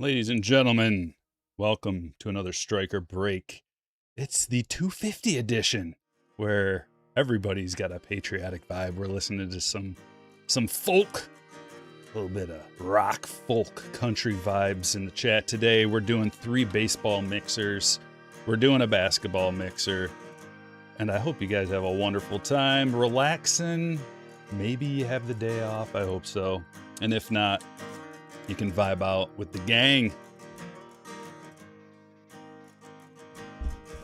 Ladies and gentlemen, welcome to another Stryker break. It's the 250 edition, where everybody's got a patriotic vibe. We're listening to some folk, a little bit of rock, folk, country vibes in the chat today. We're doing 3 baseball mixers. We're doing a basketball mixer. And I hope you guys have a wonderful time, relaxing. Maybe you have the day off. I hope so. And if not, you can vibe out with the gang.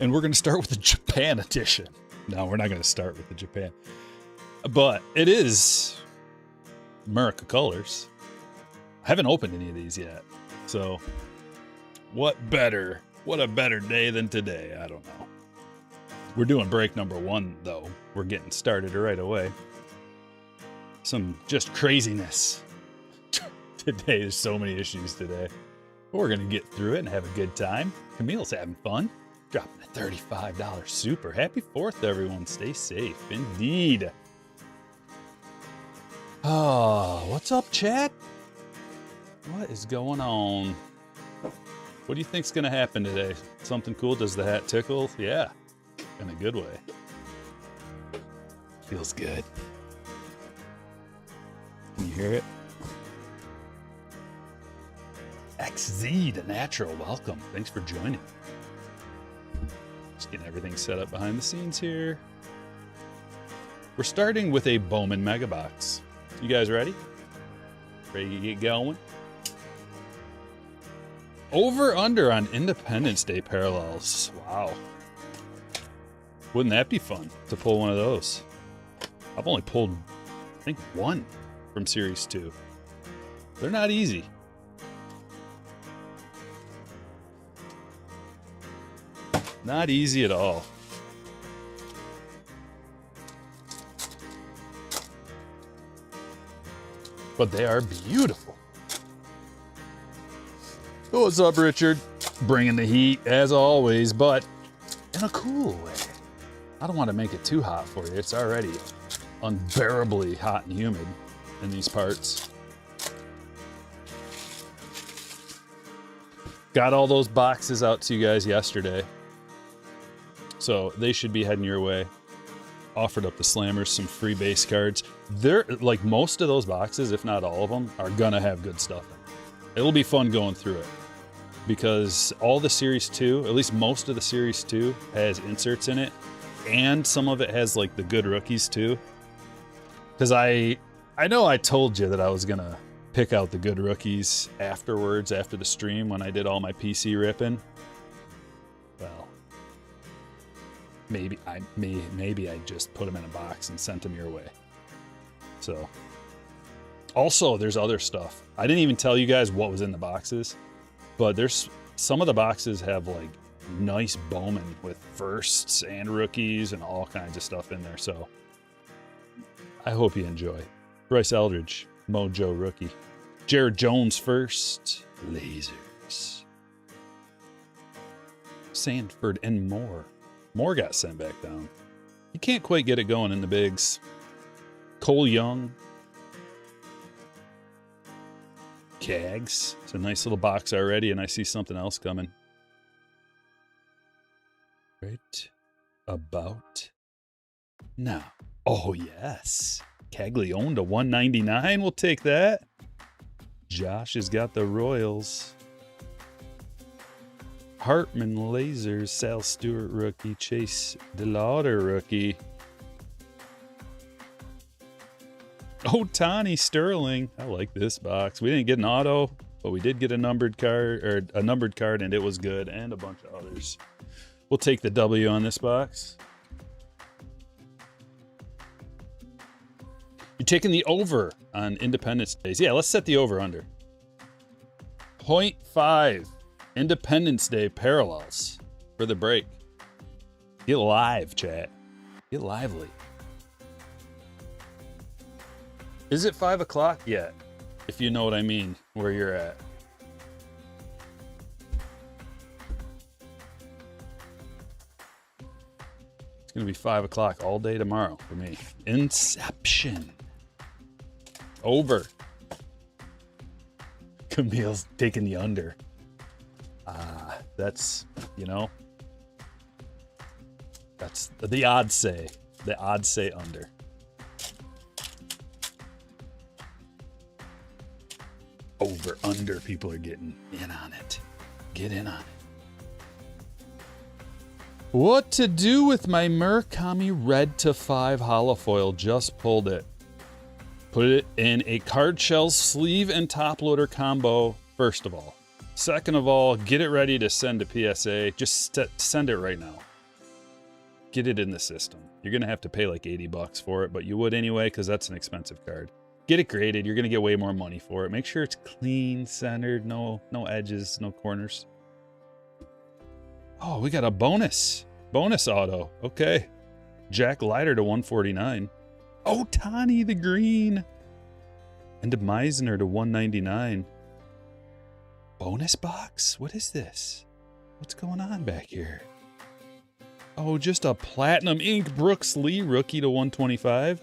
And we're going to start with the Japan edition. No, we're not going to start with the Japan. But it is America Colors. I haven't opened any of these yet. So what a better day than today? I don't know. We're doing break number 1, though. We're getting started right away. Some just craziness. Today, there's so many issues today. But we're going to get through it and have a good time. Camille's having fun. Dropping a $35 super. Happy 4th, everyone. Stay safe. Indeed. Oh, what's up, chat? What is going on? What do you think's going to happen today? Something cool? Does the hat tickle? Yeah. In a good way. Feels good. Can you hear it? XZ the Natural, welcome. Thanks for joining. Just getting everything set up behind the scenes here. We're starting with a Bowman Mega Box. You guys ready? Ready to get going? Over under on Independence Day parallels. Wow. Wouldn't that be fun to pull one of those? I've only pulled, I think, 1 from Series 2. They're not easy. Not easy at all. But they are beautiful. What's up, Richard? Bringing the heat, as always, but in a cool way. I don't want to make it too hot for you. It's already unbearably hot and humid in these parts. Got all those boxes out to you guys yesterday. So they should be heading your way. Offered up the Slammers some free base cards. They're like most of those boxes, if not all of them, are gonna have good stuff in it. It'll be fun going through it because all the Series 2, at least most of the Series 2, has inserts in it, and some of it has like the good rookies too. Because I know I told you that I was gonna pick out the good rookies afterwards, after the stream when I did all my PC ripping. Well, maybe I just put them in a box and sent them your way. So, also there's other stuff. I didn't even tell you guys what was in the boxes, but there's some of the boxes have like nice Bowman with firsts and rookies and all kinds of stuff in there. So I hope you enjoy. Bryce Eldridge, Mojo rookie. Jared Jones first. Lasers. Sanford and Moore. Moore got sent back down. You can't quite get it going in the bigs. Cole Young. Cags. It's a nice little box already, and I see something else coming. Right about now. Oh, yes. Caglione to 199. We'll take that. Josh has got the Royals. Hartman Lasers, Sal Stewart rookie, Chase DeLauder rookie. Ohtani Sterling. I like this box. We didn't get an auto, but we did get a numbered card, and it was good, and a bunch of others. We'll take the W on this box. You're taking the over on Independence Days. Yeah, let's set the over under. 0.5 Independence Day parallels for the break. Get live, chat. Get lively. Is it 5 o'clock yet? If you know what I mean, where you're at. It's going to be 5 o'clock all day tomorrow for me. Inception. Over. Camille's taking the under. That's, you know, that's the odds say. The odds say under. Over, under, people are getting in on it. Get in on it. What to do with my Murakami Red to 5 holofoil? Just pulled it. Put it in a card shell sleeve and top loader combo, first of all. Second of all, get it ready to send to PSA. Just send it right now. Get it in the system. You're going to have to pay like 80 bucks for it, but you would anyway because that's an expensive card. Get it graded. You're going to get way more money for it. Make sure it's clean, centered, no edges, no corners. Oh, we got a bonus. Bonus auto. Okay. Jack Leiter to 149. Oh, Tani the green. And a Meisner to 199. Bonus box? What is this? What's going on back here? Oh, just a Platinum Ink Brooks Lee rookie to 125.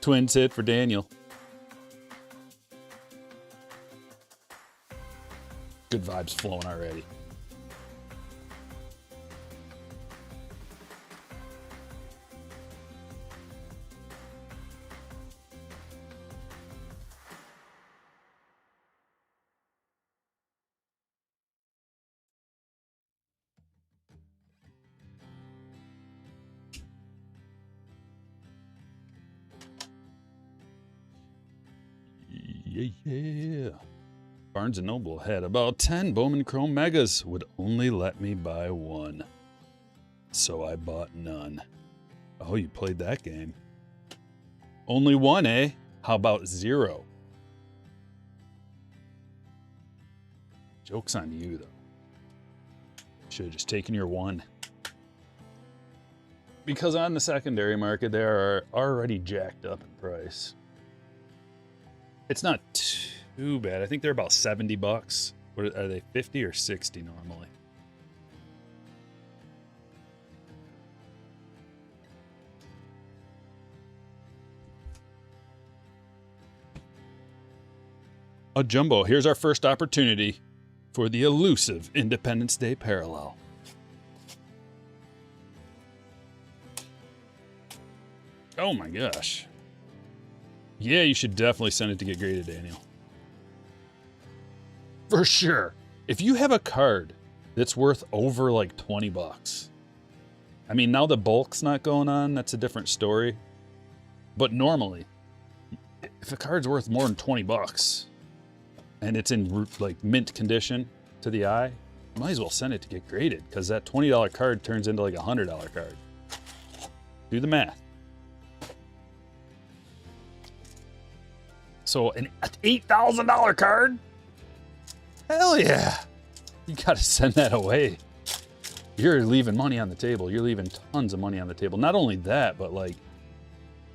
Twins hit for Daniel. Good vibes flowing already. Yeah. Barnes & Noble had about 10 Bowman Chrome Megas, would only let me buy one. So I bought none. Oh, you played that game. Only one, eh? How about 0? Joke's on you, though. Should have just taken your one. Because on the secondary market, they are already jacked up in price. It's not too bad. I think they're about 70 bucks. What are they, 50 or 60 normally? A jumbo. Here's our first opportunity for the elusive Independence Day parallel. Oh my gosh. Yeah, you should definitely send it to get graded, Daniel. For sure. If you have a card that's worth over like 20 bucks. I mean, now the bulk's not going on, that's a different story. But normally, if a card's worth more than 20 bucks and it's in like mint condition to the eye, you might as well send it to get graded because that $20 card turns into like a $100 card. Do the math. So an $8,000 card? Hell yeah. You got to send that away. You're leaving money on the table. You're leaving tons of money on the table. Not only that, but like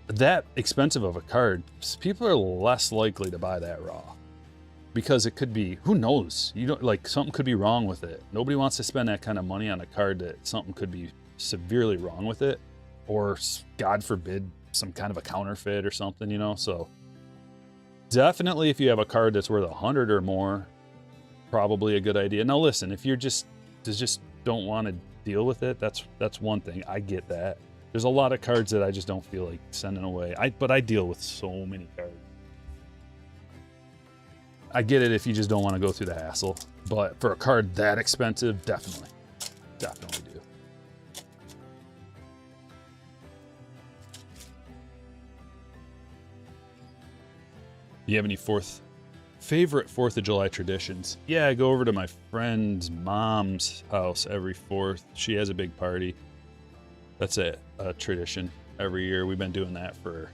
that expensive of a card, people are less likely to buy that raw because it could be, who knows? You don't like something could be wrong with it. Nobody wants to spend that kind of money on a card that something could be severely wrong with it, or God forbid, some kind of a counterfeit or something, you know? So definitely if you have a card that's worth 100 or more, probably a good idea. Now listen, if you're just don't want to deal with it, that's one thing. I get that. There's a lot of cards that I just don't feel like sending away. But I deal with so many cards. I get it if you just don't want to go through the hassle, but for a card that expensive, definitely do. You have any favorite 4th of July traditions? Yeah, I go over to my friend's mom's house every 4th. She has a big party. That's a tradition every year. We've been doing that for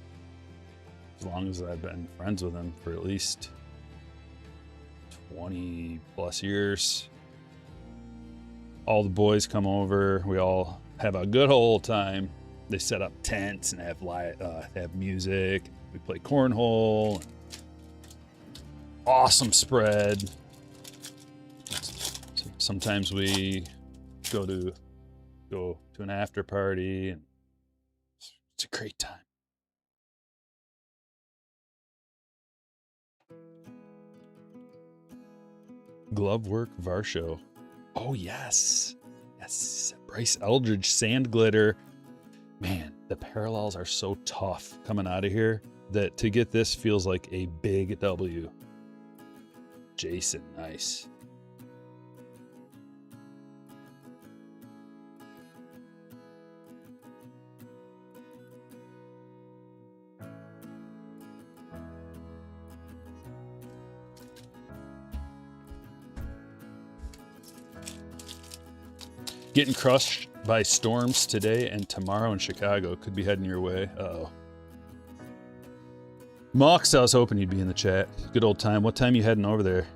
as long as I've been friends with him, for at least 20 plus years. All the boys come over. We all have a good old time. They set up tents and have music. We play cornhole. Awesome spread. Sometimes we go to an after party, and it's a great time. Glove work Varsho. Oh, yes. Yes. Bryce Eldridge sand glitter. Man, the parallels are so tough coming out of here that to get this feels like a big W. Jason, nice. Getting crushed by storms today and tomorrow in Chicago. Could be heading your way. Uh-oh. Mox, I was hoping you'd be in the chat. Good old time. What time you heading over there?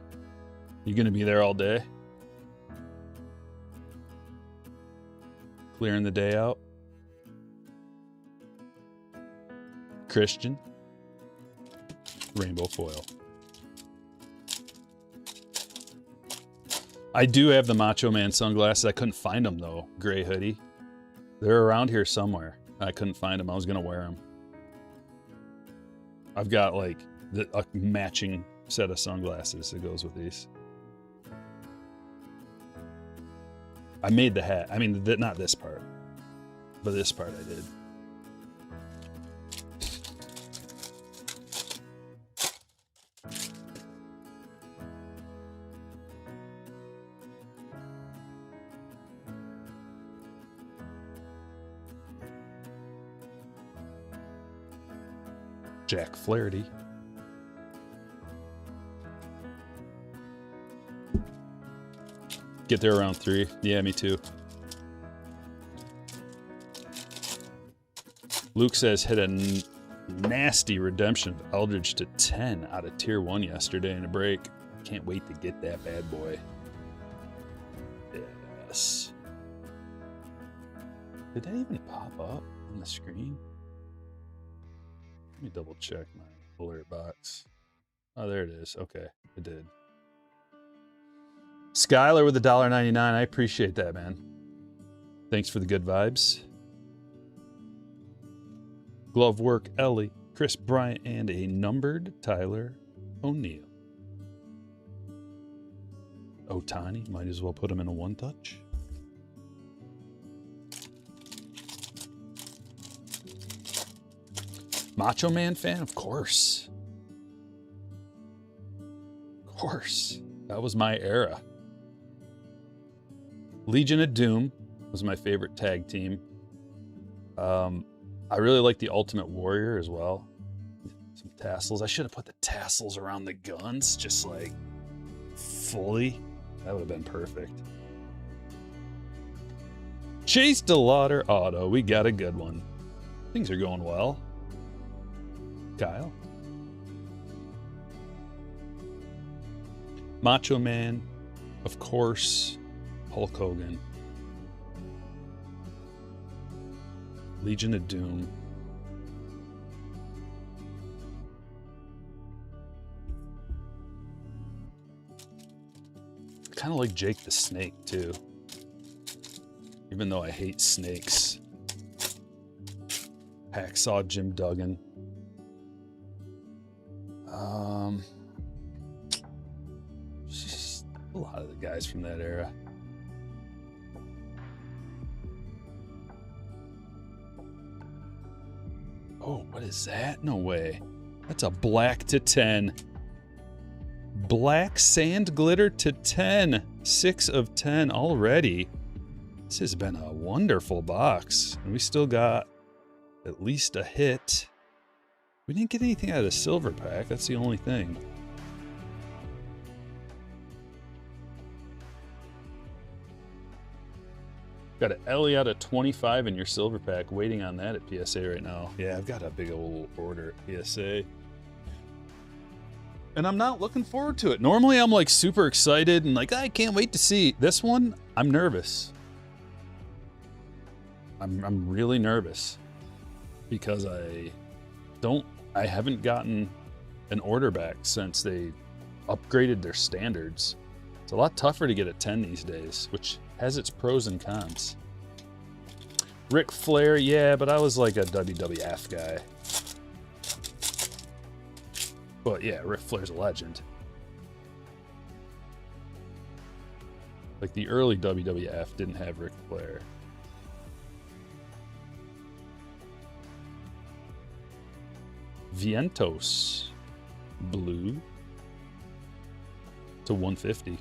You gonna be there all day? Clearing the day out? Christian? Rainbow foil. I do have the Macho Man sunglasses. I couldn't find them though. Gray hoodie. They're around here somewhere. I couldn't find them. I was gonna wear them. I've got like a matching set of sunglasses that goes with these. I made the hat. I mean, not this part, but this part I did. Jack Flaherty. Get there around 3. Yeah, me too. Luke says hit a nasty redemption of Eldridge to 10 out of tier 1 yesterday in a break. Can't wait to get that bad boy. Yes. Did that even pop up on the screen? Let me double check my alert box. Oh, there it is. Okay, it did. Skylar with $1.99. I appreciate that, man. Thanks for the good vibes. Glove work Ellie, Chris Bryant, and a numbered Tyler O'Neill. Otani, might as well put him in a one-touch. Macho Man fan? Of course. Of course. That was my era. Legion of Doom was my favorite tag team. I really like the Ultimate Warrior as well. Some tassels. I should have put the tassels around the guns, just like fully. That would have been perfect. Chase DeLauder Auto. We got a good one. Things are going well. Kyle. Macho Man, of course. Hulk Hogan. Legion of Doom. I kind of like Jake the Snake too. Even though I hate snakes. Hacksaw Jim Duggan. Just a lot of the guys from that era. Oh, what is that? No way. That's a black to 10. Black sand glitter to 10. 6 of 10 already. This has been a wonderful box. And we still got at least a hit. We didn't get anything out of the silver pack. That's the only thing. Got an Ellie out of 25 in your silver pack, waiting on that at PSA right now. Yeah, I've got a big old order at PSA. And I'm not looking forward to it. Normally I'm like super excited and like, I can't wait to see. This one, I'm nervous. I'm really nervous because I haven't gotten an order back since they upgraded their standards. It's a lot tougher to get a 10 these days, which has its pros and cons. Ric Flair, yeah, but I was like a WWF guy. But yeah, Ric Flair's a legend. Like the early WWF didn't have Ric Flair. Vientos blue to 150.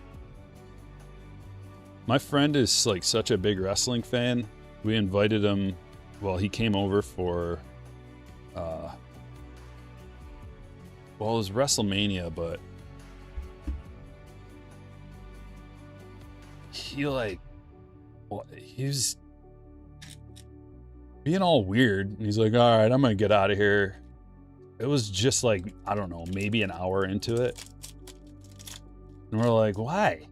My friend is like such a big wrestling fan. We invited him. Well, he came over for well, it was WrestleMania, but he like, well, he was being all weird. And he's like, all right, I'm gonna get out of here. It was just like, I don't know, maybe an hour into it. And we're like, why?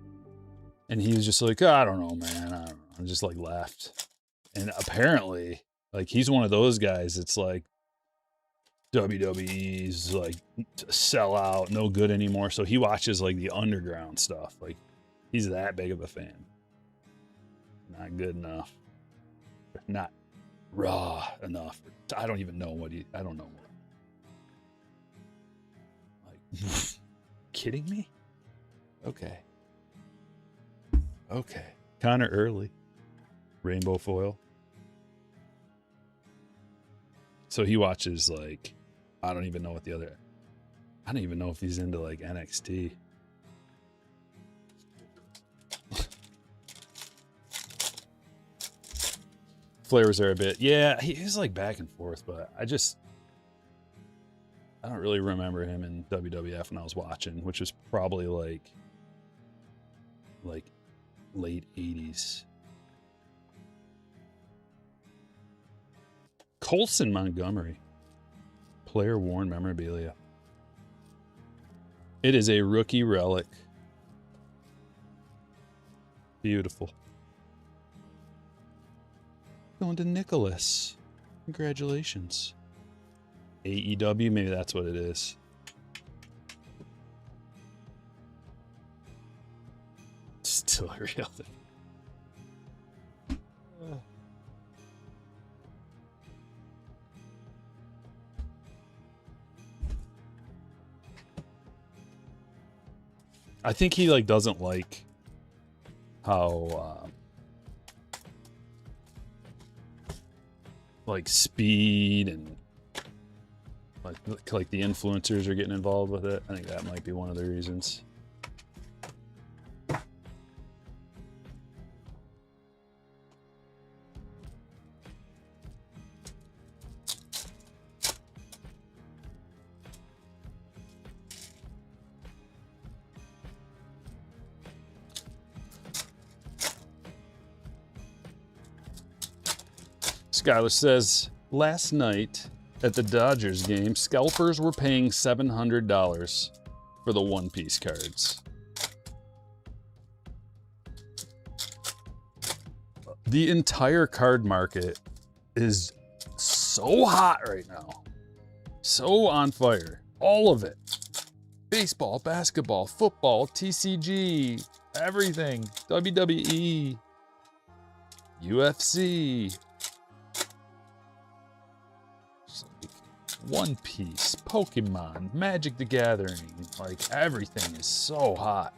And he was just like, oh, I don't know, man. I don't know. I just like left. And apparently, like, he's one of those guys. It's like WWE's like sell out, no good anymore. So he watches like the underground stuff. Like, he's that big of a fan. Not good enough. Not raw enough. I don't even know what I don't know. Like, kidding me? Okay. Okay. Connor Early. Rainbow foil. So he watches like, I don't even know what the other, I don't even know if he's into like NXT. Flair was there a bit. Yeah, he's like back and forth, but I don't really remember him in WWF when I was watching, which was probably like late 80s. Colson Montgomery. Player worn memorabilia. It is a rookie relic. Beautiful. Going to Nicholas. Congratulations. AEW, maybe that's what it is. Still a real thing. I think he like doesn't like how like speed and like the influencers are getting involved with it. I think that might be one of the reasons. Skylar says, last night at the Dodgers game, scalpers were paying $700 for the One Piece cards. The entire card market is so hot right now. So on fire. All of it. Baseball, basketball, football, TCG, everything. WWE, UFC. One Piece, Pokemon, Magic the Gathering, like everything is so hot.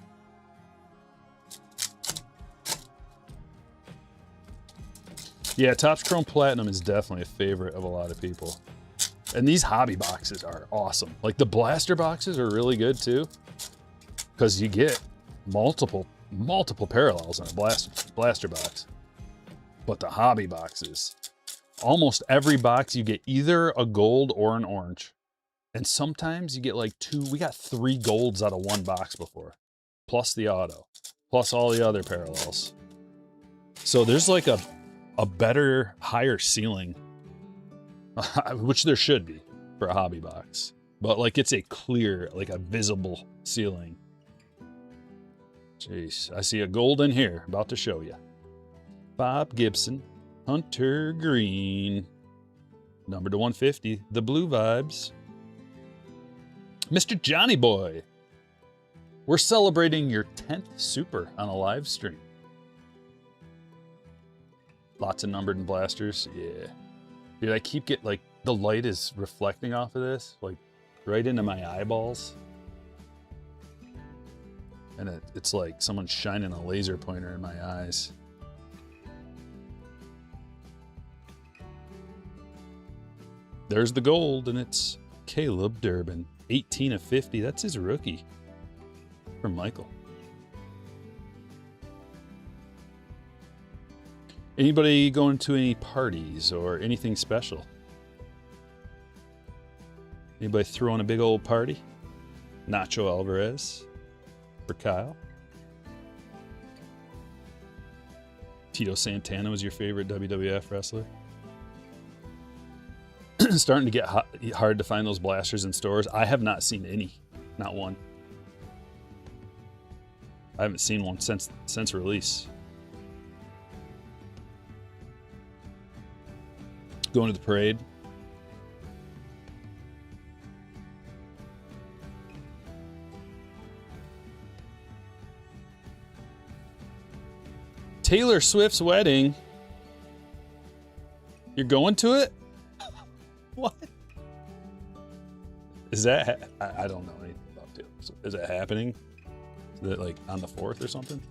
Yeah, Topps Chrome Platinum is definitely a favorite of a lot of people. And these hobby boxes are awesome. Like the blaster boxes are really good too, because you get multiple parallels in a blaster box. But the hobby boxes, almost every box you get either a gold or an orange. And sometimes you get like we got 3 golds out of one box before. Plus the auto. Plus all the other parallels. So there's like a better, higher ceiling. Which there should be for a hobby box. But like it's a clear, like a visible ceiling. Jeez, I see a gold in here. About to show you. Bob Gibson. Hunter Green, number to 150, the blue vibes. Mr. Johnny Boy, we're celebrating your 10th super on a live stream. Lots of numbered and blasters, yeah. Dude, I keep getting, like, the light is reflecting off of this, like, right into my eyeballs. And it's like someone's shining a laser pointer in my eyes. There's the gold, and it's Caleb Durbin. 18 of 50. That's his rookie from Michael. Anybody going to any parties or anything special? Anybody throwing a big old party? Nacho Alvarez for Kyle. Tito Santana was your favorite WWF wrestler. Starting to get hard to find those blasters in stores. I have not seen any. Not one. I haven't seen one since release. Going to the parade. Taylor Swift's wedding. You're going to it? What? Is that... I don't know anything about Taylor Swift. Is that happening? Is it like on the 4th or something?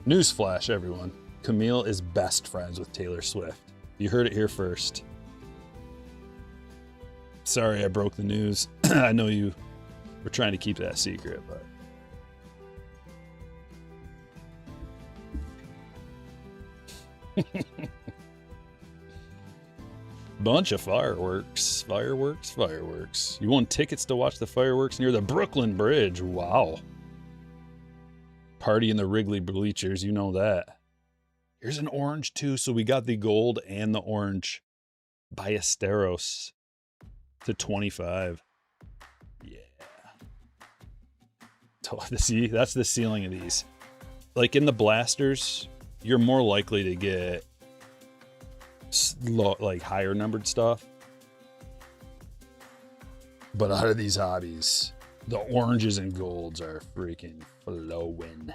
Newsflash, everyone. Camille is best friends with Taylor Swift. You heard it here first. Sorry I broke the news. I know you were trying to keep that secret, but... Bunch of fireworks. Fireworks. You won tickets to watch the fireworks near the Brooklyn Bridge. Wow. Party in the Wrigley bleachers, you know that. Here's an orange too, so we got the gold and the orange. Ballesteros to 25. Yeah. See, that's the ceiling of these. Like in the blasters, you're more likely to get like higher numbered stuff. But out of these hobbies, the oranges and golds are freaking flowing.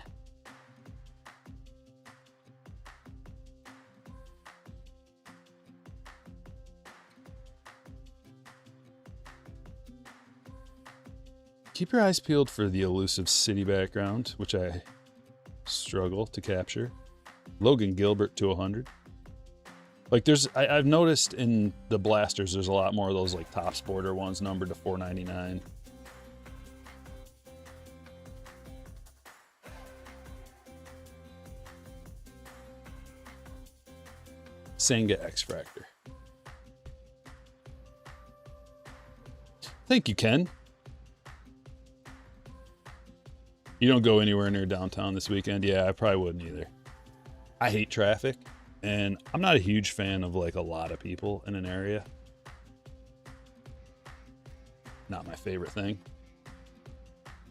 Keep your eyes peeled for the elusive city background, which I struggle to capture. Logan Gilbert to 100. Like I've noticed in the blasters, there's a lot more of those like top sporter ones numbered to 499. Senga X-Fractor. Thank you, Ken. You don't go anywhere near downtown this weekend? Yeah, I probably wouldn't either. I hate traffic, and I'm not a huge fan of like a lot of people in an area. Not my favorite thing.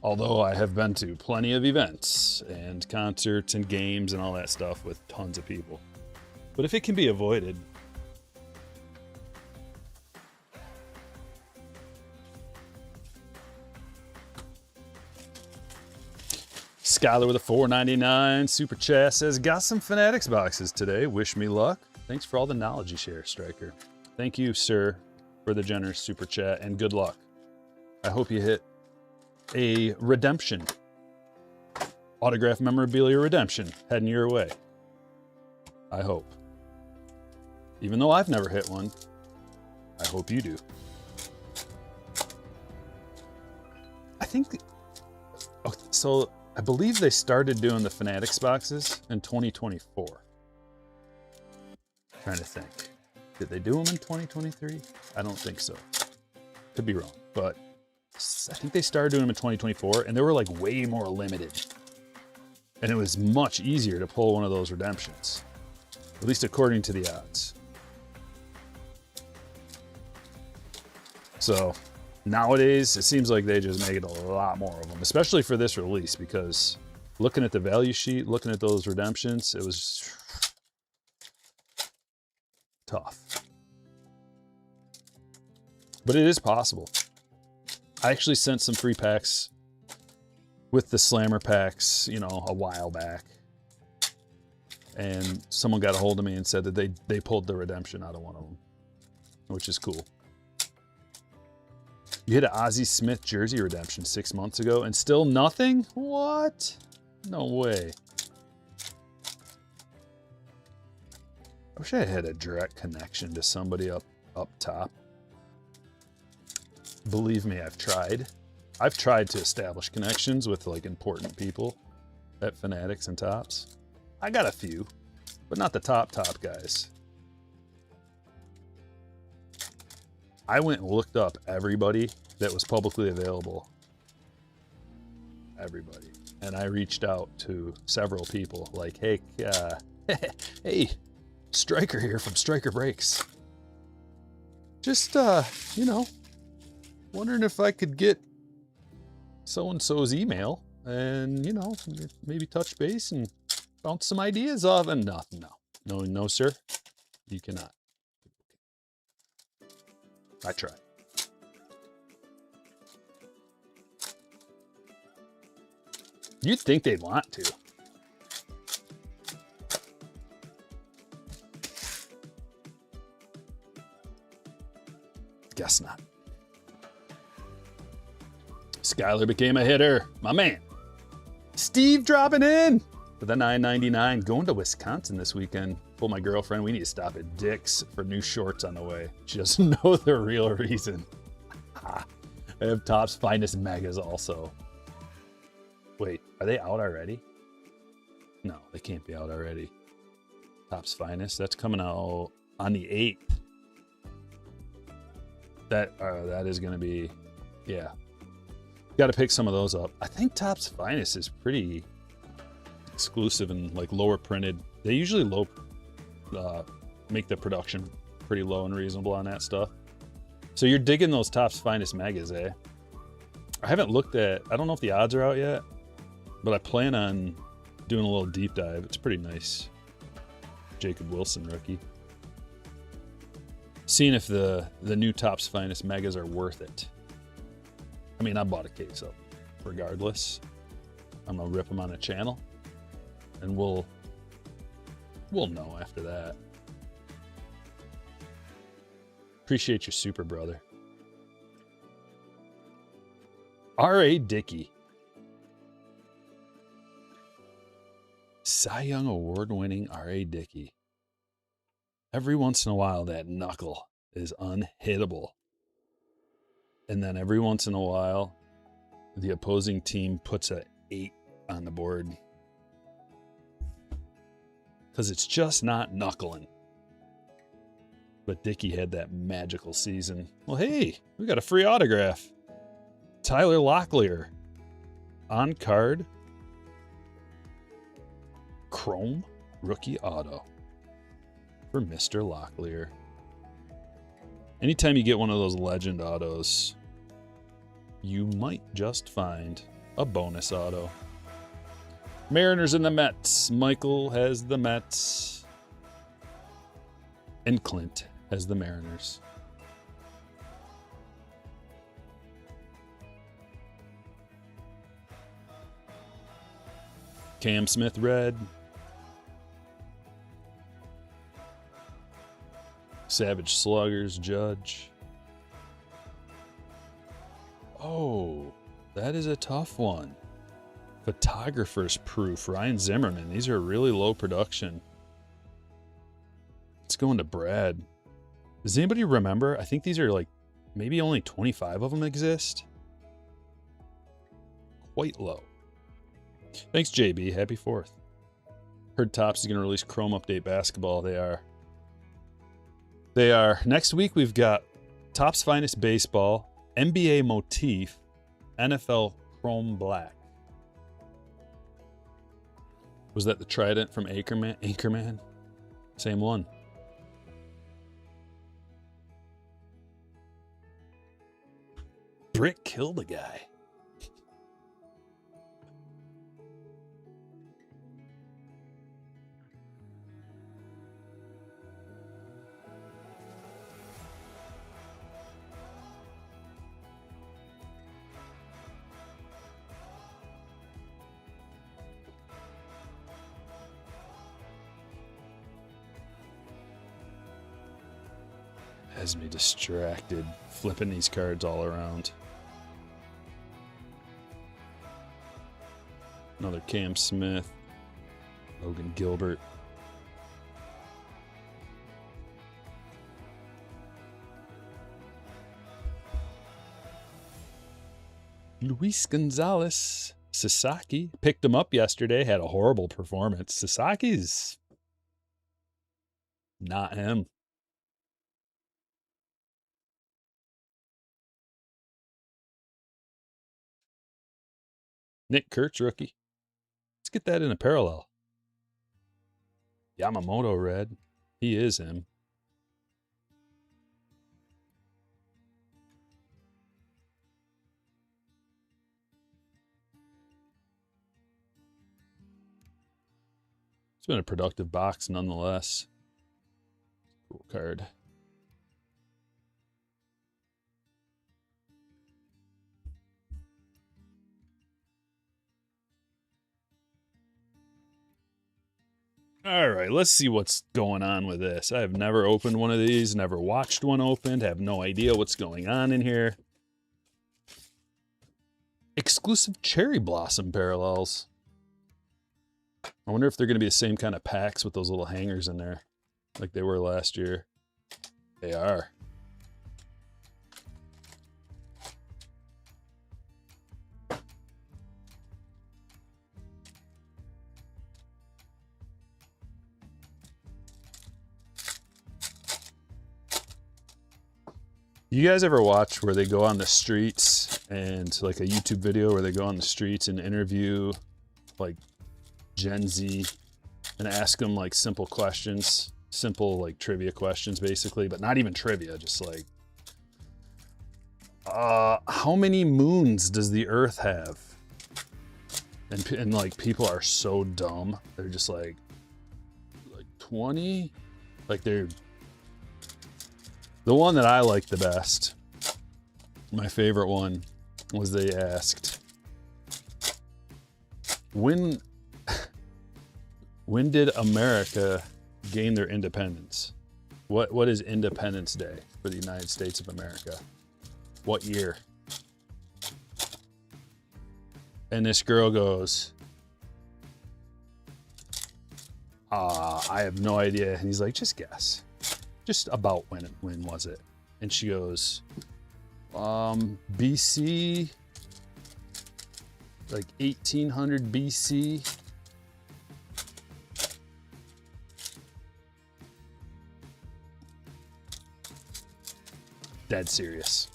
Although I have been to plenty of events and concerts and games and all that stuff with tons of people. But if it can be avoided. Skylar with a $4.99 super chat says, got some Fanatics boxes today. Wish me luck. Thanks for all the knowledge you share, Stryker. Thank you, sir, for the generous super chat, and good luck. I hope you hit a redemption. Autograph memorabilia redemption heading your way. I hope. Even though I've never hit one, I hope you do. I think... so I believe they started doing the Fanatics boxes in 2024. Trying to think. Did they do them in 2023? I don't think so. Could be wrong, but I think they started doing them in 2024, and they were like way more limited. And it was much easier to pull one of those redemptions, at least according to the odds. So nowadays, it seems like they just make it a lot more of them, especially for this release, because looking at the value sheet, looking at those redemptions, it was tough. But it is possible. I actually sent some free packs with the Slammer packs, you know, a while back. And someone got a hold of me and said that they pulled the redemption out of one of them. which is cool. You hit an Ozzie Smith jersey redemption 6 months ago and still nothing? What? No way. I wish I had a direct connection to somebody up top. Believe me, I've tried. I've tried to establish connections with like important people at Fanatics and Tops. I got a few, but not the top guys. I went and looked up everybody that was publicly available. Everybody. And I reached out to several people like, hey, hey, Stryker here from Stryker Breaks. Just, you know, wondering if I could get so-and-so's email and, you know, maybe touch base and bounce some ideas off. And no, sir, you cannot. I tried. You'd think they'd want to. Guess not. Skyler became a hitter. My man. Steve dropping in for the $9.99. Going to Wisconsin this weekend. Told my girlfriend we need to stop at Dick's for new shorts on the way. She doesn't know the real reason. I have Topps Finest Megas also. Wait, are they out already? No, they can't be out already. Topps Finest, that's coming out on the 8th. That is going to be, yeah. Got to pick some of those up. I think Topps Finest is pretty exclusive and like lower printed. They usually make the production pretty low and reasonable on that stuff. So you're digging those Topps Finest Megas, eh? I haven't looked at, I don't know if the odds are out yet, but I plan on doing a little deep dive. It's pretty nice. Jacob Wilson rookie. Seeing if the new Topps Finest Megas are worth it. I mean, I bought a case up regardless. I'm gonna rip them on a channel and we'll know after that. Appreciate your super, brother. R.A. Dickey. Cy Young Award-winning R.A. Dickey. Every once in a while, that knuckle is unhittable. And then every once in a while, the opposing team puts an 8 on the board. Because it's just not knuckling. But Dickey had that magical season. Well, hey, we got a free autograph. Tyler Locklear. On card. Chrome rookie auto for Mr. Locklear. Anytime you get one of those legend autos, you might just find a bonus auto. Mariners and the Mets. Michael has the Mets. And Clint has the Mariners. Cam Smith red. Savage Sluggers Judge. Oh, that is a tough one. Photographer's Proof, Ryan Zimmerman. These are really low production. It's going to Brad. Does anybody remember? I think these are like, maybe only 25 of them exist. Quite low. Thanks, JB. Happy 4th. Heard Topps is going to release Chrome Update Basketball. They are. They are. Next week, we've got Topps Finest Baseball, NBA Motif, NFL Chrome Black. Was that the Trident from Anchorman? Same one. Brick killed a guy. Has me distracted, flipping these cards all around. Another Cam Smith, Logan Gilbert. Luis Gonzalez. Sasaki picked him up yesterday, had a horrible performance. Sasaki's not him. Nick Kurtz, rookie. Let's get that in a parallel. Yamamoto red. He is him. It's been a productive box nonetheless. Cool card. All right, let's see what's going on with this. I have never opened one of these, never watched one opened, have no idea what's going on in here. Exclusive cherry blossom parallels. I wonder if they're going to be the same kind of packs with those little hangers in there like they were last year. They are. You guys ever watch where they go on the streets and like a YouTube video where they go on the streets and interview like Gen Z and ask them like simple questions, simple like trivia questions basically, but not even trivia, just like, how many moons does the Earth have? And like people are so dumb. They're just like 20? Like they're, the one that I like the best, my favorite one, was they asked, when did America gain their independence? What is Independence Day for the United States of America? What year? And this girl goes, I have no idea. And he's like, just guess. Just about when was it? And she goes, BC, like 1800 BC. Dead serious.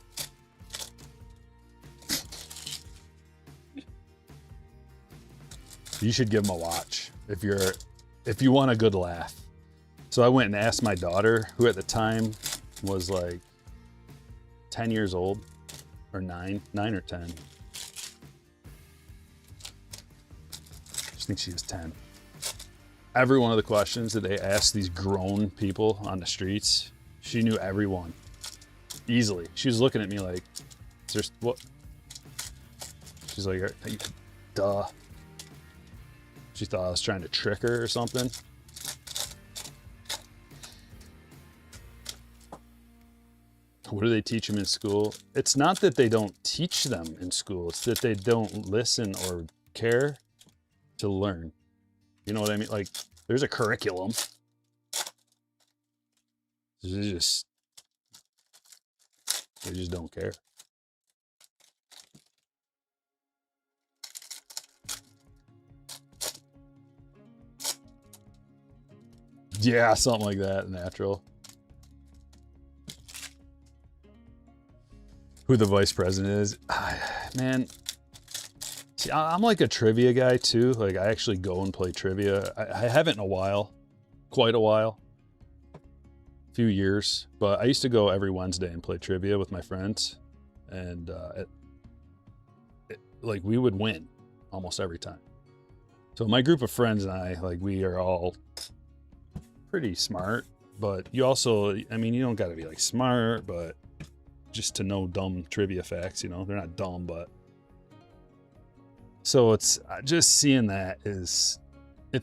You should give him a watch if you want a good laugh. So I went and asked my daughter, who at the time was like 10 years old, or 9 or 10. I just think she was 10. Every one of the questions that they asked these grown people on the streets, she knew every one. Easily. She was looking at me like, is there, what? She's like, duh. She thought I was trying to trick her or something. What do they teach them in school? It's not that they don't teach them in school. It's that they don't listen or care to learn. You know what I mean? Like, there's a curriculum. They just don't care. Yeah, something like that, natural. Who the vice president is? Man, see, I'm like a trivia guy too. Like I actually go and play trivia. I haven't in a while, quite a while, a few years, but I used to go every Wednesday and play trivia with my friends. And like we would win almost every time. So my group of friends and I, like we are all pretty smart, but you also, I mean, you don't gotta be like smart, but just to know dumb trivia facts, you know, they're not dumb, but so it's just seeing that it's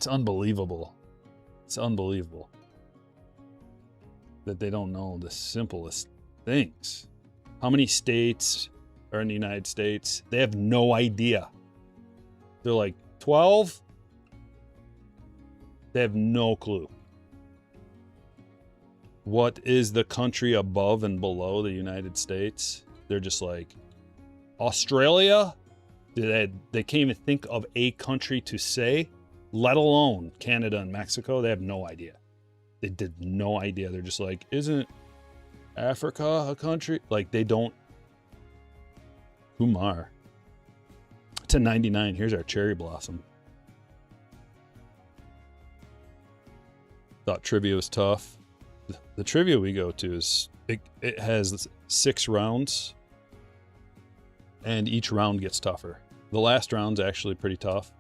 unbelievable. It's unbelievable. that they don't know the simplest things. How many states are in the United States? They have no idea. They're like 12. They have no clue. What is the country above and below the United States? They're just like, Australia? They can't even think of a country to say, let alone Canada and Mexico. They have no idea. They did no idea. They're just like, isn't Africa a country? Like, they don't. Kumar. To 99. Here's our cherry blossom. Thought trivia was tough. The trivia we go to is, it has 6 rounds, and each round gets tougher. The last round's actually pretty tough,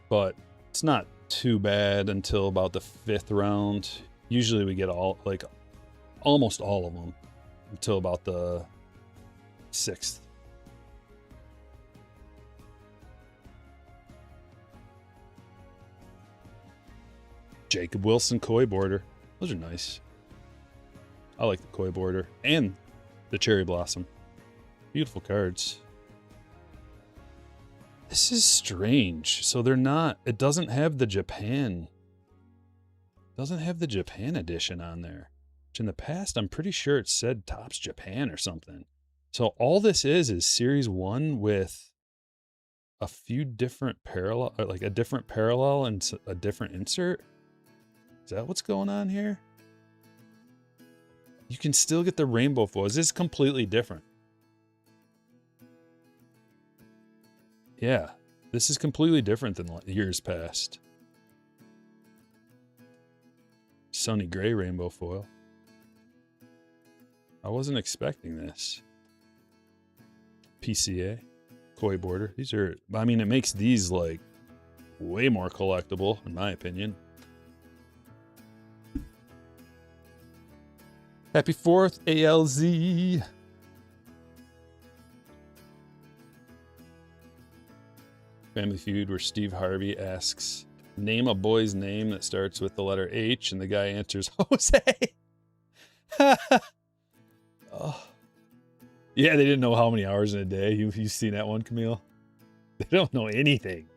but it's not too bad until about the 5th round. Usually we get almost all of them until about the 6th. Jacob Wilson koi border. Those are nice. I like the koi border and the cherry blossom. Beautiful cards. This is strange. So they're not, it doesn't have the Japan. Doesn't have the Japan edition on there. Which in the past, I'm pretty sure it said Topps Japan or something. So all this is Series 1 with a few different parallel, like a different parallel and a different insert. Is that what's going on here? You can still get the rainbow foils. This is completely different. Yeah, this is completely different than years past. Sunny gray rainbow foil. I wasn't expecting this. PCA, koi border. These are, I mean, it makes these like way more collectible, in my opinion. Happy 4th, ALZ. Family Feud, where Steve Harvey asks, name a boy's name that starts with the letter H, and the guy answers, Jose. Oh. Yeah, they didn't know how many hours in a day. You've seen that one, Camille? They don't know anything.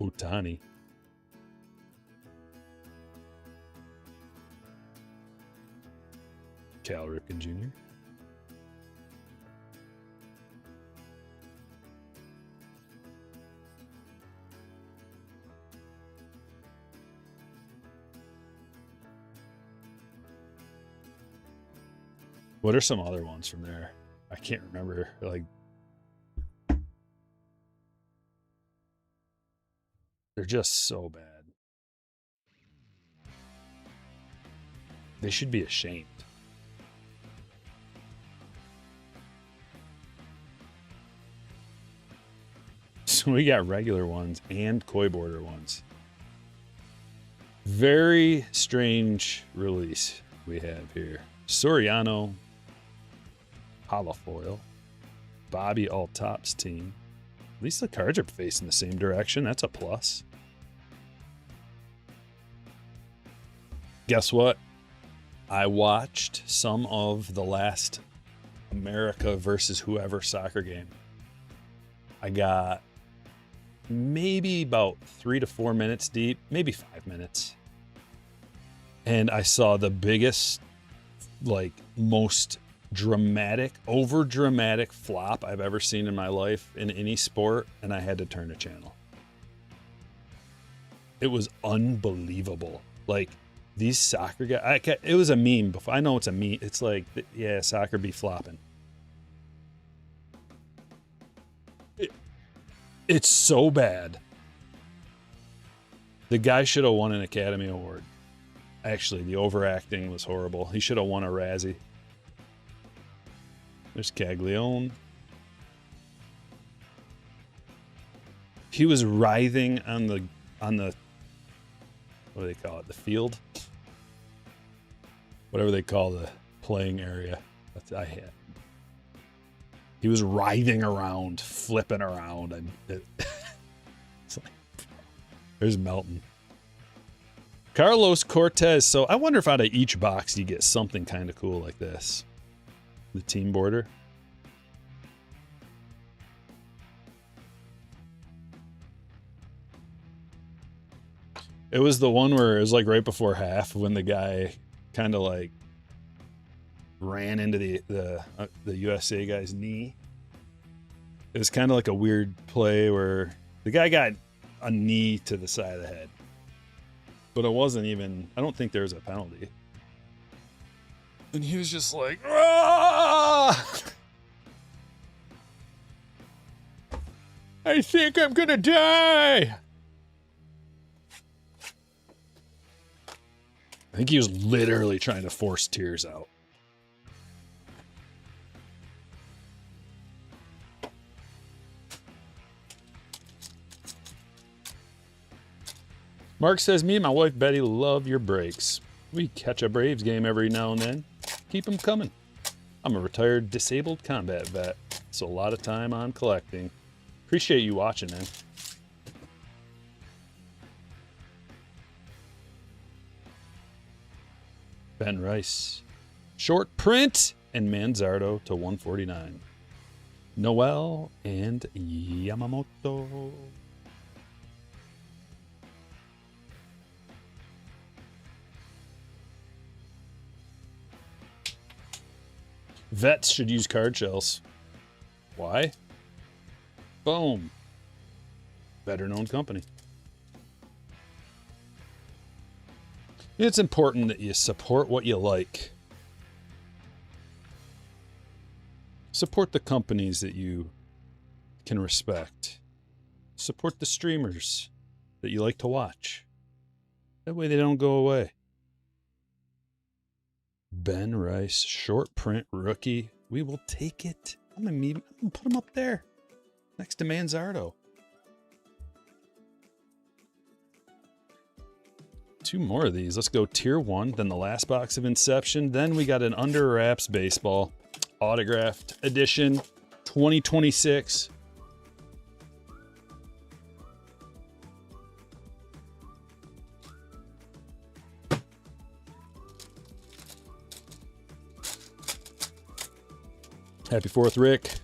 Otani. Cal Ripken Jr. What are some other ones from there? I can't remember. Like, they're just so bad. They should be ashamed. So we got regular ones and koi border ones. Very strange release we have here. Soriano, holofoil, Bobby All Tops team. At least the cards are facing the same direction. That's a plus. Guess what? I watched some of the last America versus whoever soccer game. I got maybe about 3 to 4 minutes deep, maybe 5 minutes. And I saw the biggest, like, most dramatic, over dramatic flop I've ever seen in my life in any sport, and I had to turn a channel. It was unbelievable. Like, these soccer guys, it was a meme before. I know it's a meme. It's like, yeah, soccer be flopping. It's so bad. The guy should have won an Academy Award. Actually, the overacting was horrible. He should have won a Razzie. There's Caglione. He was writhing on the what do they call it? The field? Whatever they call the playing area. That's I had. He was writhing around, flipping around. There's Melton. Carlos Cortez. So I wonder if out of each box you get something kind of cool like this. The team border. It was the one where it was like right before half when the guy kind of like ran into the USA guy's knee. It was kind of like a weird play where the guy got a knee to the side of the head. But it wasn't even, I don't think there was a penalty. And he was just like, ah! I think I'm gonna die. I think he was literally trying to force tears out. Mark says, me and my wife Betty love your breaks. We catch a Braves game every now and then. Keep them coming. I'm a retired disabled combat vet, so a lot of time on collecting. Appreciate you watching, man. Ben Rice. Short print and Manzardo to 149. Noel and Yamamoto. Vets should use card shells. Why? Boom. Better known company. It's important that you support what you like. Support the companies that you can respect. Support the streamers that you like to watch. That way they don't go away. Ben Rice, short print rookie. We will take it. I'm gonna put him up there next to Manzardo. Two more of these. Let's go tier 1, then the last box of Inception. Then we got an Under Wraps baseball autographed edition 2026. Happy 4th, Rick.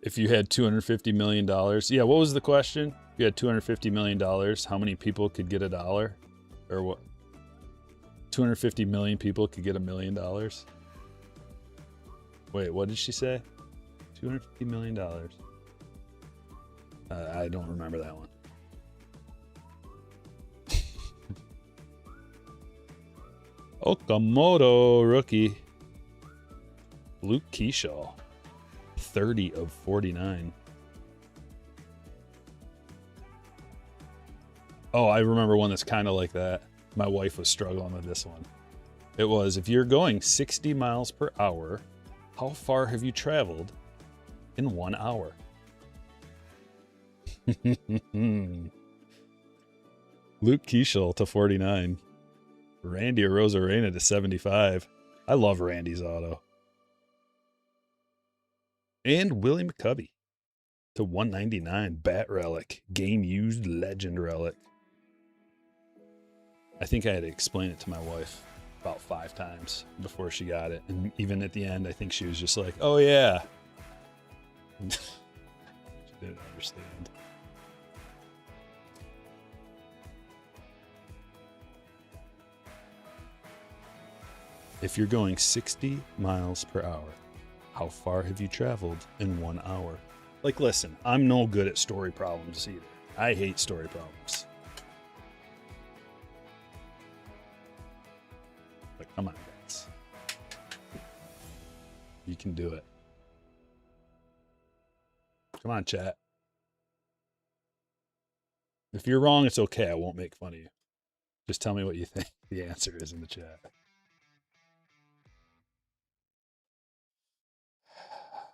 If you had $250 million. Yeah, what was the question? If you had $250 million, how many people could get $1? Or what? 250 million people could get $1 million? Wait, what did she say? $250 million. I don't remember that one. Okamoto rookie. Luke Keyshaw. 30 of 49. Oh, I remember one that's kind of like that. My wife was struggling with this one. It was, if you're going 60 miles per hour, how far have you traveled in 1 hour? Luke Keyshaw to 49. Randy Arozarena to 75. I love Randy's auto. And Willie McCovey to 199. Bat relic. Game used legend relic. I think I had to explain it to my wife about 5 times before she got it. And even at the end, I think she was just like, oh yeah. She didn't understand. If you're going 60 miles per hour, how far have you traveled in 1 hour? Like, listen, I'm no good at story problems either. I hate story problems. But come on, guys. You can do it. Come on, chat. If you're wrong, it's okay. I won't make fun of you. Just tell me what you think the answer is in the chat.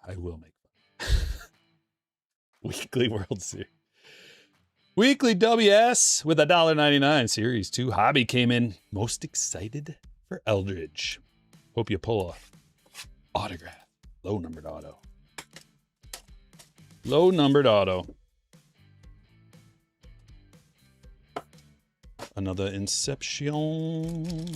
I will make fun. Weekly World Series. Weekly WS with $1.99. Series 2. Hobby came in most excited for Eldridge. Hope you pull a autograph. Low numbered auto. Low numbered auto. Another Inception.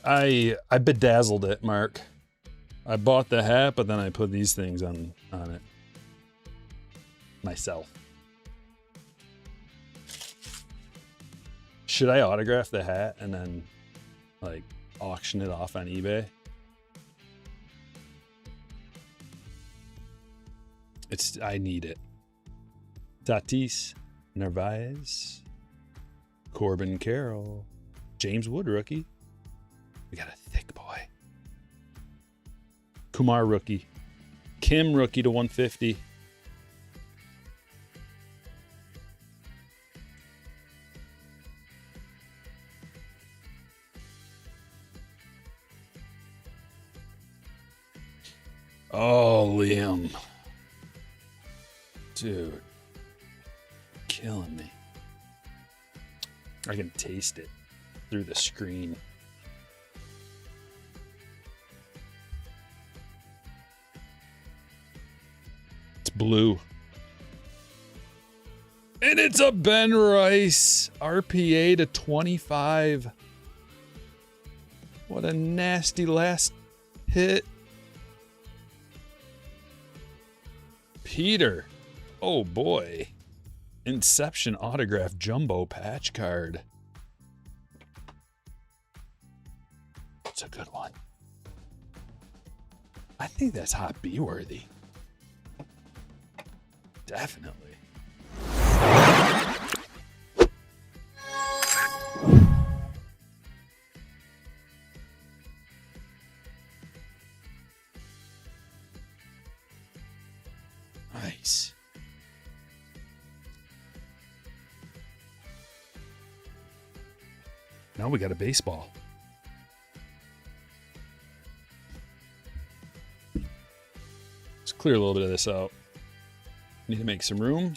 I bedazzled it, Mark. I bought the hat, but then I put these things on it myself. Should I autograph the hat and then like auction it off on eBay? I need it. Tatis, Narvaez, Corbin Carroll, James Wood rookie. We got a thick boy. Kumar rookie. Kim rookie to 150. Oh, Liam. Dude. Killing me. I can taste it through the screen. It's blue. And it's a Ben Rice RPA to 25. What a nasty last hit. Peter. Oh boy. Inception autograph jumbo patch card. That's a good one. I think that's hot B worthy. Definitely. Nice. Now we got a baseball. Let's clear a little bit of this out. Need to make some room.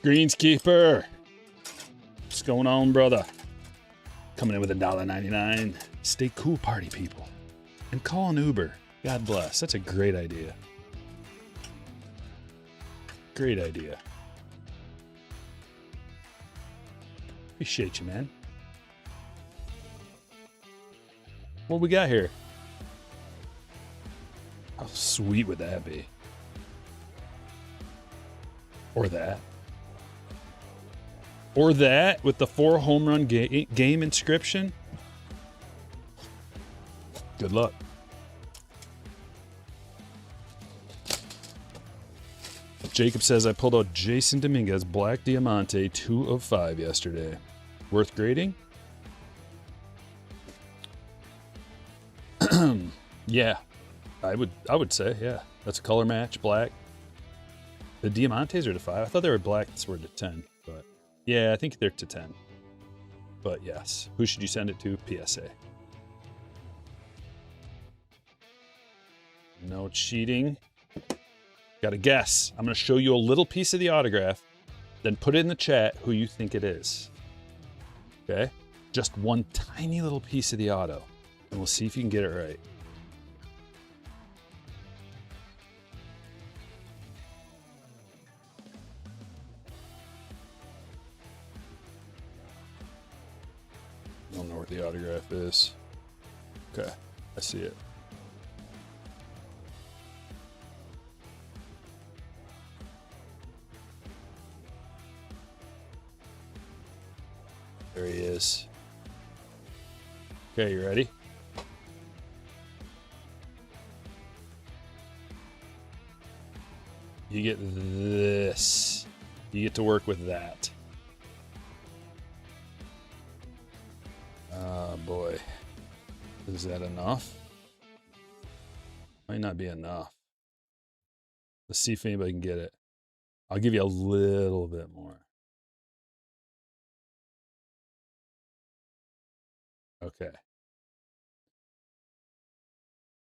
Greenskeeper. What's going on, brother? Coming in with $1.99. Stay cool, party people. And call an Uber. God bless. That's a great idea. Great idea. Appreciate you, man. What we got here? How sweet would that be? Or that. Or that with the 4 home run game inscription. Good luck. Jacob says I pulled out Jason Dominguez Black Diamante 2 of 5 yesterday. Worth grading? Yeah, I would say, yeah. That's a color match, black. The Diamantes are to 5. I thought they were black, that's were to 10, but yeah, I think they're to 10. But yes, who should you send it to? PSA. No cheating. Got to guess. I'm going to show you a little piece of the autograph, then put it in the chat who you think it is. Okay? Just one tiny little piece of the auto, and we'll see if you can get it right. I don't know where the autograph is. Okay, I see it. There he is. Okay, you ready? You get this. You get to work with that. Oh boy. Is that enough? Might not be enough. Let's see if anybody can get it. I'll give you a little bit more. Okay.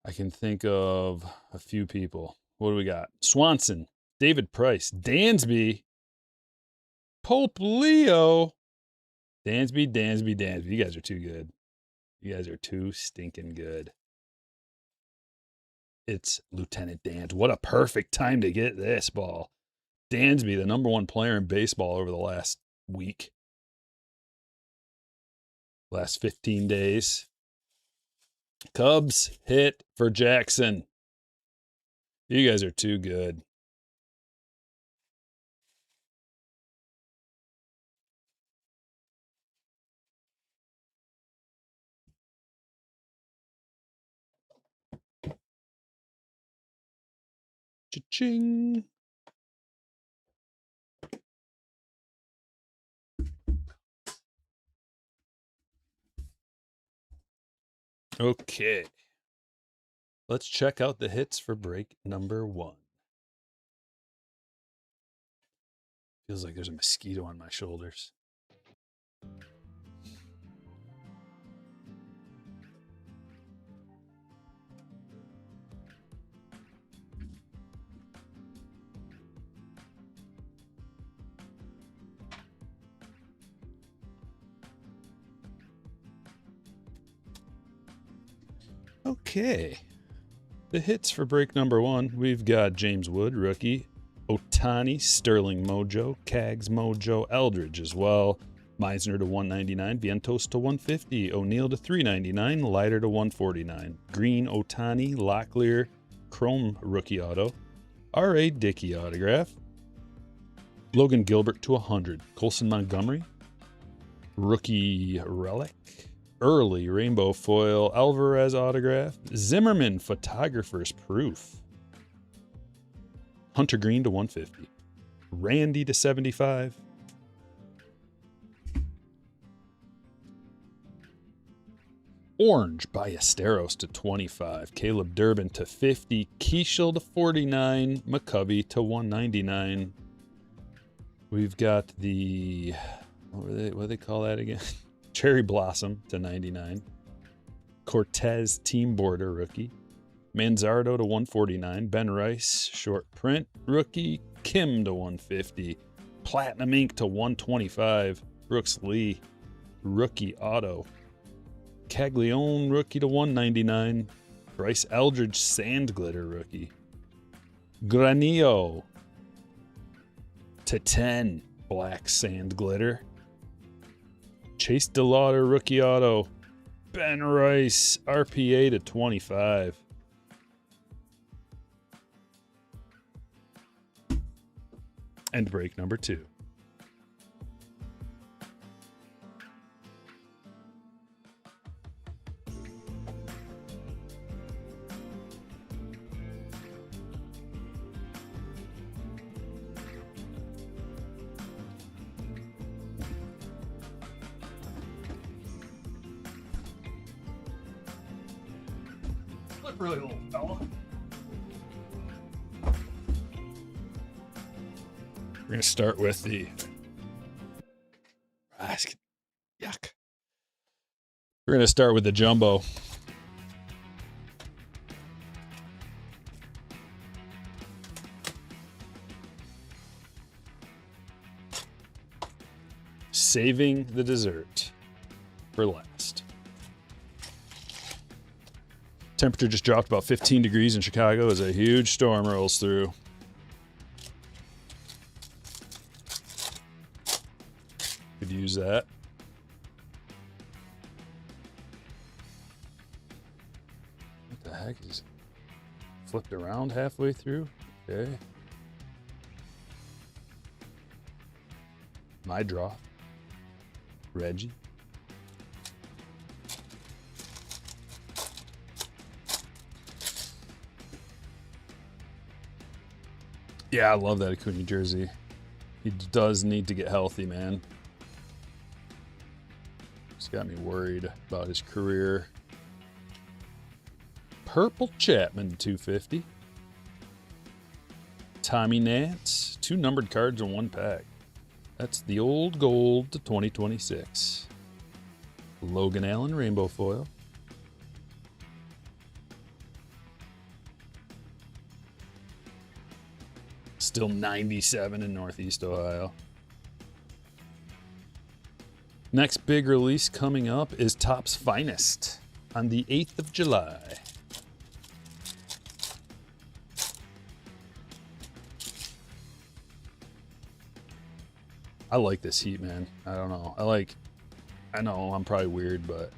I can think of a few people. What do we got? Swanson, David Price, Dansby, Pope Leo, Dansby. You guys are too good. You guys are too stinking good. It's Lieutenant Dans. What a perfect time to get this ball. Dansby, the #1 player in baseball over the last week. Last 15 days. Cubs hit for Jackson. You guys are too good. Cha-ching. Okay. Let's check out the hits for break number 1. Feels like there's a mosquito on my shoulders. Okay. The hits for break number 1, we've got James Wood, rookie, Ohtani, Sterling Mojo, Cags Mojo, Eldridge as well, Meisner to 199, Vientos to 150, O'Neill to 399, Leiter to 149, Green, Ohtani, Locklear, Chrome rookie auto, R.A. Dickey autograph, Logan Gilbert to 100, Colson Montgomery, rookie relic, Early rainbow foil, Alvarez autograph, Zimmerman photographer's proof, Hunter Green to 150, Randy to 75, Orange Ballesteros to 25, Caleb Durbin to 50, Keishel to 49, McCovey to 199. We've got the, what do they call that again? Cherry Blossom to 99. Cortez Team Border rookie. Manzardo to 149. Ben Rice short print rookie. Kim to 150. Platinum Ink to 125. Brooks Lee rookie auto. Caglione rookie to 199. Bryce Eldridge sand glitter rookie. Granillo to 10. Black sand glitter. Chase DeLauder rookie auto. Ben Rice RPA to 25. And break number 2. Really little fella. We're going to start with the yuck. We're going to start with the jumbo. Saving the dessert for last. Temperature just dropped about 15 degrees in Chicago as a huge storm rolls through. Could use that. What the heck is flipped around halfway through? Okay. My draw. Reggie. Yeah, I love that Acuna jersey. He does need to get healthy, man. It's got me worried about his career. Purple Chapman 250. Tommy Nance, 2 numbered cards in 1 pack. That's the old gold to 2026. Logan Allen rainbow foil. Still 97 in Northeast Ohio. Next big release coming up is Topps Finest on the 8th of July. I like this heat, man. I don't know. I know I'm probably weird, but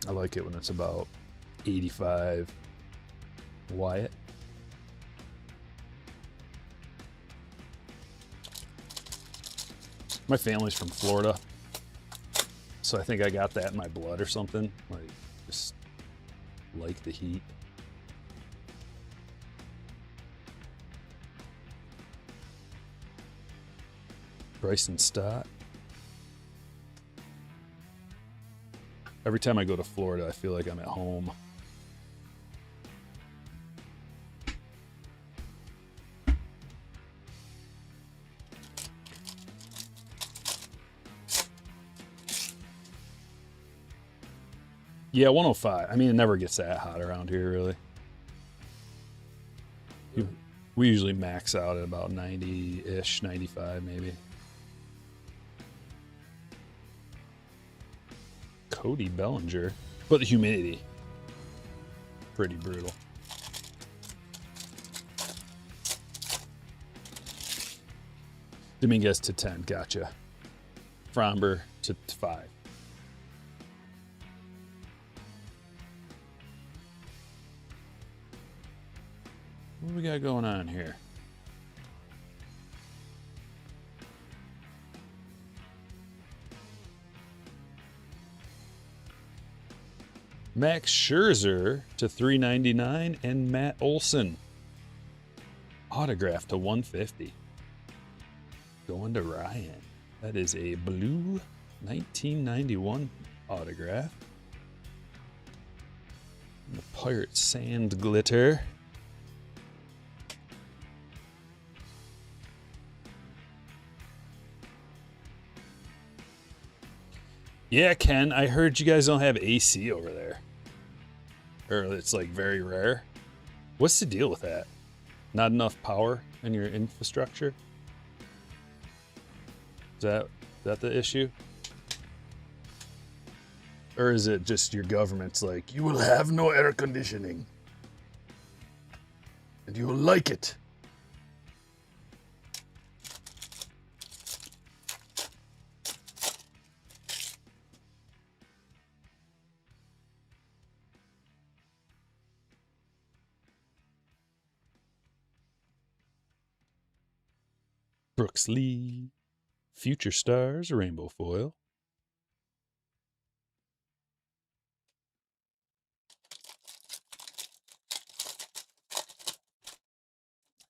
I like it when it's about 85. Wyatt. My family's from Florida, so I think I got that in my blood or something. Like, just like the heat. Bryson Stott. Every time I go to Florida, I feel like I'm at home. Yeah, 105. I mean, it never gets that hot around here, really. We usually max out at about 90-ish, 95 maybe. Cody Bellinger. But the humidity, pretty brutal. Dominguez to 10, gotcha. Fromber to 5. What do we got going on here? Max Scherzer to 399 and Matt Olson. Autograph to 150. Going to Ryan. That is a blue 1991 autograph. And the Pirate Sand Glitter. Yeah, Ken, I heard you guys don't have AC over there. Or it's like very rare. What's the deal with that? Not enough power in your infrastructure? Is that the issue? Or is it just your government's like, you will have no air conditioning. And you will like it. Brooks Lee, Future Stars, rainbow foil.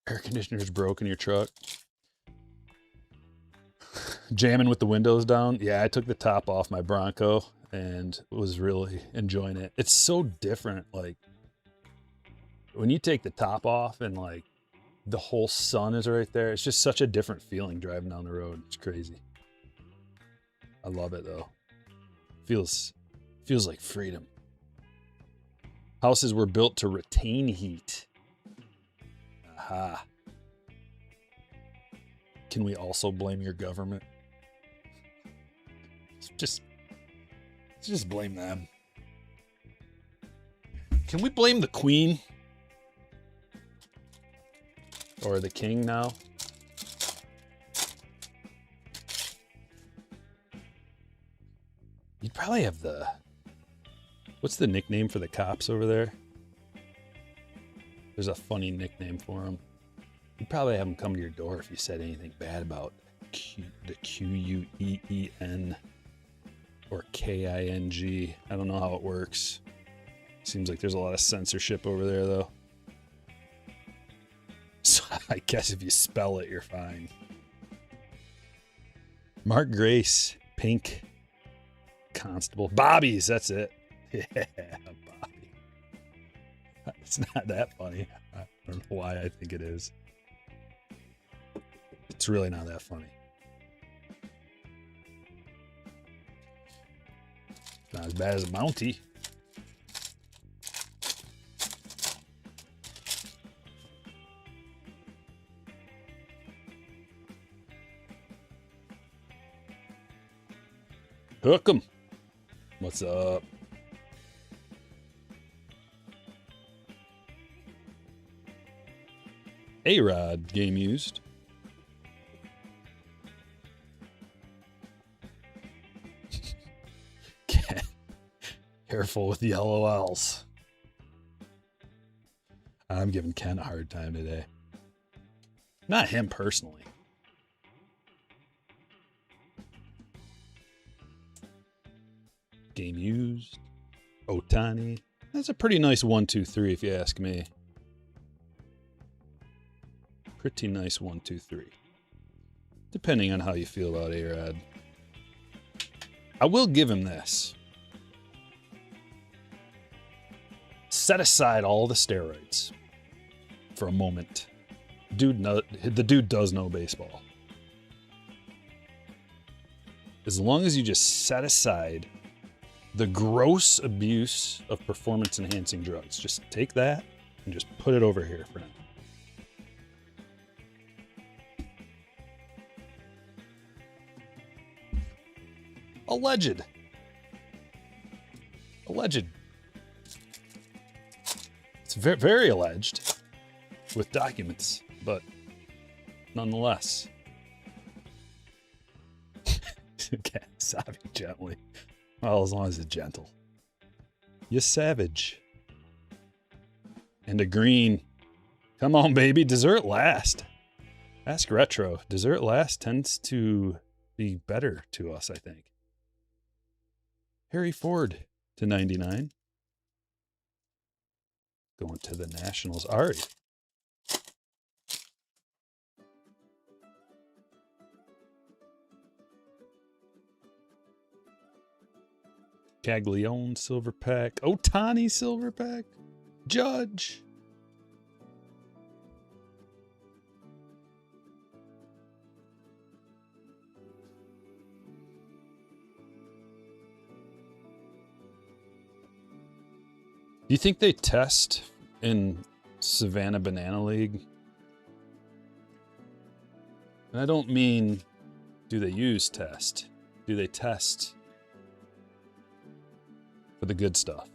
Air conditioner's broke in your truck. Jamming with the windows down. Yeah, I took the top off my Bronco and was really enjoying it. It's so different. Like, when you take the top off and like the whole sun is right there, it's just such a different feeling driving down the road. It's crazy. I love it though. Feels like freedom. Houses were built to retain heat. Aha. Can we also blame your government? Just blame them. Can we blame the Queen? Or the King now? You'd probably have what's the nickname for the cops over there? There's a funny nickname for them. You'd probably have them come to your door if you said anything bad about the Queen or King. I don't know how it works. Seems like there's a lot of censorship over there, though. I guess if you spell it, you're fine. Mark Grace, pink. Constable. Bobby's, that's it. Yeah, Bobby. It's not that funny. I don't know why I think it is. It's really not that funny. Not as bad as a Bounty. Hook 'em. What's up? A-Rod game used. Careful with the LOLs. I'm giving Ken a hard time today. Not him personally. Game used. Otani. That's a pretty nice 1-2-3 if you ask me. Pretty nice 1-2-3. Depending on how you feel about A-Rod. I will give him this. Set aside all the steroids for a moment. The dude does know baseball. As long as you just set aside the gross abuse of performance-enhancing drugs, just take that and just put it over here for now. Alleged. It's very alleged with documents, but nonetheless. Okay, savage gently. Well, as long as it's gentle. You savage. And a green. Come on, baby. Dessert last. Ask Retro. Dessert last tends to be better to us, I think. Harry Ford to 99. Going to the Nationals. Ari. Caglione silver pack. Otani silver pack. Judge. Do you think they test in Savannah Banana League? And I don't mean, do they use test? Do they test for the good stuff?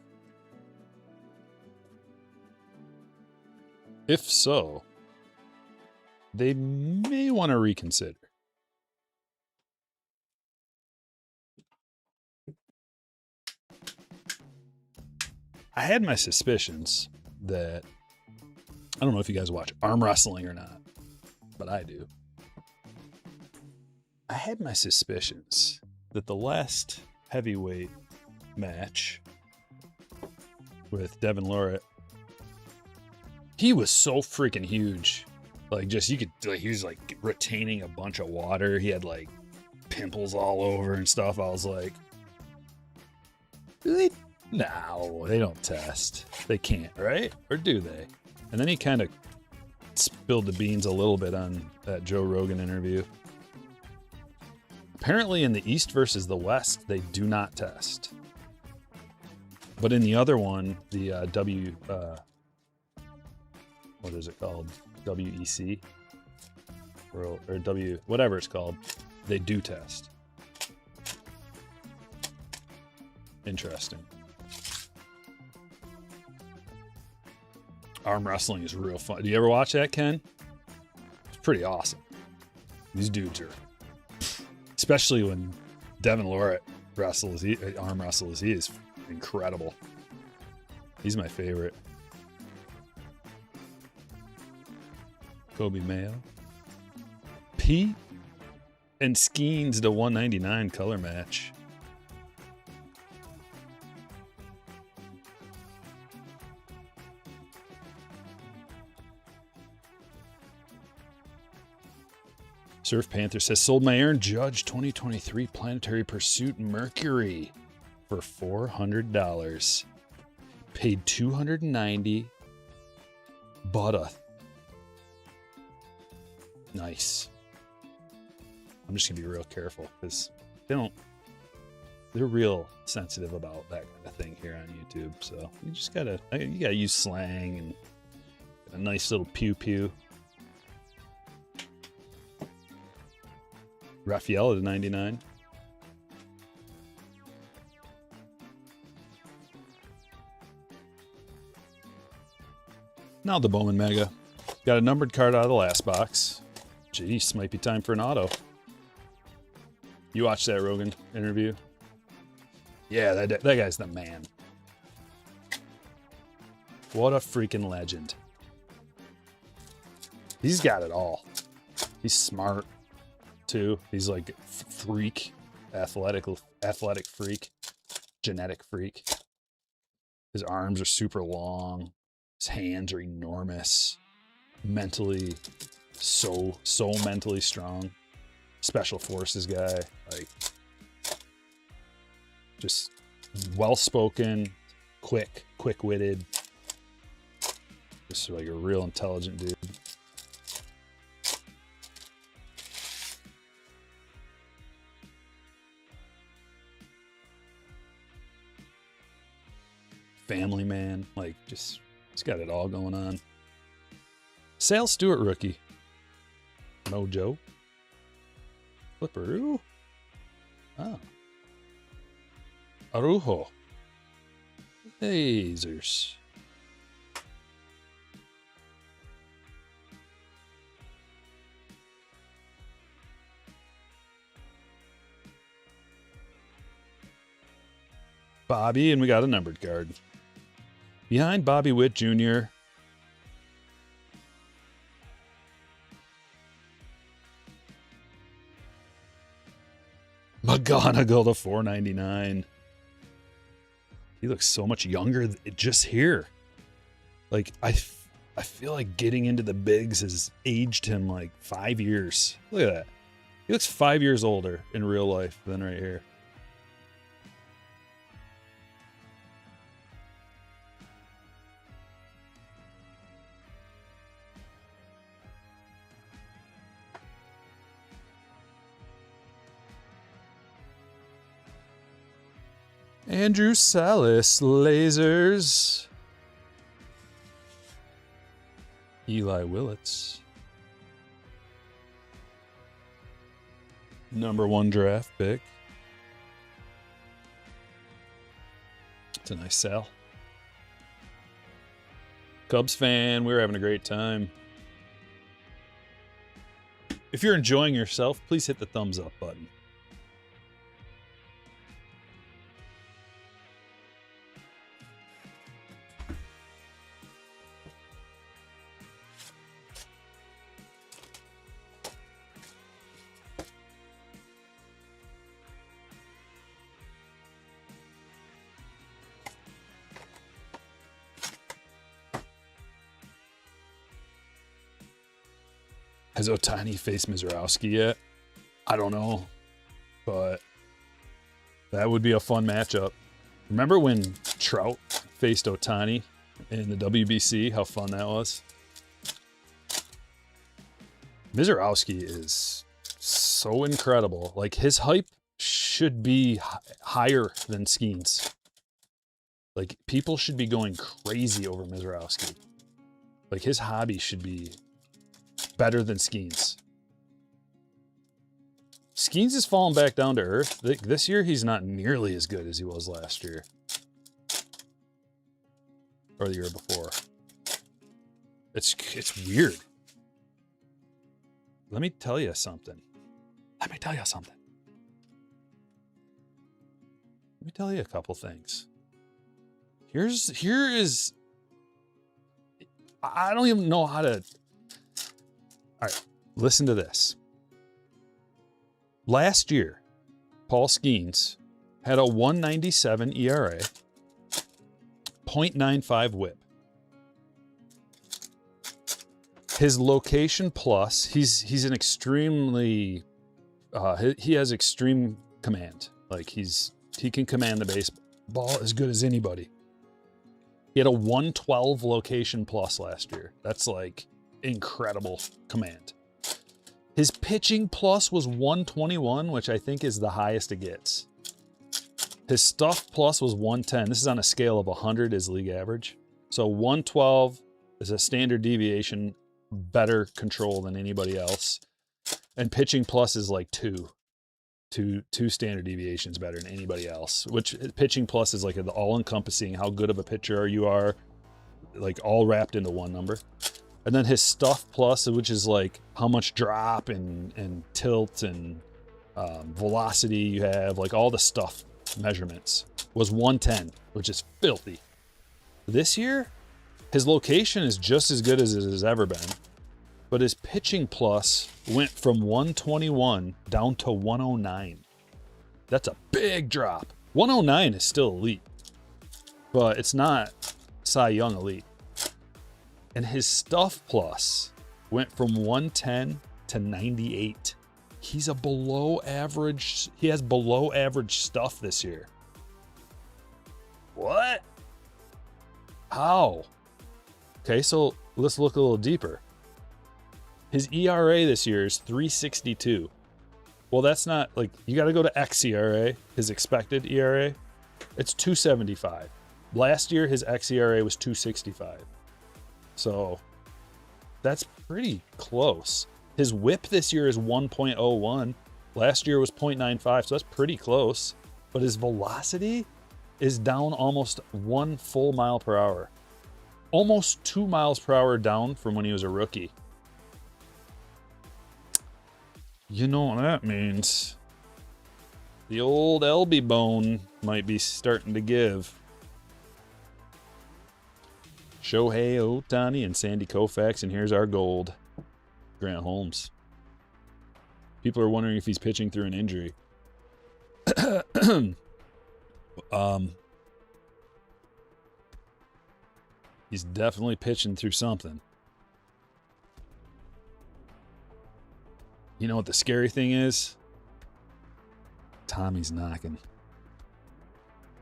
If so, they may want to reconsider. I had my suspicions that, I don't know if you guys watch arm wrestling or not, but I do. I had my suspicions that the last heavyweight match with Devin Lorette, he was so freaking huge. Like, just, you could, like, he was like retaining a bunch of water. He had like pimples all over and stuff. I was like, really? No, they don't test. They can't, right? Or do they? And then he kind of spilled the beans a little bit on that Joe Rogan interview. Apparently in the East versus the West, they do not test. But in the other one, the what is it called? WEC? Or W, whatever it's called, they do test. Interesting. Arm wrestling is real fun. Do you ever watch that, Ken? It's pretty awesome. These dudes are, especially when Devin Lorette wrestles, arm wrestles, he is incredible. He's my favorite. Kobe Mayo. Pete and Skeens to 199 color match. Surf Panther says, sold my Aaron Judge 2023 Planetary Pursuit Mercury for $400. Paid $290. Bought a... Nice. I'm just going to be real careful because they're real sensitive about that kind of thing here on YouTube. So you just gotta use slang and a nice little pew pew. Raphael at 99. Now the Bowman Mega. Got a numbered card out of the last box. Jeez, might be time for an auto. You watched that Rogan interview? Yeah, that guy's the man. What a freaking legend. He's got it all. He's smart, too. He's like freak, athletic freak, genetic freak. His arms are super long. His hands are enormous. Mentally, so mentally strong. Special forces guy, like just well-spoken, quick-witted, just like a real intelligent dude. Family man, like just he's got it all going on. Sale Stewart rookie. Mojo. Flipperoo. Oh. Arujo. Lasers. Bobby, and we got a numbered card. Behind Bobby Witt Jr. McGonagall to $4.99. He looks so much younger just here. Like, I feel like getting into the bigs has aged him like 5 years. Look at that. He looks 5 years older in real life than right here. Andrew Salas, lasers. Eli Willits. #1 draft pick. It's a nice sell. Cubs fan, we were having a great time. If you're enjoying yourself, please hit the thumbs up button. Has Ohtani faced Mizorowski yet? I don't know, but that would be a fun matchup. Remember when Trout faced Ohtani in the WBC? How fun that was. Mizorowski is so incredible. Like, his hype should be higher than Skeens. Like, people should be going crazy over Mizorowski. Like, his hobby should be better than Skeens. Skeens is falling back down to earth. This year, he's not nearly as good as he was last year. Or the year before. It's weird. Let me tell you something. Let me tell you a couple things. Here is... I don't even know how to... All right, listen to this. Last year, Paul Skeens had a 1.97 ERA, 0.95 WHIP. His location plus, he's an extremely, he has extreme command. Like he can command the baseball as good as anybody. He had a 112 location plus last year. That's like incredible command. His pitching plus was 121, which I think is the highest it gets. His stuff plus was 110. This is on a scale of 100 is league average. So 112 is a standard deviation, better control than anybody else. And pitching plus is like two standard deviations better than anybody else, which pitching plus is like the all-encompassing how good of a pitcher you are, like all wrapped into one number. And then his stuff plus, which is like how much drop and tilt and velocity you have, like all the stuff measurements, was 110, which is filthy. This year, his location is just as good as it has ever been, but his pitching plus went from 121 down to 109. That's a big drop. 109 is still elite, but it's not Cy Young elite. And his stuff plus went from 110 to 98. He's a below average. He has below average stuff this year. What? How? Okay, so let's look a little deeper. His ERA this year is 3.62. Well, that's not like, you got to go to xERA, his expected ERA. It's 2.75. Last year, his xERA was 2.65. So that's pretty close. His whip this year is 1.01. Last year was 0.95, so that's pretty close. But his velocity is down almost 1 full mile per hour. Almost 2 miles per hour down from when he was a rookie. You know what that means. The old LB bone might be starting to give. Shohei Ohtani and Sandy Koufax, and here's our gold. Grant Holmes. People are wondering if he's pitching through an injury. He's definitely pitching through something. You know what the scary thing is? Tommy's knocking.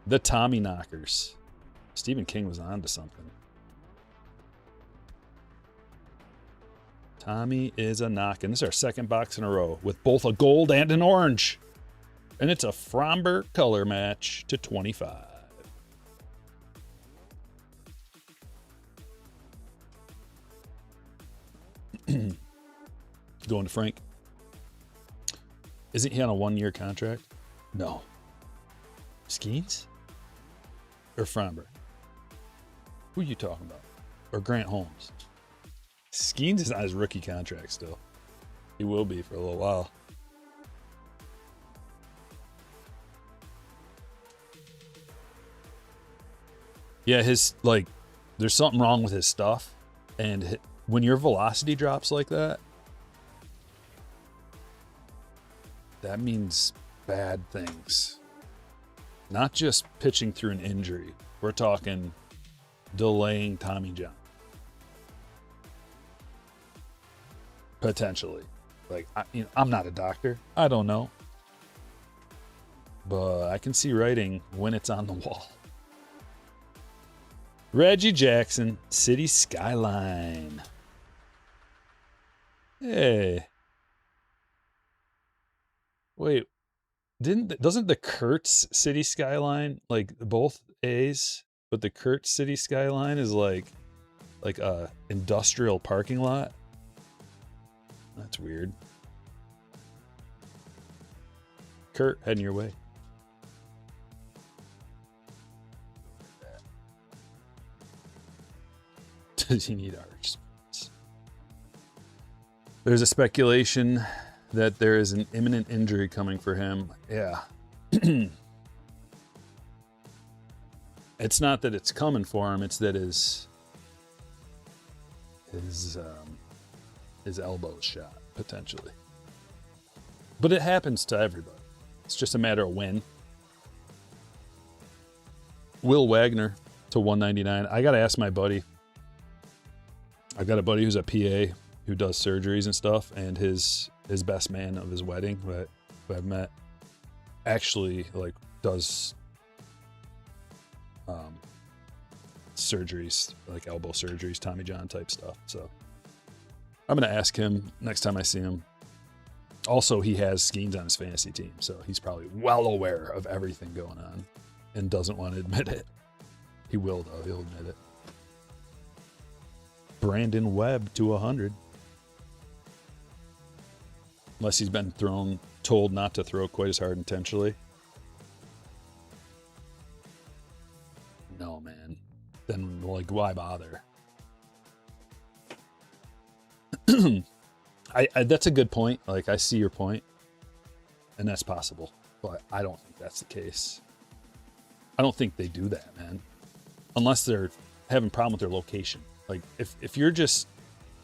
The Tommy knockers. Stephen King was on to something. Tommy is a knockin'. This is our second box in a row with both a gold and an orange. And it's a Fromber color match to 25. Going to Frank. Isn't he on a 1-year contract? No. Skeens? Or Fromber? Who are you talking about? Or Grant Holmes? Skeens is on his rookie contract still. He will be for a little while. Yeah, there's something wrong with his stuff. And when your velocity drops like that, that means bad things. Not just pitching through an injury. We're talking delaying Tommy John. Potentially. Like, I'm not a doctor. I don't know. But I can see writing when it's on the wall. Reggie Jackson, City Skyline. Hey. Wait. Doesn't the Kurtz City Skyline, like both A's, but the Kurtz City Skyline is like a industrial parking lot? That's weird. Kurt, heading your way. Does he need arch spots? There's a speculation that there is an imminent injury coming for him. Yeah. It's not that it's coming for him, it's that his elbow is shot, potentially. But it happens to everybody. It's just a matter of when. Will Wagner to 199. I got to ask my buddy. I've got a buddy who's a PA who does surgeries and stuff, and his best man of his wedding who I've met actually like does surgeries, like elbow surgeries, Tommy John type stuff. So I'm gonna ask him next time I see him. Also, he has Skeens on his fantasy team, so he's probably well aware of everything going on and doesn't want to admit it. He will, though. He'll admit it. Brandon Webb to 100. Unless he's been told not to throw quite as hard intentionally. No, man. Then, like, why bother? That's a good point. Like, I see your point, and that's possible, but I don't think that's the case. I don't think they do that, man, unless they're having a problem with their location. Like, if you're just,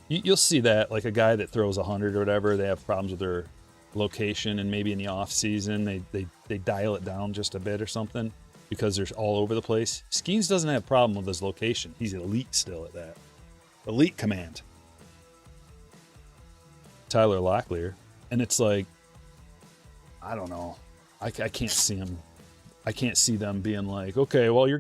you'll see that, like a guy that throws 100 or whatever, they have problems with their location, and maybe in the off season they dial it down just a bit or something because they're all over the place. Skeens doesn't have a problem with his location. He's elite still at that. Elite command. Tyler Lapeer, and it's like, I don't know, I can't see him. I can't see them being like, okay, well, you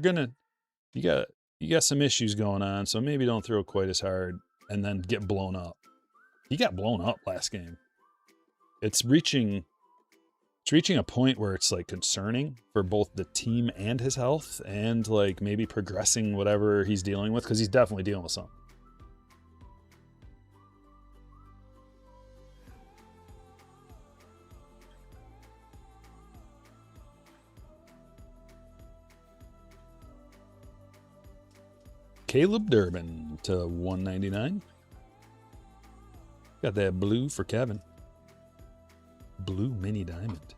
got some issues going on, so maybe don't throw quite as hard, and then get blown up. He got blown up last game. It's reaching a point where it's like concerning for both the team and his health, and like maybe progressing whatever he's dealing with, because he's definitely dealing with something. Caleb Durbin to 199. Got that blue for Kevin. Blue mini diamond.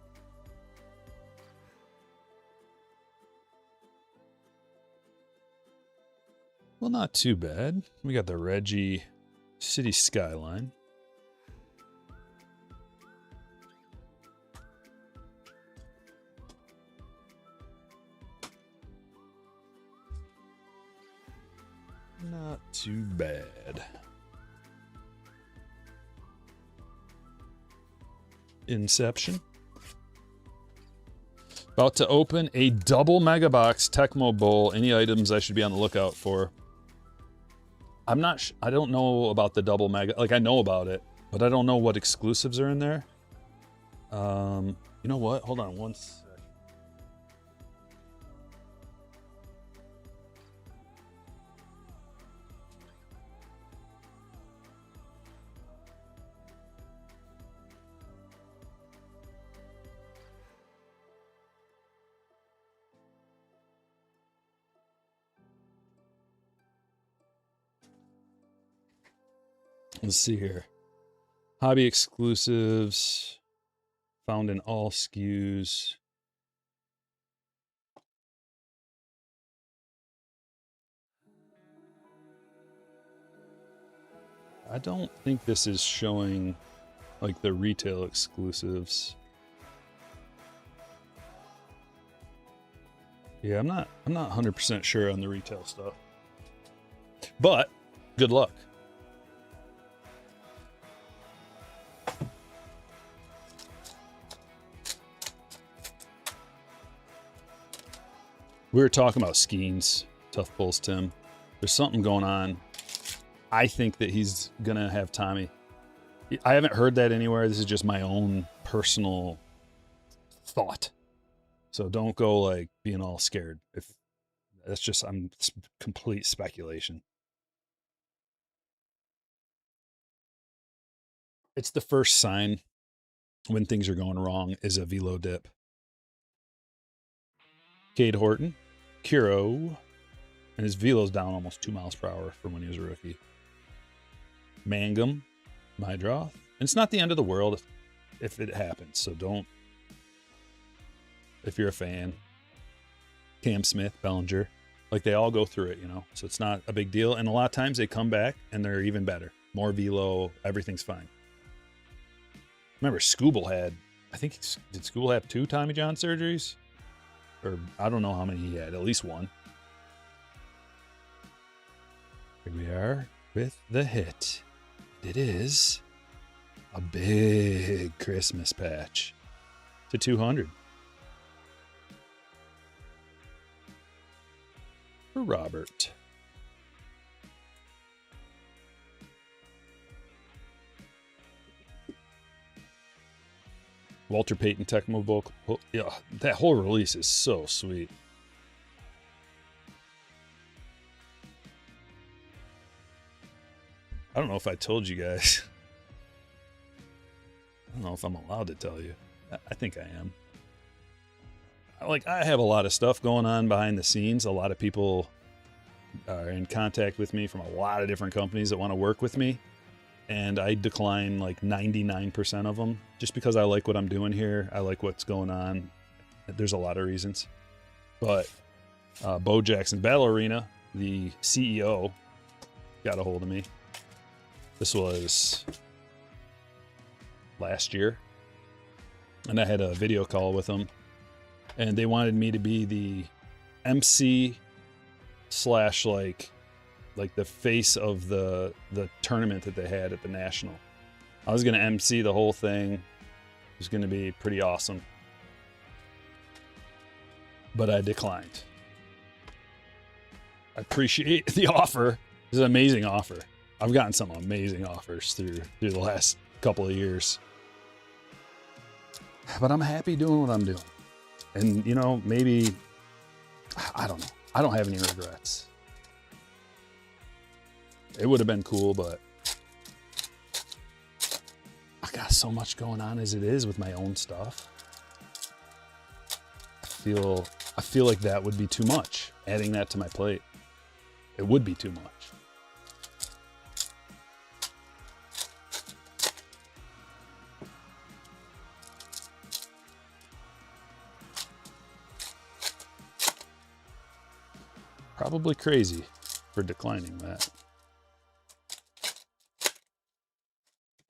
Well, not too bad. We got the Reggie City Skyline. Not too bad. Inception. About to open a double mega box Tecmo Bowl. Any items I should be on the lookout for? I'm not. I don't know about the double mega. Like, I know about it, but I don't know what exclusives are in there. You know what? Hold on one sec. Let's see here. Hobby exclusives found in all SKUs. I don't think this is showing like the retail exclusives. Yeah, I'm not 100% sure on the retail stuff. But good luck. We were talking about Skeens, Tough Pulls Tim. There's something going on. I think that he's going to have Tommy. I haven't heard that anywhere. This is just my own personal thought. So don't go like being all scared. If that's just, it's complete speculation. It's the first sign when things are going wrong is a velo dip. Cade Horton, Kiro, and his velo's down almost 2 miles per hour from when he was a rookie. Mangum, Mydroth. And it's not the end of the world if it happens, so don't, if you're a fan. Cam Smith, Bellinger, like they all go through it, you know, so it's not a big deal. And a lot of times they come back and they're even better. More velo, everything's fine. Remember, Scooble had, I think, did Scooble have 2 Tommy John surgeries? Or I don't know how many he had, at least 1. Here we are with the hit. It is a big Christmas patch to 200 for Robert. Walter Payton Tecmo Bowl. Yeah, that whole release is so sweet. I don't know if I told you guys. I don't know if I'm allowed to tell you. I think I am. Like, I have a lot of stuff going on behind the scenes. A lot of people are in contact with me from a lot of different companies that want to work with me. And I decline like 99% of them just because I like what I'm doing here. I like what's going on. There's a lot of reasons. But Bo Jackson Battle Arena, the CEO, got a hold of me. This was last year. And I had a video call with them. And they wanted me to be the MC / like the face of the tournament that they had at the National. I was going to MC the whole thing. It was going to be pretty awesome. But I declined. I appreciate the offer. It's an amazing offer. I've gotten some amazing offers through the last couple of years. But I'm happy doing what I'm doing. And, you know, maybe, I don't know. I don't have any regrets. It would have been cool, but I got so much going on as it is with my own stuff. I feel like that would be too much. Adding that to my plate, it would be too much. Probably crazy for declining that.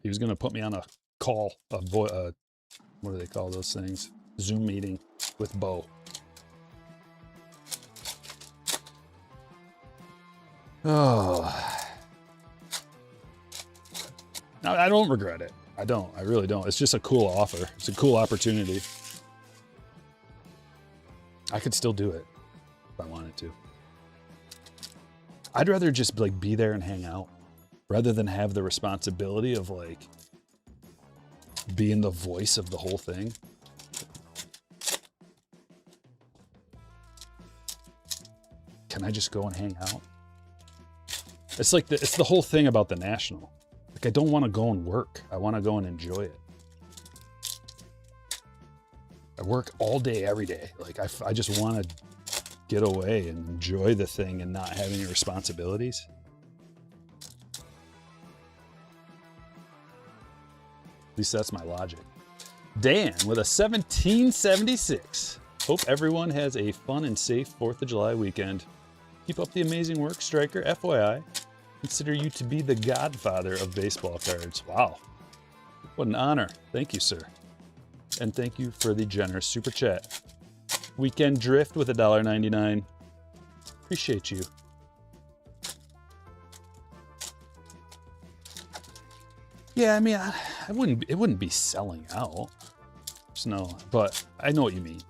He was going to put me on a call, what do they call those things? Zoom meeting with Bo. Oh. No, I don't regret it. I don't. I really don't. It's just a cool offer. It's a cool opportunity. I could still do it if I wanted to. I'd rather just like be there and hang out rather than have the responsibility of like being the voice of the whole thing. Can I just go and hang out? It's like it's the whole thing about the National. Like, I don't want to go and work. I want to go and enjoy it. I work all day, every day. Like, I just want to get away and enjoy the thing and not have any responsibilities. At least that's my logic. Dan with a 1776. Hope everyone has a fun and safe 4th of July weekend. Keep up the amazing work, Stryker. FYI, consider you to be the godfather of baseball cards. Wow. What an honor. Thank you, sir. And thank you for the generous super chat. Weekend Drift with $1.99. Appreciate you. Yeah, I mean, it wouldn't be selling out. Just no, but I know what you mean.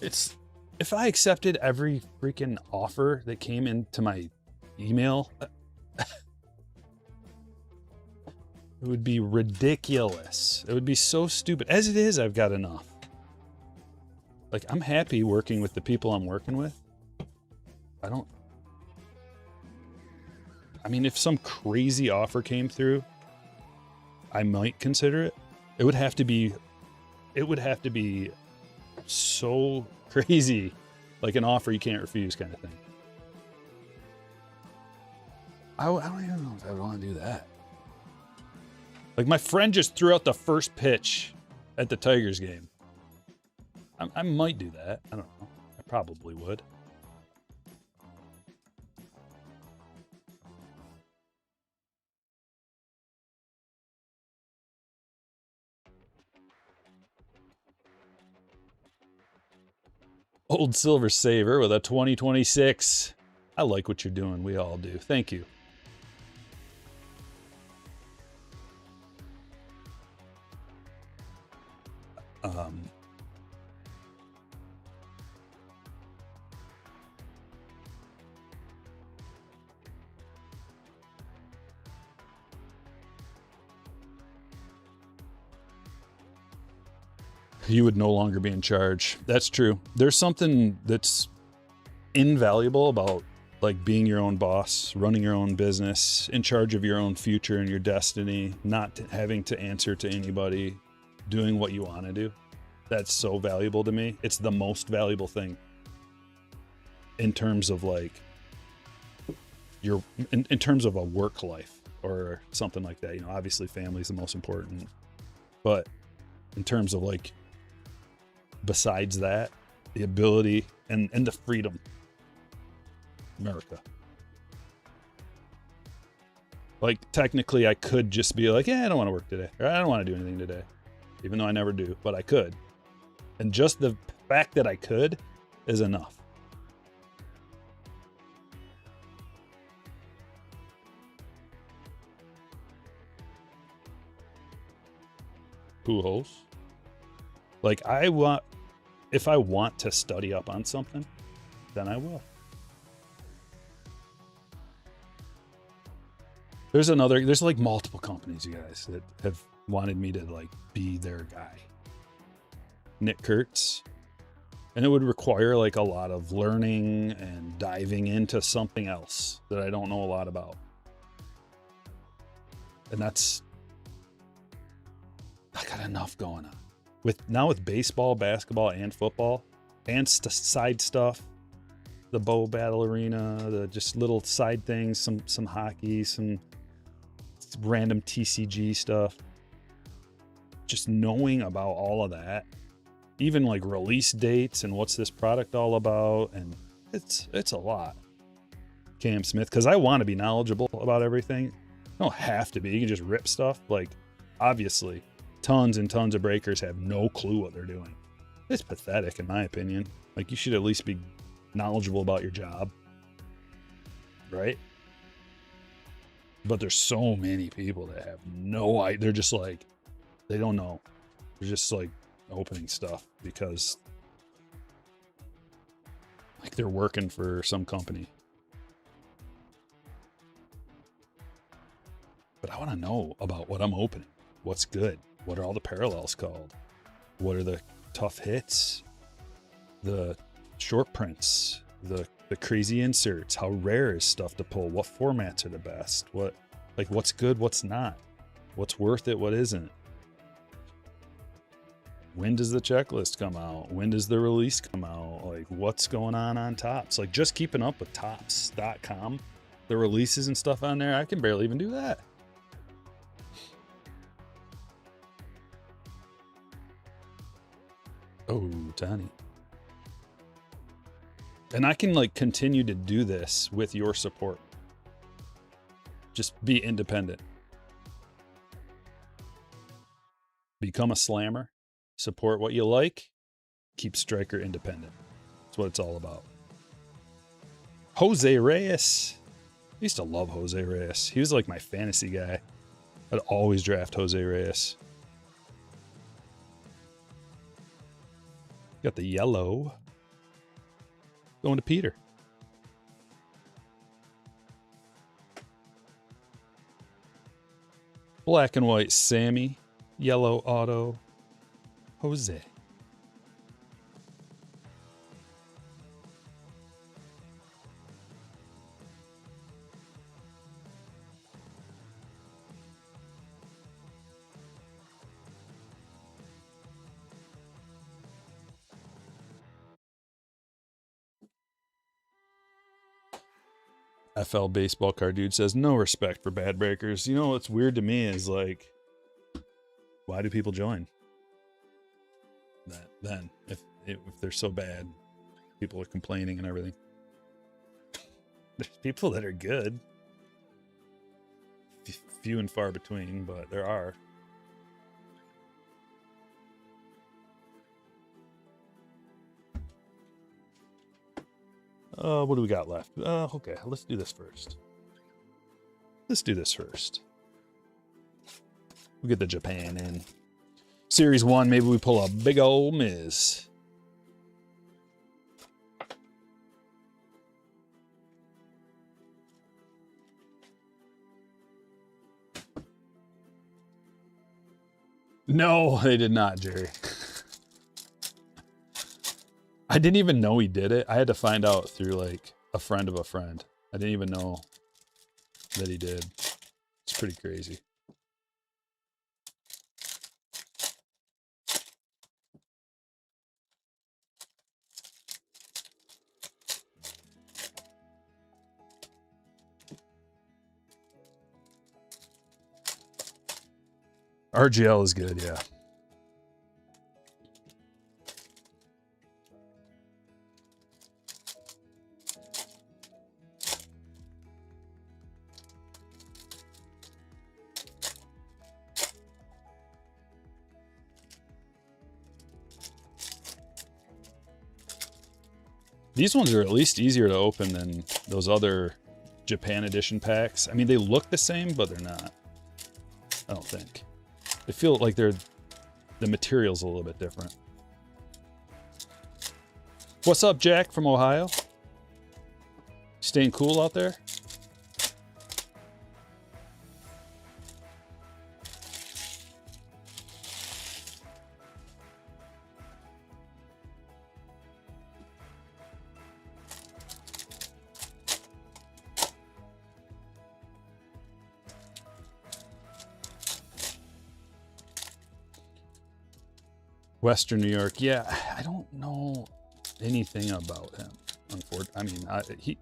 It's, if I accepted every freaking offer that came into my email, it would be ridiculous. It would be so stupid. As it is, I've got enough. Like, I'm happy working with the people I'm working with. I mean, if some crazy offer came through, I might consider it. It would have to be so crazy, like an offer you can't refuse kind of thing. I don't even know if I want to do that. Like, my friend just threw out the first pitch at the Tigers game. I might do that. I don't know. I probably would. Old Silver Saver with a 2026. I like what you're doing. We all do. Thank you. You would no longer be in charge. That's true. There's something that's invaluable about like being your own boss, running your own business, in charge of your own future and your destiny, not having to answer to anybody, doing what you want to do. That's so valuable to me. It's the most valuable thing in terms of like your in terms of a work life or something like that. You know, obviously family is the most important, but in terms of like besides that, the ability and the freedom, America. Like technically I could just be like, yeah, I don't want to work today, or I don't want to do anything today, even though I never do, but I could. And just the fact that I could is enough. Who hosts? Like if I want to study up on something, then I will. There's like multiple companies, you guys, that have wanted me to like be their guy. Nick Kurtz. And it would require like a lot of learning and diving into something else that I don't know a lot about. And I got enough going on. With baseball, basketball, and football, and side stuff, the bow battle arena, the just little side things, some hockey, some random TCG stuff. Just knowing about all of that, even like release dates and what's this product all about, and it's a lot. Cam Smith, because I want to be knowledgeable about everything. I don't have to be. You can just rip stuff. Like, obviously, tons and tons of breakers have no clue what they're doing. It's pathetic, in my opinion. Like, you should at least be knowledgeable about your job, right? But there's so many people that have no idea. They're just like, they don't know. They're just like opening stuff because like they're working for some company. But I want to know about what I'm opening. What's good? What are all the parallels called? What are the tough hits? The short prints? The crazy inserts? How rare is stuff to pull? What formats are the best? What's good? What's not? What's worth it? What isn't? When does the checklist come out? When does the release come out? Like, what's going on Tops? Like, just keeping up with Tops.com, the releases and stuff on there, I can barely even do that. Oh, Tony. And I can like continue to do this with your support. Just be independent. Become a slammer. Support what you like. Keep Stryker independent. That's what it's all about. Jose Reyes. I used to love Jose Reyes. He was like my fantasy guy. I'd always draft Jose Reyes. Got the yellow. Going to Peter. Black and white Sammy. Yellow auto Jose. FL baseball card dude says no respect for bad breakers. You know what's weird to me is like, why do people join? That then if they're so bad, people are complaining and everything. There's people that are good, few and far between, but there are. What do we got left? Okay, let's do this first. Let's do this first. We'll get the Japan in. Series 1, maybe we pull a big old Miz. No, they did not, Jerry. I didn't even know he did it. I had to find out through like a friend of a friend. I didn't even know that he did. It's pretty crazy. RGL is good, yeah. These ones are at least easier to open than those other Japan edition packs. I mean, they look the same, but they're not. I don't think. They feel like the material's a little bit different. What's up, Jack from Ohio? Staying cool out there? Western New York. Yeah, I don't know anything about him. Unfortunately, I mean,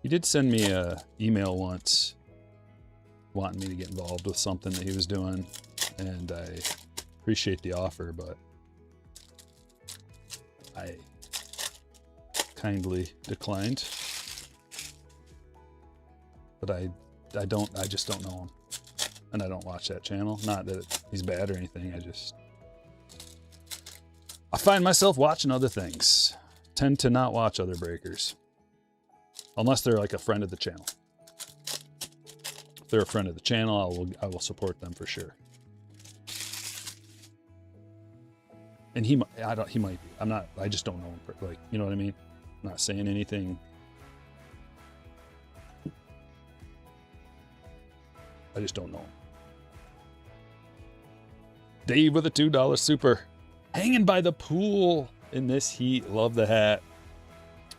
he did send me a email once wanting me to get involved with something that he was doing, and I appreciate the offer, but I kindly declined. But I just don't know him, and I don't watch that channel. Not that he's bad or anything. I find myself watching other things. Tend to not watch other breakers. Unless they're like a friend of the channel. If they're a friend of the channel, I will support them for sure. And he might be. I just don't know him. Like, you know what I mean? I'm not saying anything. I just don't know him. Dave with a $2 super. Hanging by the pool in this heat. Love the hat.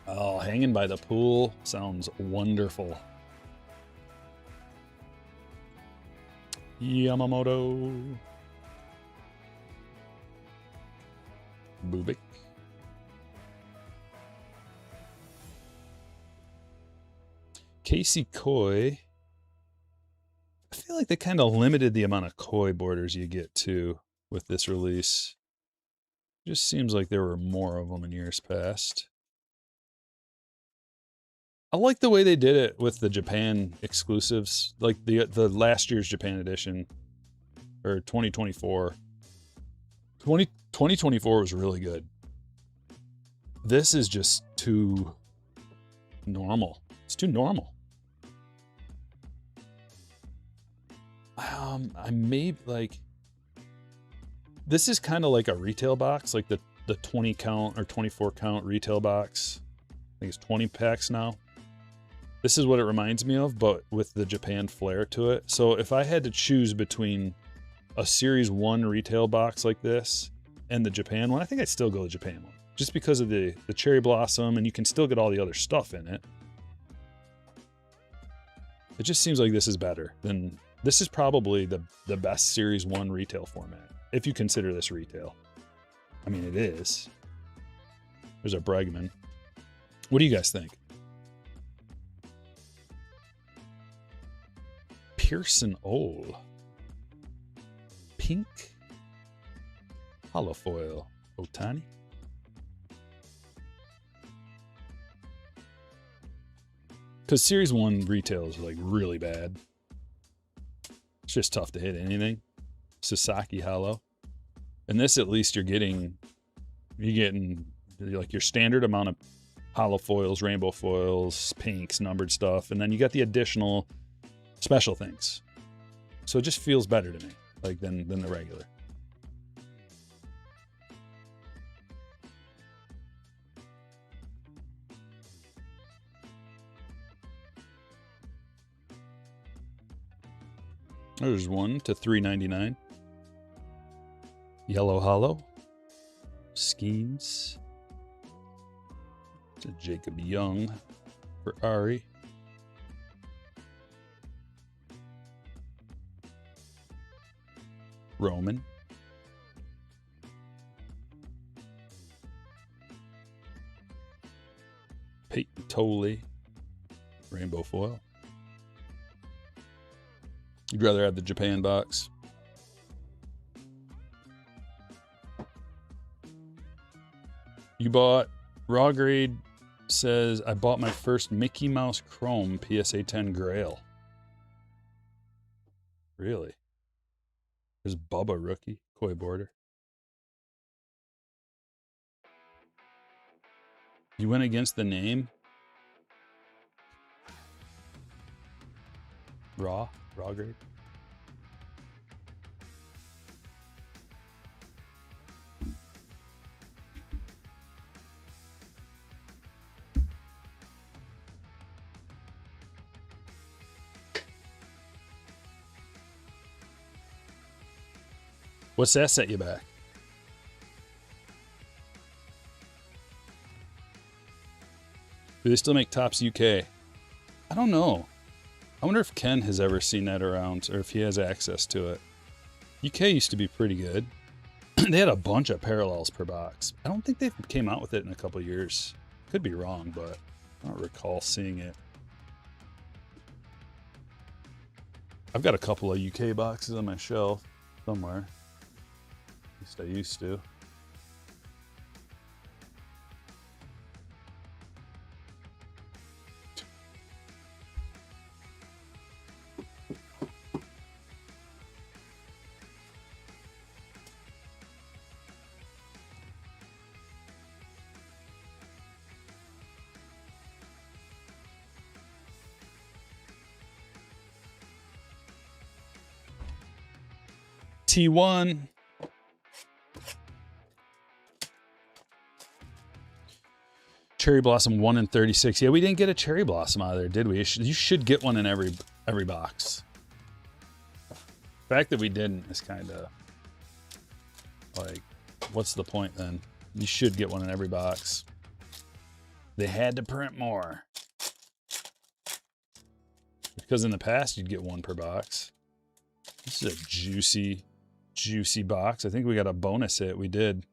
Oh, hanging by the pool sounds wonderful. Yamamoto. Bubik. Casey Koi. I feel like they kind of limited the amount of Koi borders you get too with this release. Just seems like there were more of them in years past. I like the way they did it with the Japan exclusives, like the last year's Japan edition, or 2024. 2024 was really good. This is just too normal. It's too normal. I made like, this is kind of like a retail box, like the 20 count or 24 count retail box. I think it's 20 packs now. This is what it reminds me of, but with the Japan flair to it. So if I had to choose between a Series 1 retail box like this and the Japan one, I think I'd still go the Japan one. Just because of the cherry blossom, and you can still get all the other stuff in it. It just seems like this is better than, this is probably the best Series 1 retail format. If you consider this retail. I mean, it is. There's a Bregman. What do you guys think? Pearson Ole. Pink. Holofoil. Otani. Because Series 1 retail is like really bad. It's just tough to hit anything. Sasaki Hollow. And this, at least you're getting like your standard amount of hollow foils, rainbow foils, pinks, numbered stuff, and then you got the additional special things. So it just feels better to me, like than the regular. There's one to $3.99. Yellow hollow. Schemes. It's a Jacob Young for Ari. Roman. Peyton Tolley. Rainbow foil. You'd rather have the Japan box. You bought, Raw Grade says, I bought my first Mickey Mouse Chrome PSA 10 Grail. Really? There's Bubba rookie, Koi border. You went against the name? Raw Grade. What's that set you back? Do they still make Topps UK? I don't know. I wonder if Ken has ever seen that around or if he has access to it. UK used to be pretty good. They had a bunch of parallels per box. I don't think they came out with it in a couple years. Could be wrong, but I don't recall seeing it. I've got a couple of UK boxes on my shelf somewhere. At least I used to. T1. Cherry Blossom 1 in 36. Yeah, we didn't get a Cherry Blossom out of there, did we? You should get one in every box. The fact that we didn't is kind of like, what's the point then? You should get one in every box. They had to print more. Because in the past, you'd get one per box. This is a juicy box. I think we got a bonus hit. We did.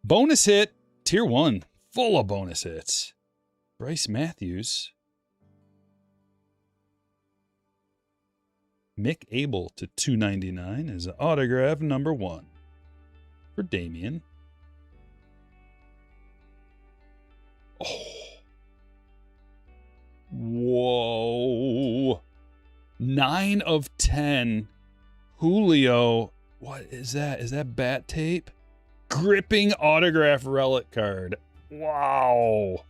Bonus hit, tier 1, full of bonus hits. Bryce Matthews. Mick Abel to $2.99 is an autograph number 1 for Damien. Oh. Whoa. 9 of 10. Julio. What is that? Is that bat tape? Gripping autograph relic card. Wow.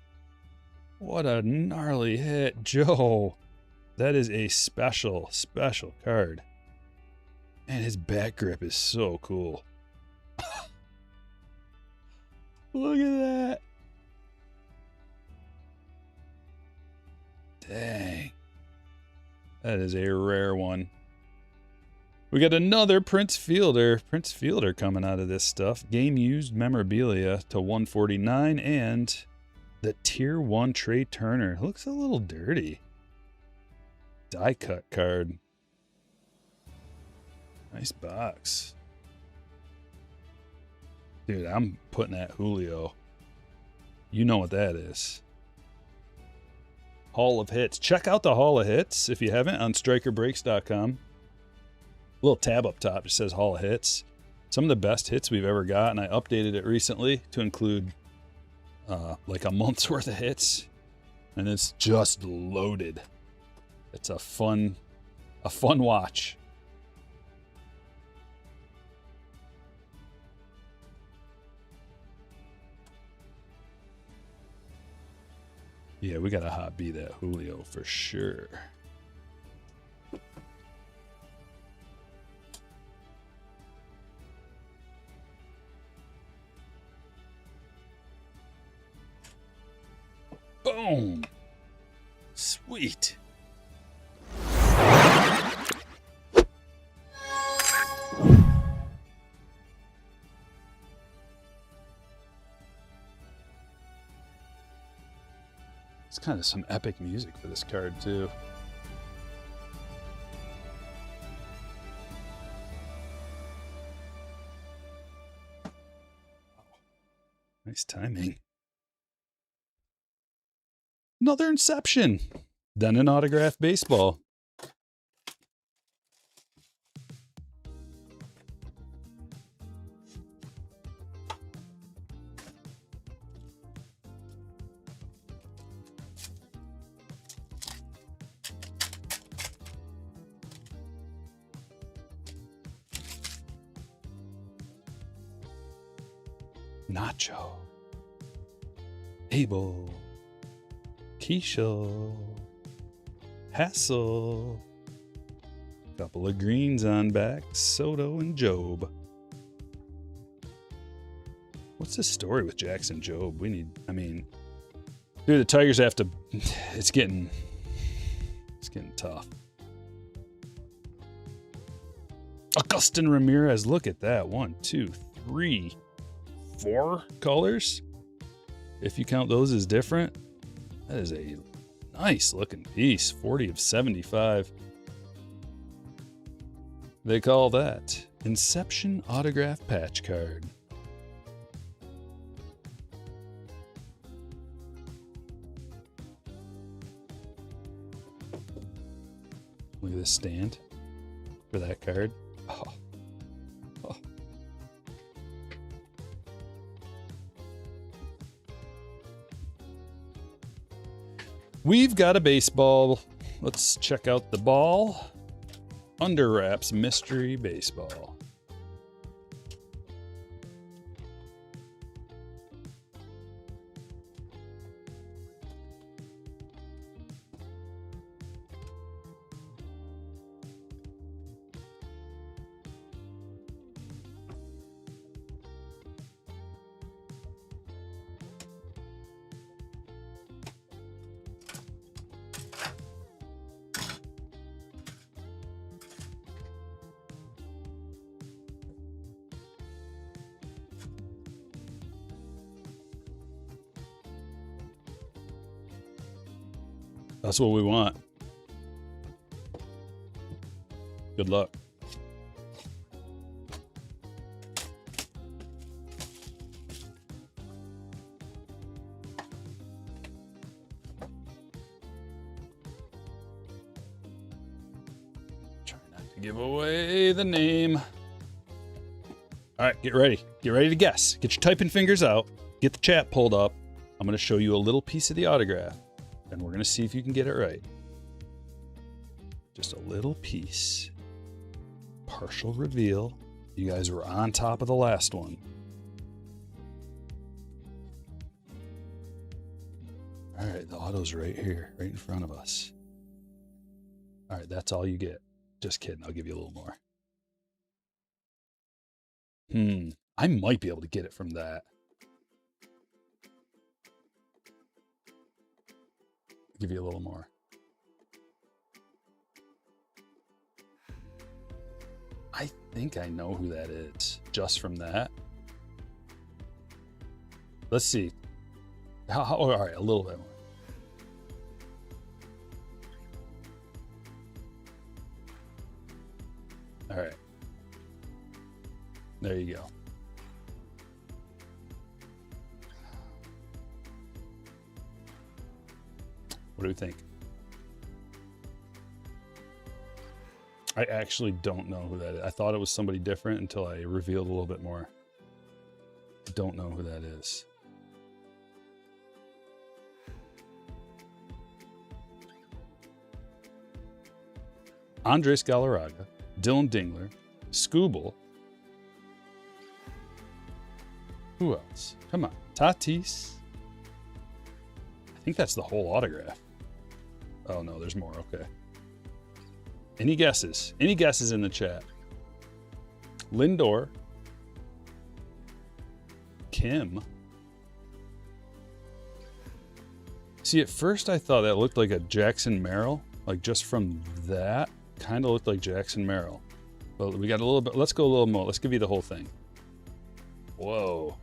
What a gnarly hit, Joe. That is a special card. Man, his bat grip is so cool. Look at that. Dang. That is a rare one. We got another Prince Fielder coming out of this stuff. Game used memorabilia to 149 and the tier 1 Trey Turner. Looks a little dirty. Die cut card. Nice box. Dude, I'm putting that Julio. You know what that is. Hall of Hits. Check out the Hall of Hits if you haven't on StrykerBreaks.com. Little tab up top just says Hall of Hits. Some of the best hits we've ever got, and I updated it recently to include like a month's worth of hits, and it's just loaded. It's a fun watch. Yeah, we got to hot B that Julio for sure. Boom. Sweet. It's kind of some epic music for this card too. Nice timing. Another Inception. Then an autographed baseball. Nacho. Abel. Keisha. Hassel. Couple of greens on back. Soto and Job. What's the story with Jackson Job? Dude, the Tigers have to, it's getting tough. Augustin Ramirez, look at that. 1, 2, 3, 4 colors. If you count those as different, that is a nice looking piece. 40 of 75. They call that Inception autograph patch card. Look at this stand for that card. Oh. Oh. We've got a baseball. Let's check out the ball. Under Wraps Mystery Baseball. That's what we want. Good luck. Try not to give away the name. All right, get ready. Get ready to guess. Get your typing fingers out. Get the chat pulled up. I'm going to show you a little piece of the autograph. And we're going to see if you can get it right. Just a little piece. Partial reveal. You guys were on top of the last one. All right, the auto's right here, right in front of us. All right, that's all you get. Just kidding, I'll give you a little more. I might be able to get it from that. Give you a little more. I think I know who that is just from that. Let's see. All right, a little bit more. All right. There you go. What do we think? I actually don't know who that is. I thought it was somebody different until I revealed a little bit more. I don't know who that is. Andres Galarraga, Dylan Dingler, Scooble. Who else? Come on. Tatis. I think that's the whole autograph. Oh no, there's more. Okay. Any guesses? Any guesses in the chat? Lindor. Kim. See, at first I thought that looked like a Jackson Merrill. Like just from that, kind of looked like Jackson Merrill. But we got a little bit. Let's go a little more. Let's give you the whole thing. Whoa.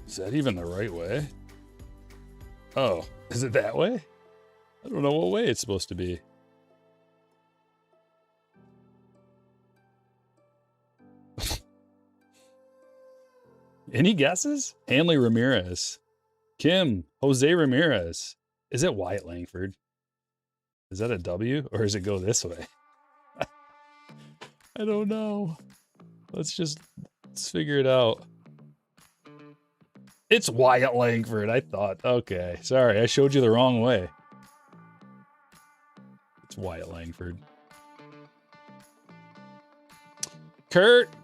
Is that even the right way? Oh, is it that way? I don't know what way it's supposed to be. Any guesses? Hanley Ramirez. Kim. Jose Ramirez. Is it Wyatt Langford? Is that a W? Or does it go this way? I don't know. Let's figure it out. It's Wyatt Langford. I thought. Okay. Sorry, I showed you the wrong way. It's Wyatt Langford. Kurt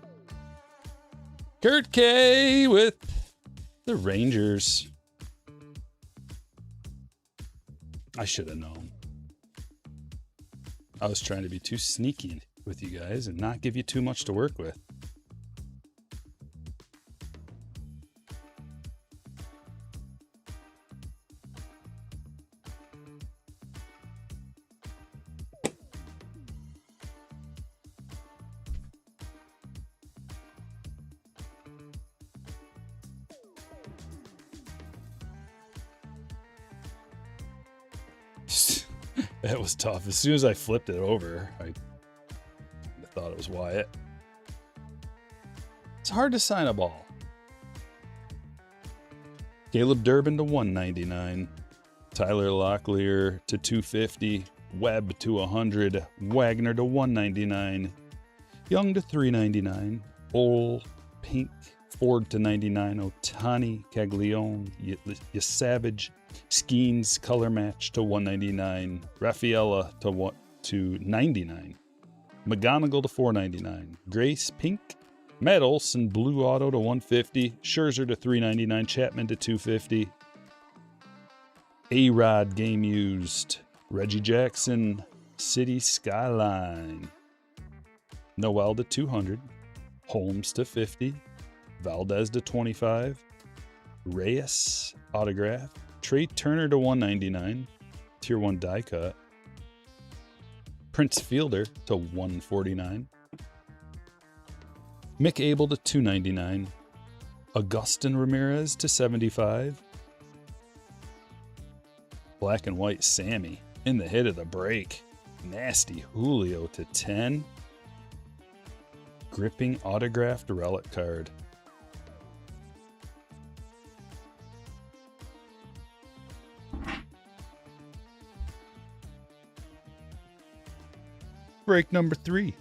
K with the Rangers. I should have known. I was trying to be too sneaky with you guys and not give you too much to work with. That was tough. As soon as I flipped it over, I thought it was Wyatt. It's hard to sign a ball. Caleb Durbin to 199. Tyler Locklear to 250. Webb to 100. Wagner to 199. Young to 399. Ole Pink. Ford to 99. Otani, Caglione, Savage, Skeens color match to 199. Rafaela to 99. McGonigal to 499. Grace Pink. Matt Olson blue auto to 150. Scherzer to 399. Chapman to 250. A-Rod game used. Reggie Jackson City Skyline. Noel to 200. Holmes to 50. Valdez to 25. Reyes autograph. Trey Turner to 199. Tier 1 die cut. Prince Fielder to 149. Mick Abel to 299. Augustin Ramirez to 75. Black and white Sammy in the hit of the break. Nasty Julio to 10. Gripping autographed relic card. Break number 3.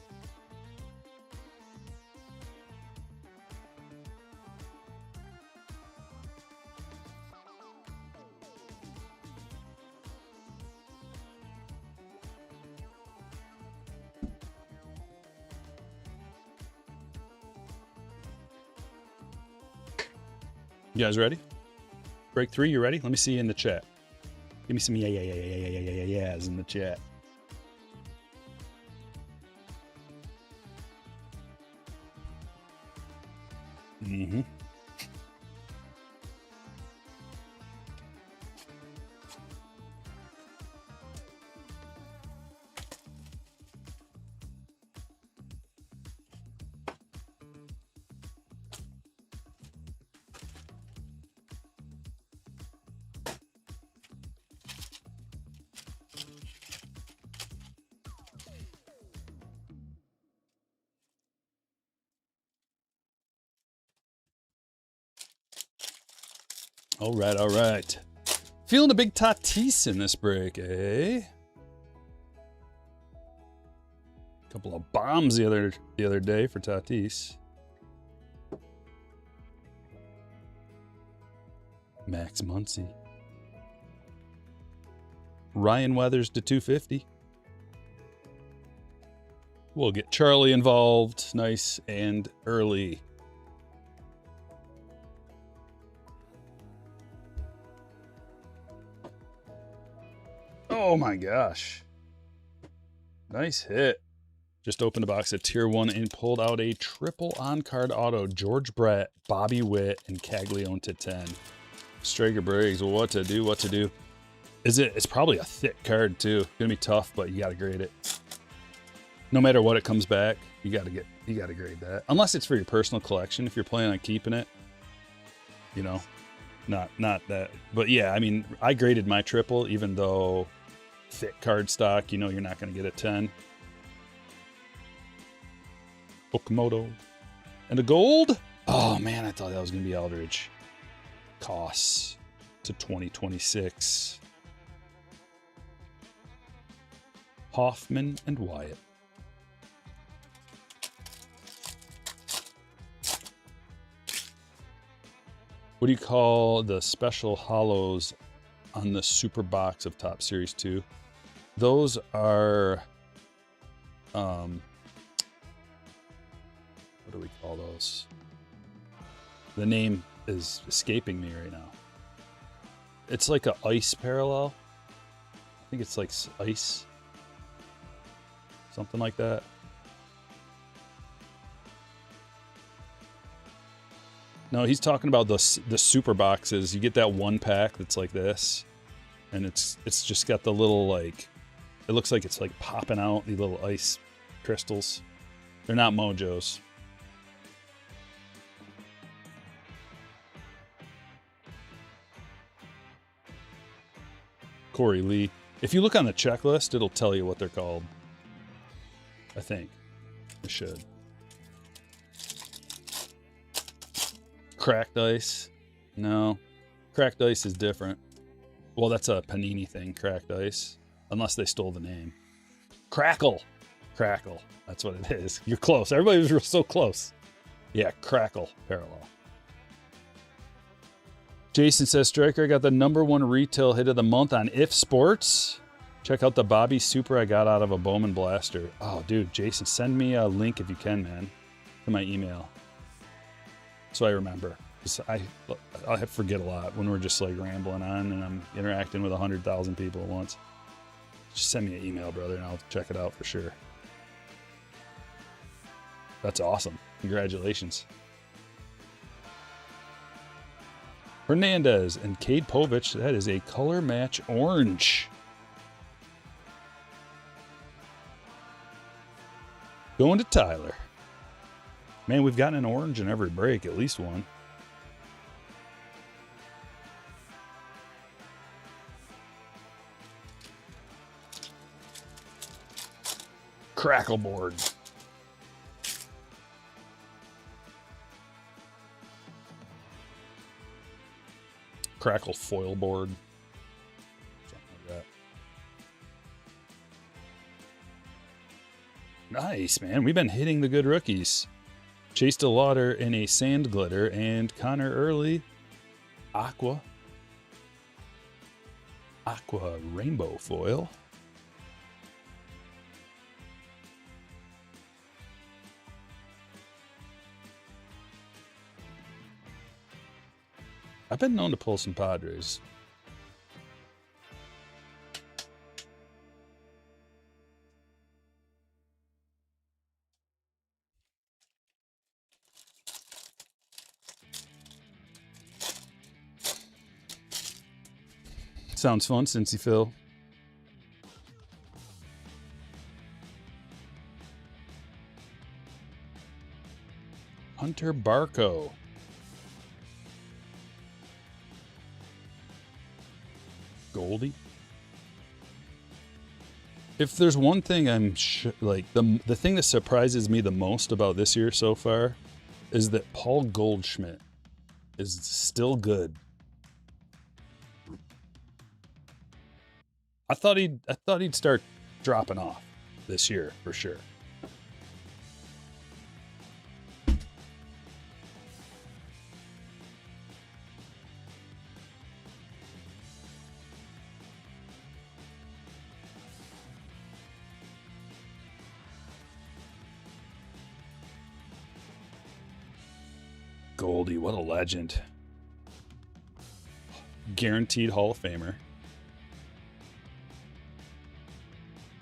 You guys ready? Break 3, you ready? Let me see you in the chat. Give me some yeahs in the chat. Mm-hmm. All right, all right. Feeling a big Tatis in this break, eh? Couple of bombs the other day for Tatis. Max Muncy. Ryan Weathers to 250. We'll get Charlie involved nice and early. Oh my gosh. Nice hit. Just opened a box of Tier 1 and pulled out a triple on-card auto. George Brett, Bobby Witt, and Caglione to 10. Stryker Briggs, what to do, what to do. It's probably a thick card too. Gonna be tough, but you gotta grade it. No matter what it comes back, you gotta grade that. Unless it's for your personal collection. If you're planning on keeping it, you know, not that. But yeah, I mean, I graded my triple, even though thick card stock, you know, you're not gonna get a 10. Okamoto. And a gold? Oh man, I thought that was gonna be Eldridge. Costs to 2026. Hoffman and Wyatt. What do you call the special hollows on the super box of Top Series 2? Those are, what do we call those? The name is escaping me right now. It's like a ice parallel. I think it's like ice. Something like that. No, he's talking about the super boxes. You get that one pack that's like this, and it's just got the little, like, it looks like it's like popping out, the little ice crystals. They're not Mojos. Corey Lee. If you look on the checklist, it'll tell you what they're called. I think. It should. Cracked ice. No. Cracked ice is different. Well, that's a Panini thing, cracked ice. Unless they stole the name. Crackle. Crackle. That's what it is. You're close. Everybody was so close. Yeah, Crackle parallel. Jason says, Stryker, I got the #1 retail hit of the month on If Sports. Check out the Bobby Super I got out of a Bowman Blaster. Oh, dude, Jason, send me a link if you can, man, to my email. So I remember. I forget a lot when we're just like rambling on and I'm interacting with 100,000 people at once. Just send me an email, brother, and I'll check it out for sure. That's awesome. Congratulations. Hernandez and Cade Povich. That is a color match orange. Going to Tyler. Man, we've gotten an orange in every break, at least one. Crackle board. Crackle foil board. Something like that. Nice, man. We've been hitting the good rookies. Chase DeLauder in a sand glitter and Connor Early aqua rainbow foil. I've been known to pull some Padres. Sounds fun, Cincy Phil. Hunter Barco. Goldie. If there's one thing I'm like the thing that surprises me the most about this year so far is that Paul Goldschmidt is still good. I thought he'd start dropping off this year for sure. Goldie, what a legend. Guaranteed Hall of Famer.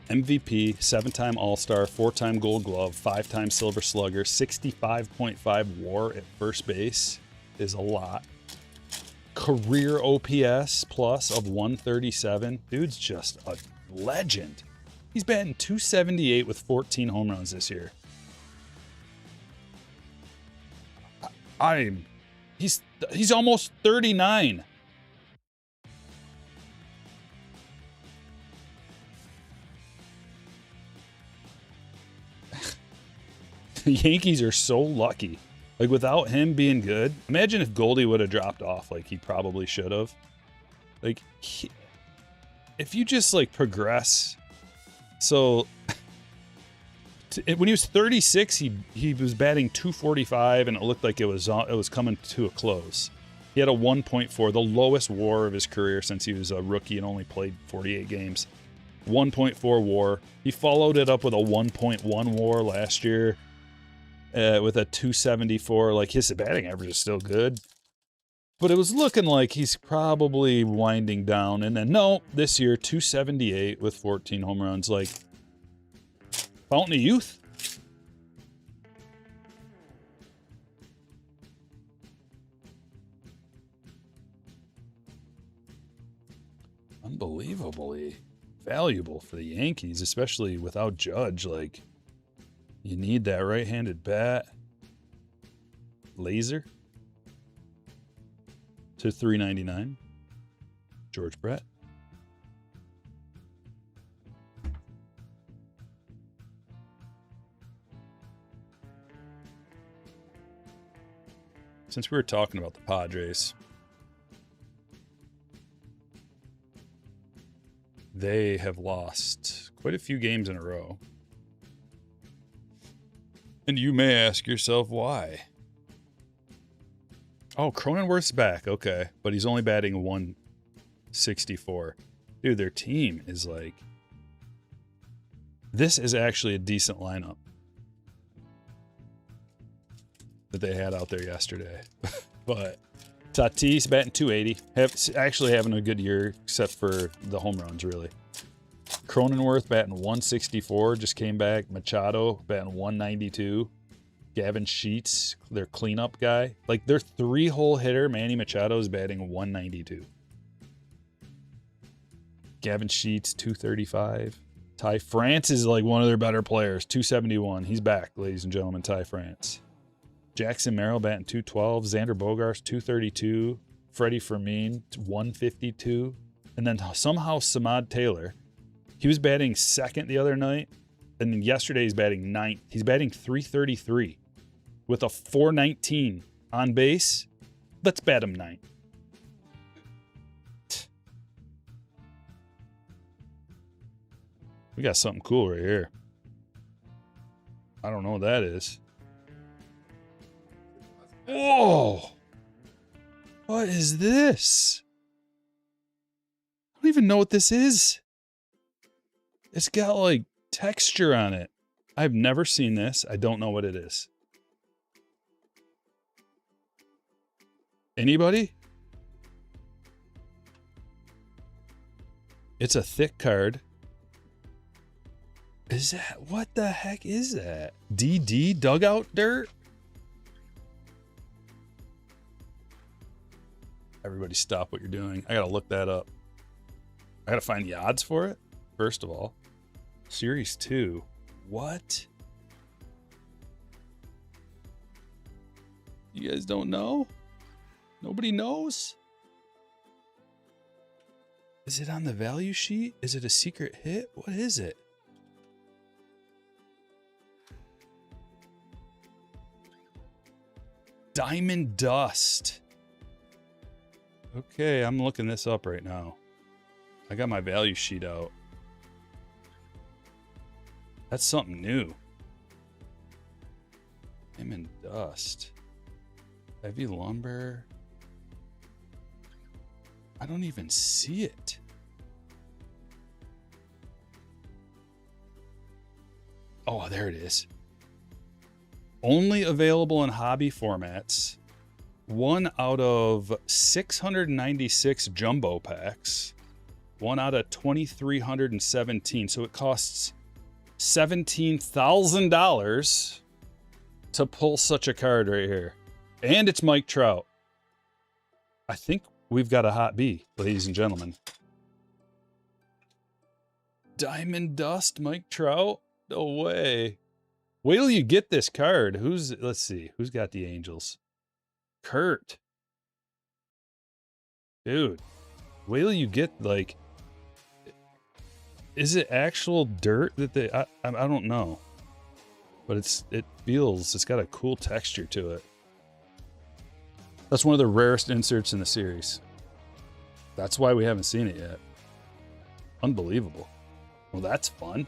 MVP, 7-time All-Star, 4-time Gold Glove, 5-time Silver Slugger, 65.5 WAR at first base is a lot. Career OPS plus of 137. Dude's just a legend. He's batting .278 with 14 home runs this year. He's almost 39. The Yankees are so lucky. Like, without him being good, imagine if Goldie would have dropped off like he probably should have. Like, if you just, like, progress. So, when he was 36, he was batting .245, and it looked like it was coming to a close. He had a 1.4, the lowest WAR of his career since he was a rookie and only played 48 games. 1.4 WAR. He followed it up with a 1.1 WAR last year. With a 274, like, his batting average is still good, but it was looking like he's probably winding down. And then no, this year 278 with 14 home runs, like fountain of youth. Unbelievably valuable for the Yankees, especially without Judge. Like, you need that right-handed bat. Laser to $3.99. George Brett. Since we were talking about the Padres, they have lost quite a few games in a row. And you may ask yourself why. Oh, Cronenworth's back. Okay. But he's only batting 164. Dude, their team is like... This is actually a decent lineup that they had out there yesterday. But Tatis batting 280. Actually having a good year, except for the home runs, really. Cronenworth batting 164, just came back. Machado batting 192. Gavin Sheets, their cleanup guy. Like, their 3-hole hitter, Manny Machado, is batting 192. Gavin Sheets, 235. Ty France is like one of their better players, 271. He's back, ladies and gentlemen, Ty France. Jackson Merrill batting 212. Xander Bogaerts, 232. Freddie Fermin, 152. And then somehow Samad Taylor, he was batting second the other night, and then yesterday he's batting ninth. He's batting 333 with a 419 on base. Let's bat him ninth. We got something cool right here. I don't know what that is. Whoa! What is this? I don't even know what this is. It's got like texture on it. I've never seen this. I don't know what it is. Anybody? It's a thick card. Is that, what the heck is that? DD dugout dirt? Everybody stop what you're doing. I gotta look that up. I gotta find the odds for it, first of all. Series 2. What? You guys don't know? Nobody knows? Is it on the value sheet? Is it a secret hit? What is it? Diamond Dust. Okay, I'm looking this up right now. I got my value sheet out. That's something new. Diamond Dust. Heavy lumber. I don't even see it. Oh, there it is. Only available in hobby formats. 1 out of 696 jumbo packs. 1 out of 2,317. So it costs $17,000 to pull such a card right here. And it's Mike Trout. I think we've got a hot B, ladies and gentlemen. Diamond Dust, Mike Trout? No way. Wait till you get this card. Let's see, who's got the Angels? Kurt. Dude, wait till you get, like, is it actual dirt that they, I don't know. But it's got a cool texture to it. That's one of the rarest inserts in the series. That's why we haven't seen it yet. Unbelievable. Well, that's fun.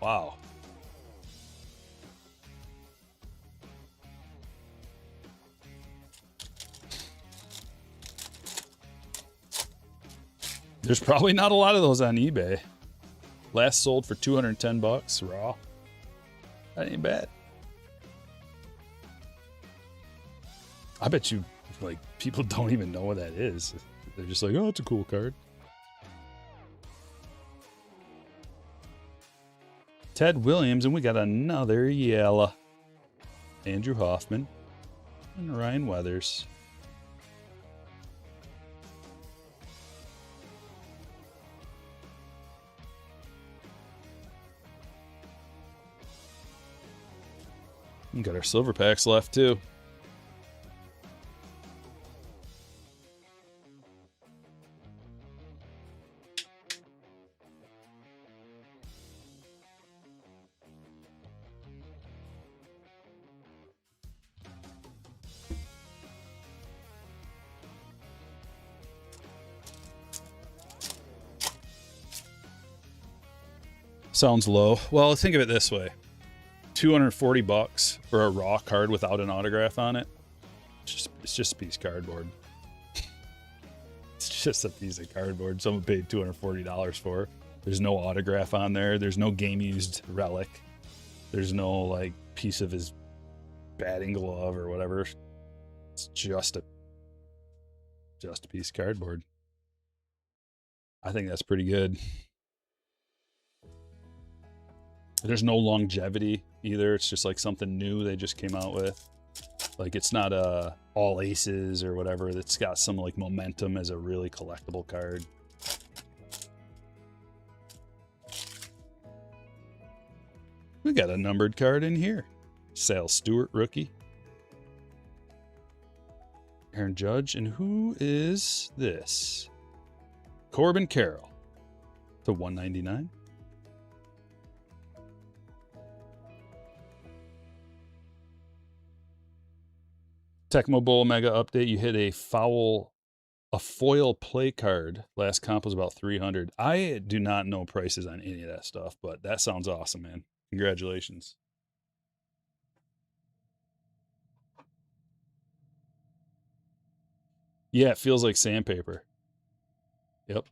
Wow. There's probably not a lot of those on eBay. Last sold for 210 bucks raw. That ain't bad. I bet you, like, people don't even know what that is. They're just like, oh, it's a cool card. Ted Williams, and we got another yellow. Andrew Hoffman and Ryan Weathers. We got our silver packs left too. Sounds low. Well, think of it this way. 240 bucks for a raw card without an autograph on it. It's just a piece of cardboard. It's just a piece of cardboard. Someone paid $240 for. There's no autograph on there. There's no game-used relic. There's no, like, piece of his batting glove or whatever. It's just a piece of cardboard. I think that's pretty good. There's no longevity either. It's just like something new they just came out with. Like, it's not a all aces or whatever. It's got some, like, momentum as a really collectible card. We got a numbered card in here. Sale Stewart, rookie. Aaron Judge. And who is this? Corbin Carroll to 199. Tecmo Bowl Mega Update. You hit a foil play card. Last comp was about 300. I do not know prices on any of that stuff, but that sounds awesome, man. Congratulations. Yeah, it feels like sandpaper. Yep.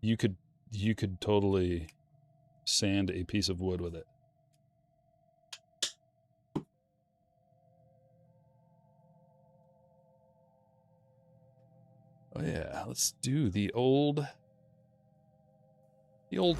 You could totally sand a piece of wood with it. Oh yeah, let's do the old thing.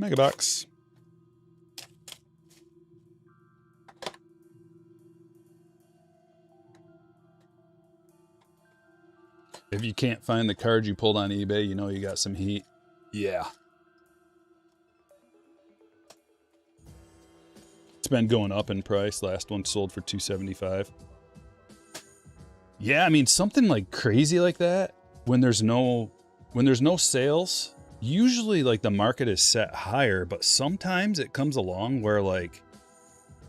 Mega box. If you can't find the card you pulled on eBay, you know you got some heat. Yeah. It's been going up in price. Last one sold for $275. Yeah, I mean, something like crazy like that, when there's no sales, usually, like, the market is set higher, but sometimes it comes along where, like,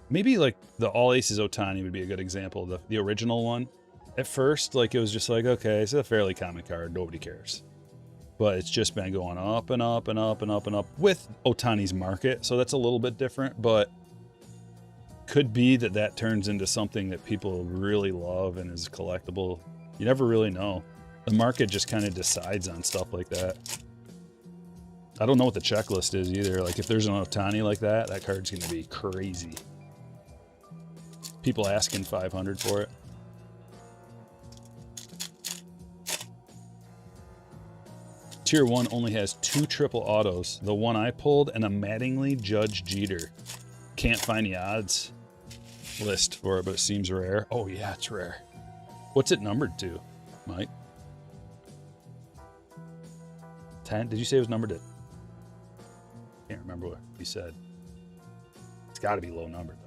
maybe, like, the All Aces Otani would be a good example, the original one. At first, like, it was just like, okay, it's a fairly common card. Nobody cares. But it's just been going up and up and up and up and up with Otani's market. So that's a little bit different, but could be that that turns into something that people really love and is collectible. You never really know. The market just kind of decides on stuff like that. I don't know what the checklist is either. Like, if there's an Otani like that, that card's going to be crazy. People asking 500 for it. Tier 1 only has 2 triple autos. The one I pulled and a Mattingly Judge Jeter. Can't find the odds list for it, but it seems rare. Oh yeah, it's rare. What's it numbered to, Mike? 10? Did you say it was numbered to? Can't remember what you said. It's got to be low numbered though.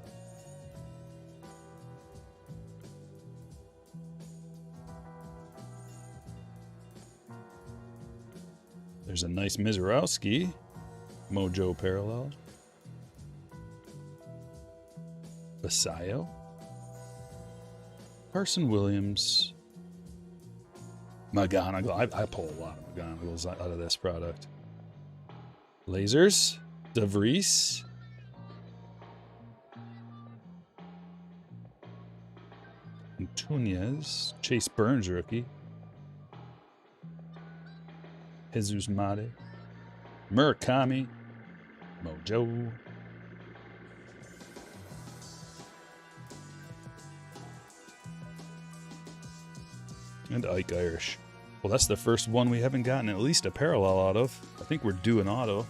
There's a nice Mizorowski Mojo parallel. Basayo. Carson Williams. McGonigal. I pull a lot of McGonigals out of this product. Lasers. DeVries. Antunes. Chase Burns rookie. Jesus Mate. Murakami. Mojo. And Ike Irish. Well, that's the first one we haven't gotten at least a parallel out of. I think we're due an auto.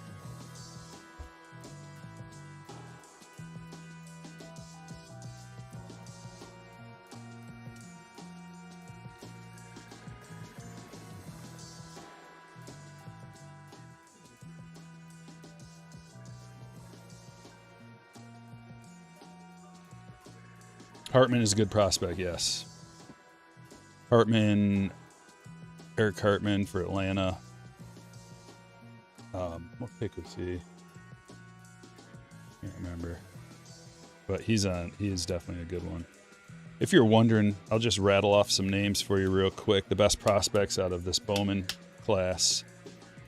Hartman is a good prospect, yes. Hartman, Eric Hartman for Atlanta. What pick was he? Can't remember. But he is definitely a good one. If you're wondering, I'll just rattle off some names for you real quick. The best prospects out of this Bowman class.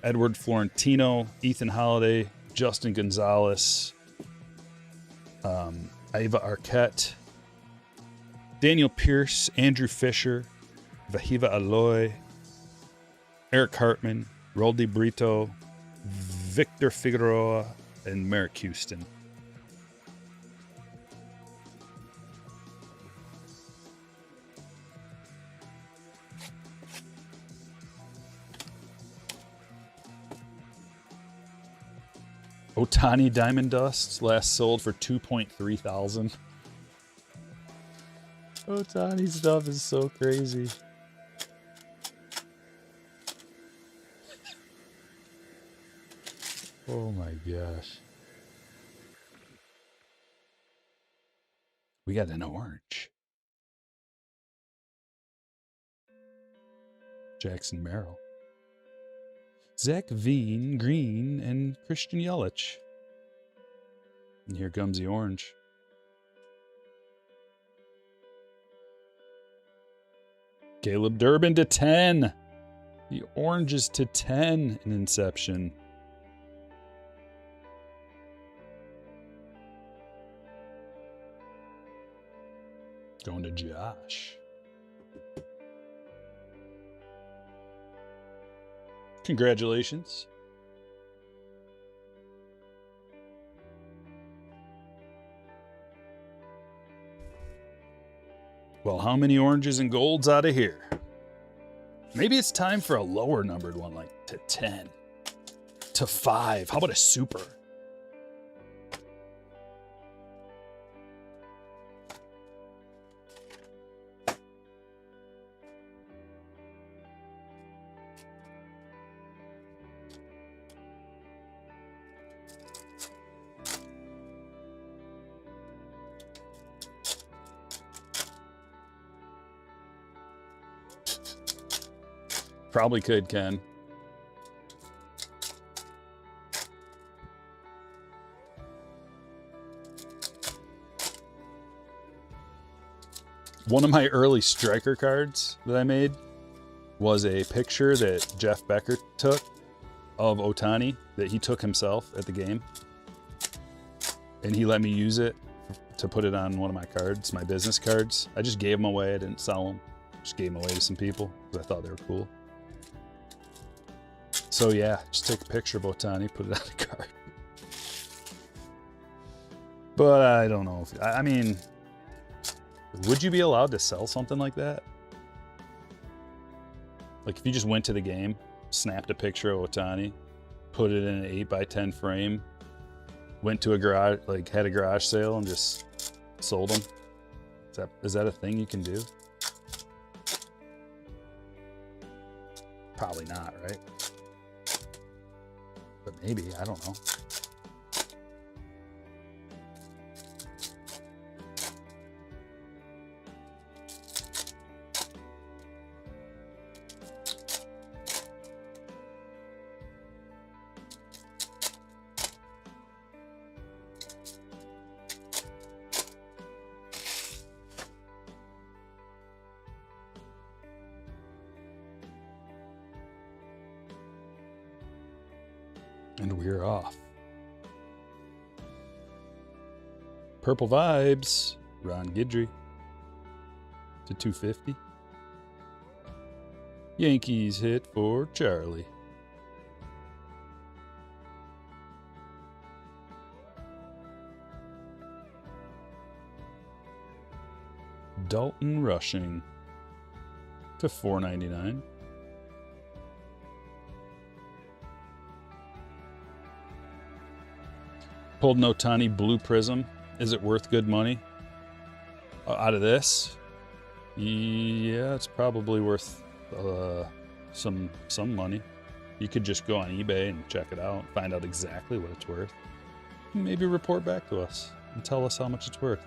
Edward Florentino, Ethan Holiday, Justin Gonzalez, Ava Arquette, Daniel Pierce, Andrew Fisher, Vahiva Aloy, Eric Hartman, Roldy Brito, Victor Figueroa, and Merrick Houston. Otani Diamond Dust, last sold for $2.3 thousand. Otani stuff is so crazy. Oh my gosh. We got an orange. Jackson Merrill. Zach Veen, green, and Christian Yelich. And here comes the orange. Caleb Durbin to 10. The oranges to 10 in Inception. Going to Josh. Congratulations. Well, how many oranges and golds out of here? Maybe it's time for a lower numbered one, like to 10, to 5. How about a super? Probably could, Ken. One of my early Stryker cards that I made was a picture that Jeff Becker took of Ohtani that he took himself at the game. And he let me use it to put it on one of my cards, my business cards. I just gave them away. I didn't sell them. Just gave them away to some people because I thought they were cool. So yeah, just take a picture of Ohtani, put it on the card. But I don't know if, I mean, would you be allowed to sell something like that? Like if you just went to the game, snapped a picture of Ohtani, put it in an 8x10 frame, went to a garage, like had a garage sale and just sold them. Is that a thing you can do? Probably not, right? But maybe, I don't know. And we're off. Purple Vibes, Ron Guidry to 250. Yankees hit for Charlie. Dalton Rushing to 499. Pulled an Ohtani Blue Prism. Is it worth good money? Out of this? Yeah, it's probably worth some money. You could just go on eBay and check it out, find out exactly what it's worth. Maybe report back to us and tell us how much it's worth.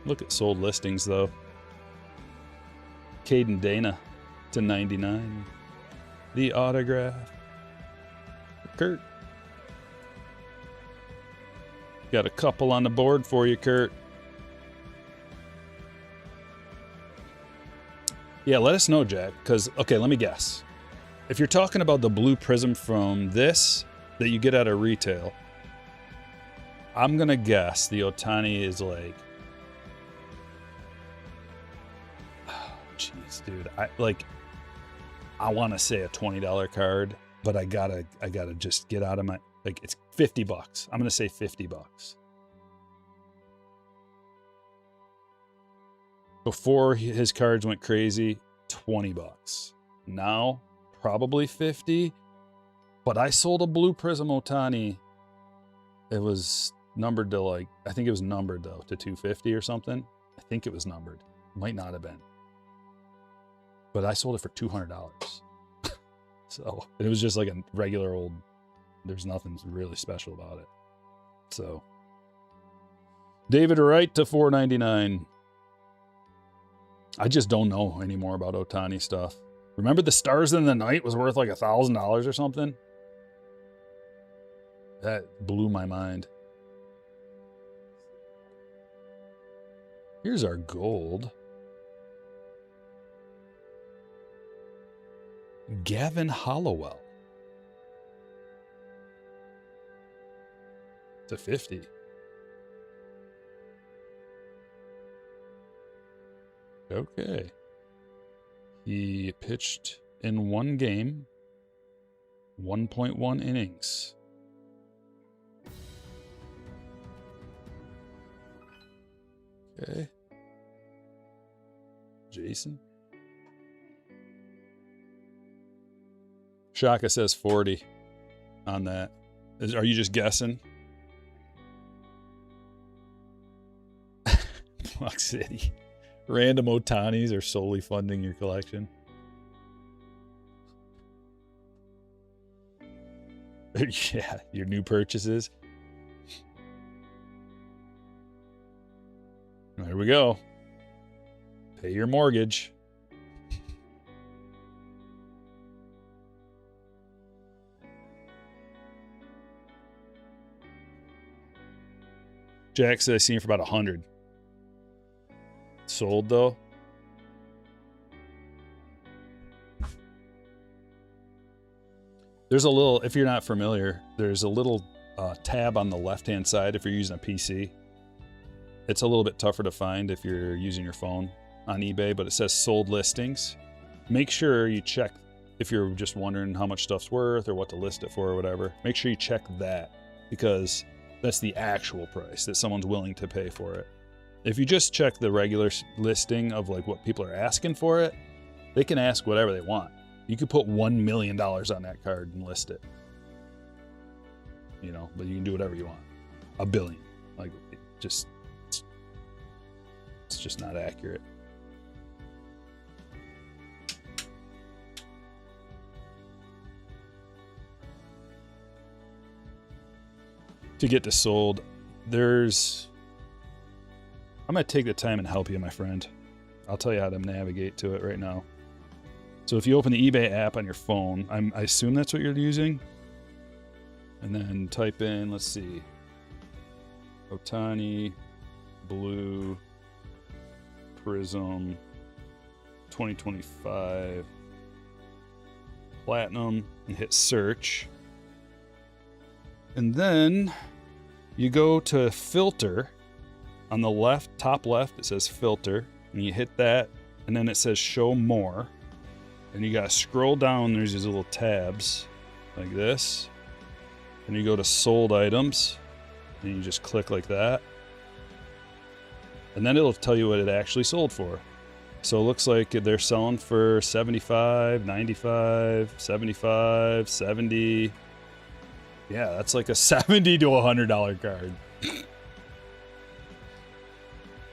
Look at sold listings though. Caden Dana to 99. The autograph. Kurt. Got a couple on the board for you, Kurt. Yeah, let us know, Jack, because, okay, let me guess. If you're talking about the Blue Prism from this that you get at a retail, I'm going to guess the Ohtani is like, oh, jeez, dude. I want to say a $20 card, but I gotta just get out of my, like, it's $50. I'm gonna say $50. Before his cards went crazy, $20. Now, probably 50. But I sold a Blue Prism Ohtani. It was numbered to like, I think it was numbered though to 250 or something. I think it was numbered. Might not have been. But I sold it for $200. So it was just like a regular old, there's nothing really special about it. So David Wright to 499. I just don't know anymore about Ohtani stuff. Remember the Stars in the Night was worth like $1,000 or something? That blew my mind. Here's our gold. Gavin Hollowell to 50. Okay. He pitched in one game, 1.1 innings. Okay. Jason. Shaka says 40 on that. Are you just guessing? Block City. Random Ohtanis are solely funding your collection. Yeah, your new purchases. There we go. Pay your mortgage. Jack said I seen it for about 100. Sold though. There's a little, if you're not familiar, there's a little tab on the left-hand side if you're using a PC. It's a little bit tougher to find if you're using your phone on eBay, but it says sold listings. Make sure you check, if you're just wondering how much stuff's worth or what to list it for or whatever, make sure you check that, because that's the actual price that someone's willing to pay for it. If you just check the regular listing of like what people are asking for it, they can ask whatever they want. You could put $1 million on that card and list it. You know, but you can do whatever you want. $1 billion. Like, it's just not accurate. To get this sold, I'm going to take the time and help you, my friend. I'll tell you how to navigate to it right now. So if you open the eBay app on your phone, I assume that's what you're using. And then type in, let's see, Ohtani Blue Prism 2025 Platinum and hit search. And then you go to filter. On the left, top left, it says filter, and you hit that, and then it says show more. And you gotta scroll down, there's these little tabs like this. And you go to sold items, and you just click like that. And then it'll tell you what it actually sold for. So it looks like they're selling for $75, $95, $75, $70. Yeah, that's like a $70 to $100 card.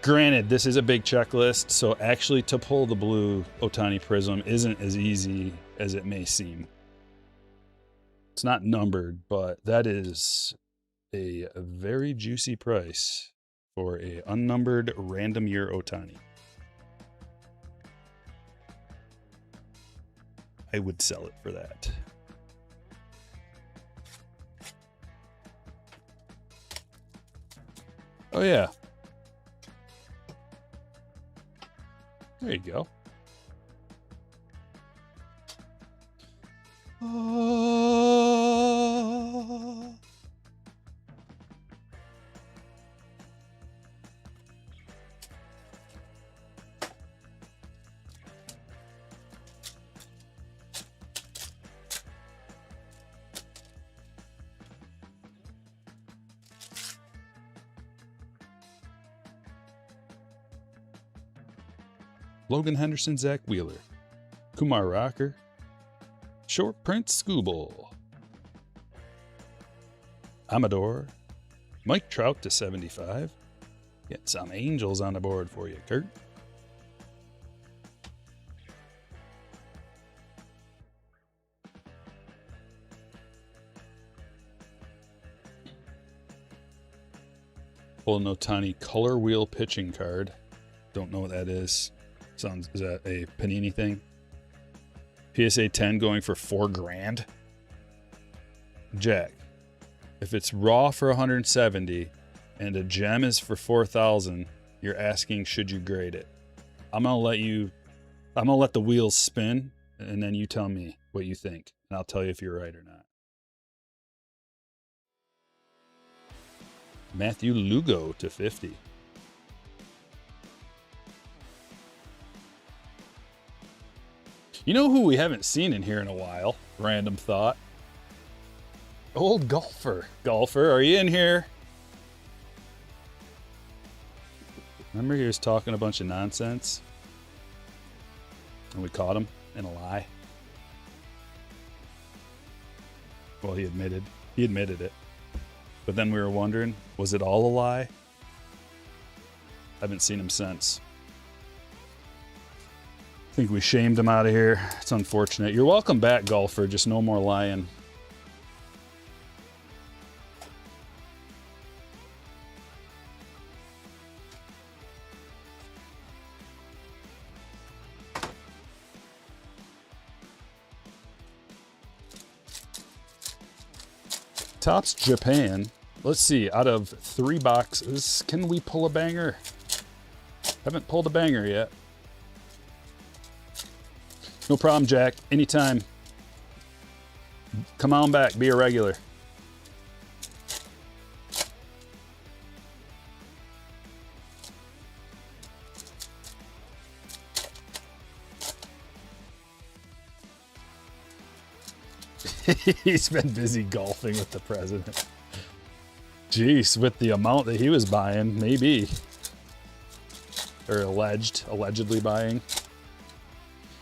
Granted, this is a big checklist, so actually to pull the blue Ohtani Prism isn't as easy as it may seem. It's not numbered, but that is a very juicy price for a unnumbered random year Ohtani. I would sell it for that. Oh yeah. There you go. Logan Henderson, Zach Wheeler, Kumar Rocker, Short Print Scooble, Amador, Mike Trout to 75. Get some Angels on the board for you, Kurt. Pull an Ohtani color wheel pitching card. Don't know what that is. Is that a Panini thing? PSA 10 going for $4,000. Jack, if it's raw for 170 and a gem is for 4,000, you're asking should you grade it? I'm gonna let the wheels spin, and then you tell me what you think, and I'll tell you if you're right or not. Matthew Lugo to 50. You know who we haven't seen in here in a while? Random thought. Old golfer. Golfer, are you in here? Remember he was talking a bunch of nonsense? And we caught him in a lie. Well, he admitted it. But then we were wondering, was it all a lie? I haven't seen him since. I think we shamed him out of here. It's unfortunate. You're welcome back, golfer. Just no more lying. Topps Japan. let's see. Out of 3 boxes, can we pull a banger? Haven't pulled a banger yet. No problem, Jack. Anytime. Come on back. Be a regular. He's been busy golfing with the president. Jeez, with the amount that he was buying, maybe. Or allegedly buying.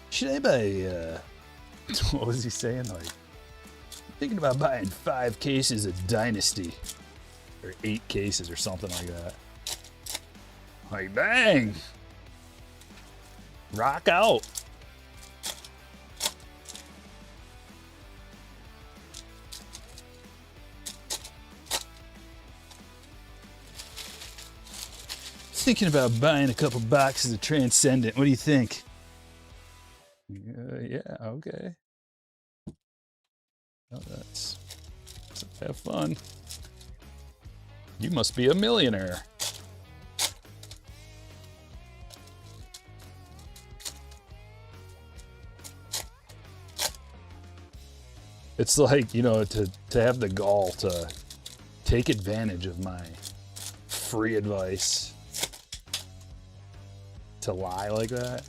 Should I buy, what was he saying? Like, thinking about buying 5 cases of Dynasty. Or 8 cases or something like that. Like, bang! Rock out. Thinking about buying a couple boxes of Transcendent. What do you think? Yeah, okay. Oh, that's have fun. You must be a millionaire. It's like, you know, to have the gall to take advantage of my free advice. To lie like that.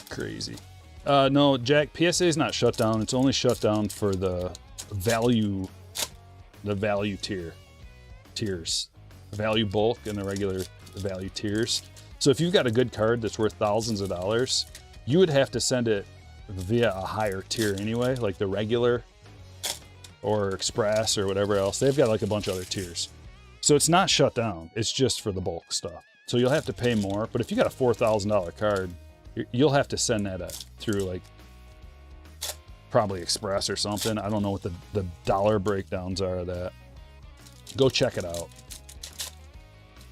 Crazy. No, Jack, PSA is not shut down. It's only shut down for the value tiers. Value bulk and the regular value tiers. So if you've got a good card that's worth thousands of dollars, you would have to send it via a higher tier anyway, like the regular or express or whatever else. They've got like a bunch of other tiers. So it's not shut down. It's just for the bulk stuff. So you'll have to pay more. But if you got a $4,000 card, you'll have to send that through like probably Express or something. I don't know what the dollar breakdowns are of that. Go check it out.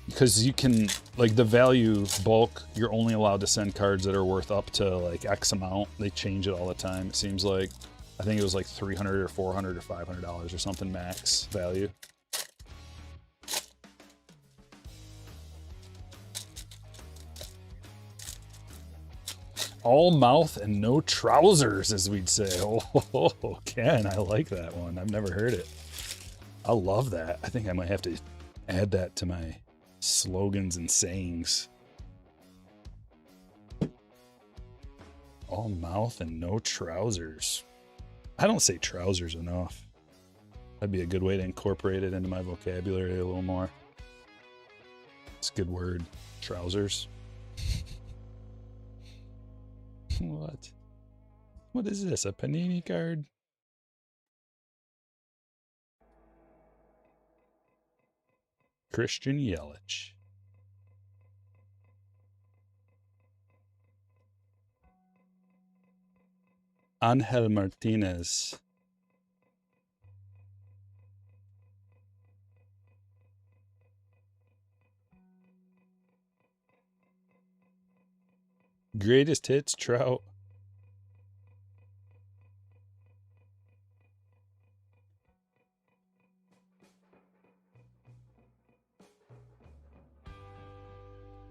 Because you can, like the value bulk, you're only allowed to send cards that are worth up to like X amount. They change it all the time, it seems like. I think it was like $300 or $400 or $500 or something max value. All mouth and no trousers, as we'd say. Oh, Ken, I like that one. I've never heard it. I love that. I think I might have to add that to my slogans and sayings. All mouth and no trousers. I don't say trousers enough. That'd be a good way to incorporate it into my vocabulary a little more. It's a good word. Trousers. What? What is this? A Panini card? Christian Yelich. Angel Martinez. Greatest hits, Trout.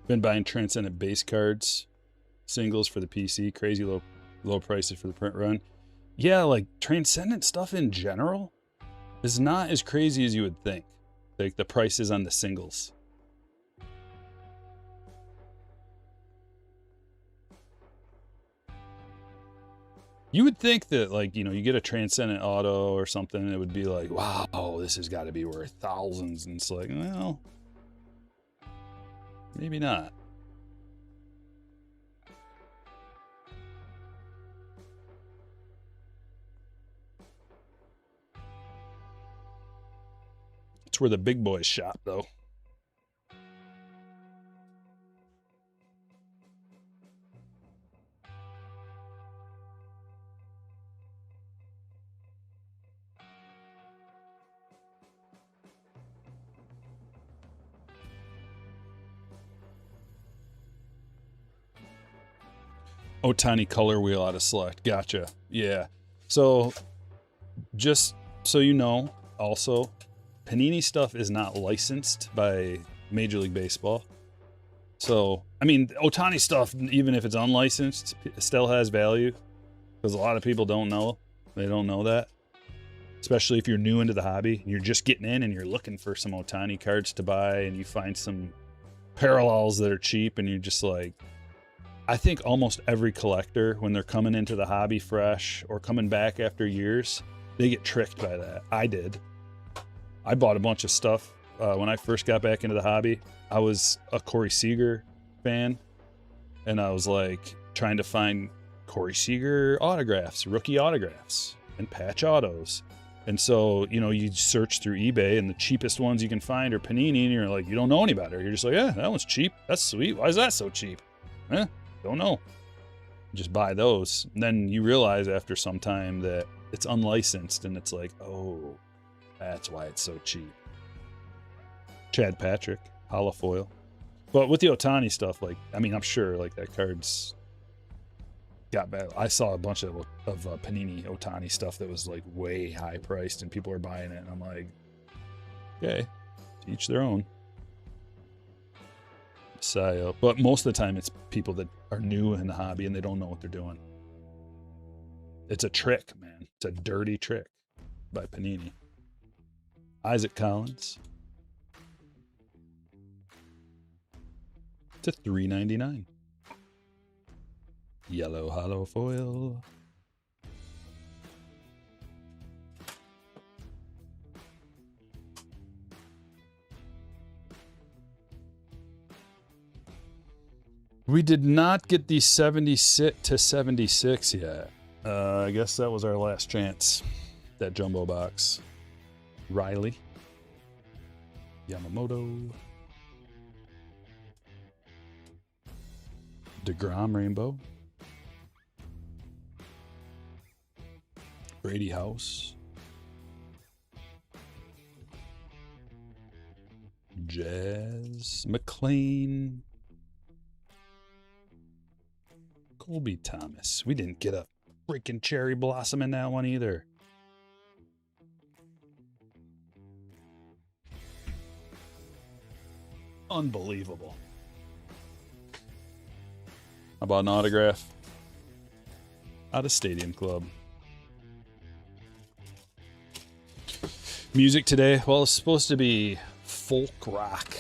Been buying Transcendent base cards, singles for the PC, crazy low prices for the print run. Yeah, like Transcendent stuff in general is not as crazy as you would think. Like the prices on the singles. You would think that, like, you know, you get a Transcendent auto or something and it would be like, wow, this has got to be worth thousands. And it's like, well, maybe not. It's where the big boys shop, though. Otani color wheel out of select. Gotcha. Yeah. So just so you know, also, Panini stuff is not licensed by Major League Baseball. So, I mean, Ohtani stuff, even if it's unlicensed, still has value because a lot of people don't know. They don't know that. Especially if you're new into the hobby and you're just getting in and you're looking for some Ohtani cards to buy and you find some parallels that are cheap and you're just like, I think almost every collector, when they're coming into the hobby fresh or coming back after years, they get tricked by that. I did. I bought a bunch of stuff when I first got back into the hobby. I was a Corey Seager fan, and I was like trying to find Corey Seager autographs, rookie autographs, and patch autos. And so, you know, you search through eBay, and the cheapest ones you can find are Panini, and you're like, you don't know any better. You're just like, yeah, that one's cheap. That's sweet. Why is that so cheap? Don't know. Just buy those. And then you realize after some time that it's unlicensed, and it's like, oh, that's why it's so cheap. Chad Patrick, holofoil. But with the Ohtani stuff, like, I mean, I'm sure like that card's got bad. I saw a bunch of Panini Ohtani stuff that was like way high priced, and people are buying it, and I'm like, okay, to each their own. So, but most of the time it's people that are new in the hobby and they don't know what they're doing. It's a trick, man. It's a dirty trick by Panini. Isaac Collins. It's a $3.99. Yellow hollow foil. We did not get the 76 to 76 yet. I guess that was our last chance. That jumbo box. Riley. Yamamoto. DeGrom Rainbow. Brady House. Jazz McLean. Colby Thomas. We didn't get a freaking cherry blossom in that one either. Unbelievable. How about an autograph? Out of Stadium Club. Music today, well, it's supposed to be folk rock.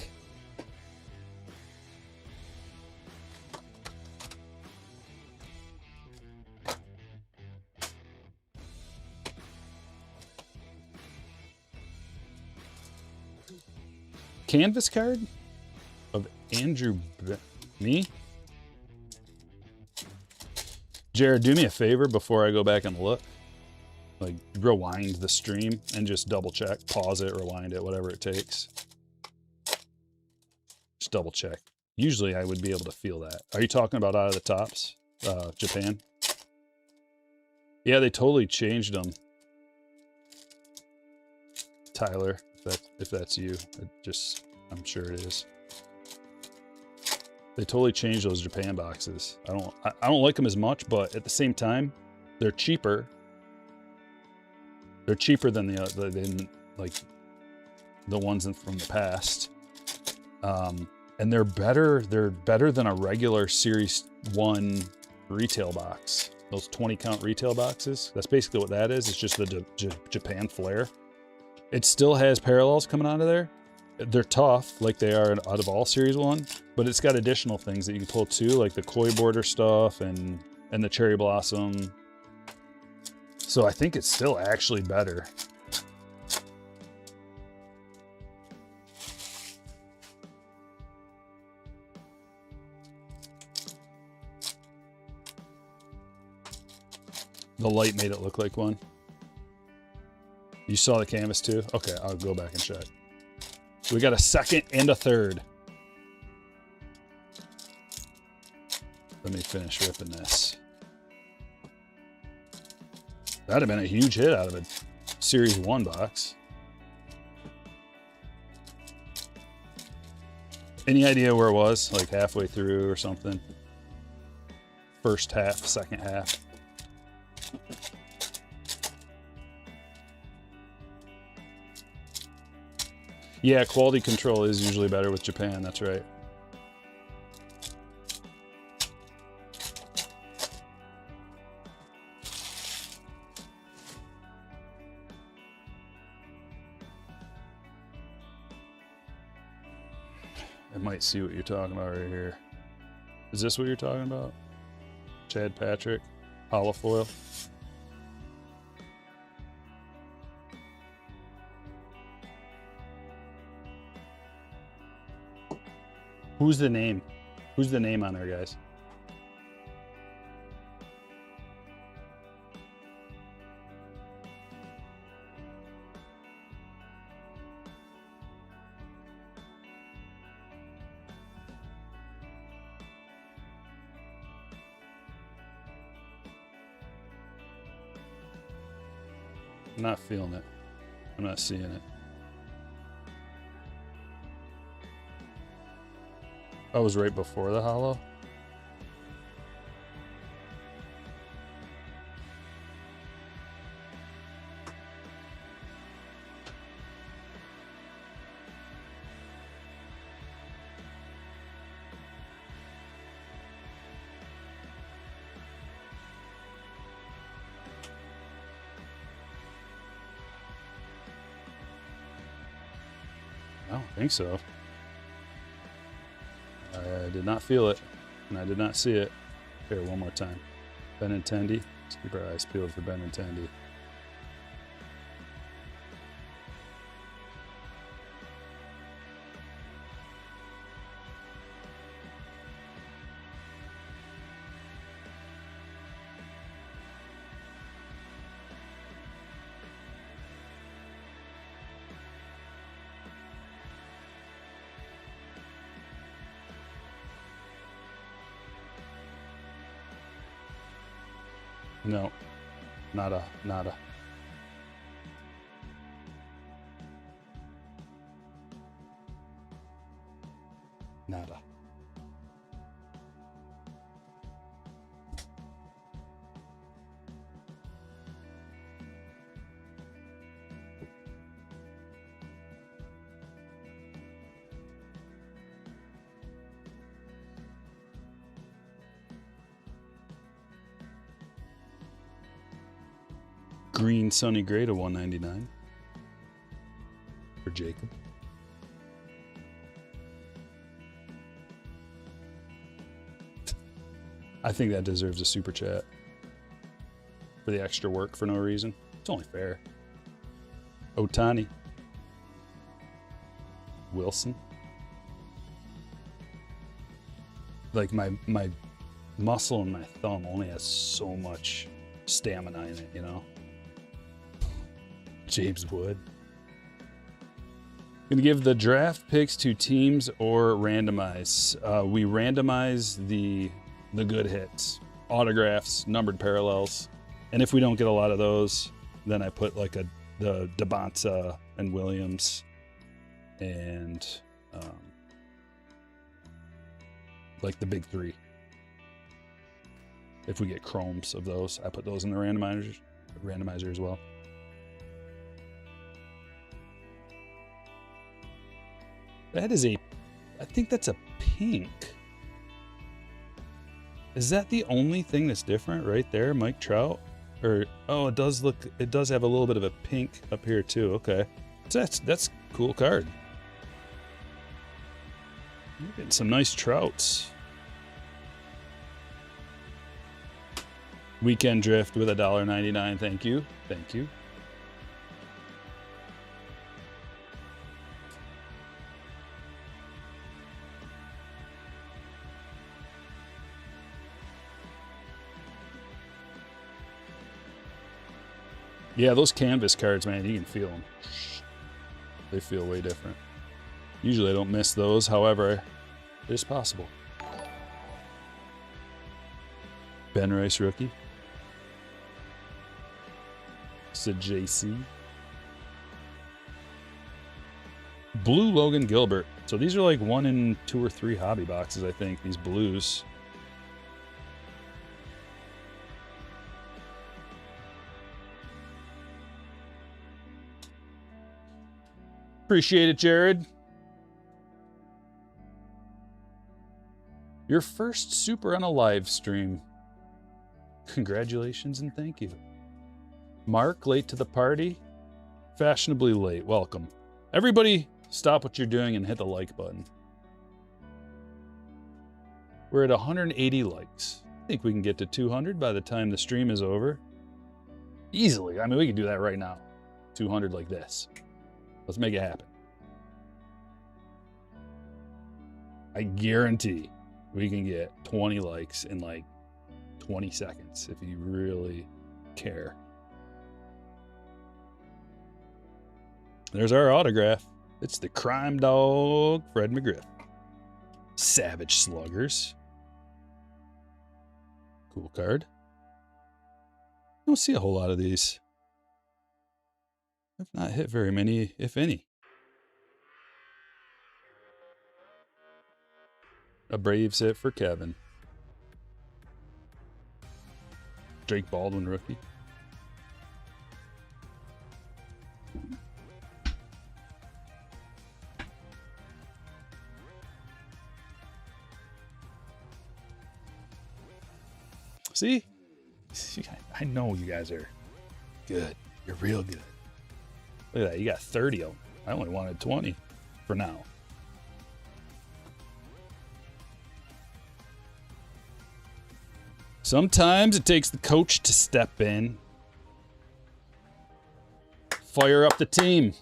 Canvas card of Andrew me? Jared, do me a favor before I go back and look. Like, rewind the stream and just double check. Pause it, rewind it, whatever it takes. Just double check. Usually I would be able to feel that. Are you talking about Out of the Tops? Japan? Yeah, they totally changed them. Tyler, if that's you. I'm sure it is. They totally changed those Japan boxes. I don't like them as much, but at the same time, they're cheaper. They're cheaper than the ones from the past, and they're better. They're better than a regular Series 1 retail box. Those 20 count retail boxes. That's basically what that is. It's just the Japan flair. It still has parallels coming out of there. They're tough, like they are out of all Series 1, but it's got additional things that you can pull too, like the koi border stuff and the cherry blossom. So I think it's still actually better. The light made it look like one. You saw the canvas too? Okay, I'll go back and check. We got a second and a third. Let me finish ripping this. That'd have been a huge hit out of a Series 1 box. Any idea where it was? Like halfway through or something? First half, second half. Yeah, quality control is usually better with Japan, that's right. I might see what you're talking about right here. Is this what you're talking about? Chad Patrick, holofoil. Who's the name? Who's the name on there, guys? I'm not feeling it. I'm not seeing it. I was right before the holo. I don't think so. I did not feel it, and I did not see it. Here, one more time. Benintendi. Let's keep our eyes peeled for Benintendi. No, nada. Nada. Green Sunny Gray to 199 for Jacob. I think that deserves a super chat for the extra work for no reason. It's only fair. Otani. Wilson. Like my muscle in my thumb only has so much stamina in it, you know? James Wood. Gonna give the draft picks to teams or randomize. We randomize the good hits, autographs, numbered parallels, and if we don't get a lot of those, then I put like the Devonta and Williams, and like the big three. If we get chromes of those, I put those in the randomizer as well. That is I think that's a pink. Is that the only thing that's different right there, Mike Trout? Or, oh, it does have a little bit of a pink up here too. Okay. So that's a cool card. You're getting some nice Trouts. Weekend Drift with $1.99. Thank you. Thank you. Yeah, those canvas cards, man, you can feel them. They feel way different. Usually I don't miss those, however, it's possible. Ben Rice rookie. It's a JC. Blue Logan Gilbert. So these are like 1 in 2 or 3 hobby boxes, I think, these blues. Appreciate it, Jared. Your first super on a live stream. Congratulations and thank you. Mark, late to the party. Fashionably late. Welcome. Everybody, stop what you're doing and hit the like button. We're at 180 likes. I think we can get to 200 by the time the stream is over. Easily. I mean, we can do that right now. 200 like this. Let's make it happen. I guarantee we can get 20 likes in like 20 seconds if you really care. There's our autograph. It's the crime dog, Fred McGriff. Savage Sluggers. Cool card. Don't see a whole lot of these. I've not hit very many, if any. A Braves hit for Kevin. Drake Baldwin rookie. See? I know you guys are good. You're real good. Look at that. You got 30 of them. I only wanted 20 for now. Sometimes it takes the coach to step in. Fire up the team.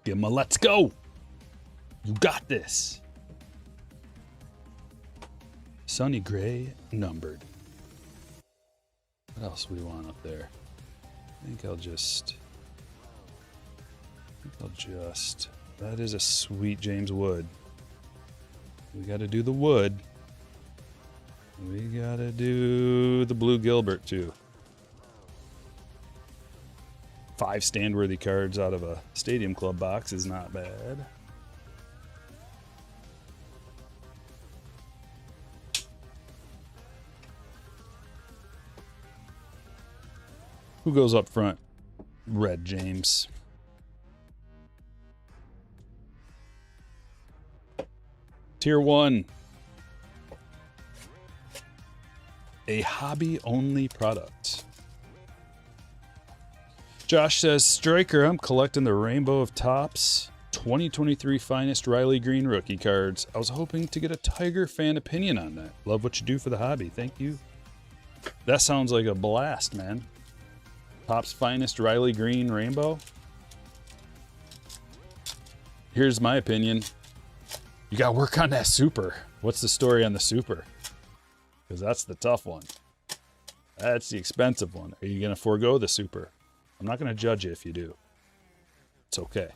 Give them a let's go. You got this. Sonny Gray numbered. What else do we want up there? I think I'll just. That is a sweet James Wood. We got to do the Wood. We got to do the Blue Gilbert too. 5 stand-worthy cards out of a Stadium Club box is not bad. Who goes up front? Red James. Tier 1. A hobby-only product. Josh says, Stryker, I'm collecting the Rainbow of Topps 2023 Finest Riley Green rookie cards. I was hoping to get a Tiger fan opinion on that. Love what you do for the hobby. Thank you. That sounds like a blast, man. Topps Finest Riley Green Rainbow. Here's my opinion. You got to work on that super. What's the story on the super? Because that's the tough one. That's the expensive one. Are you going to forego the super? I'm not going to judge you if you do. It's okay.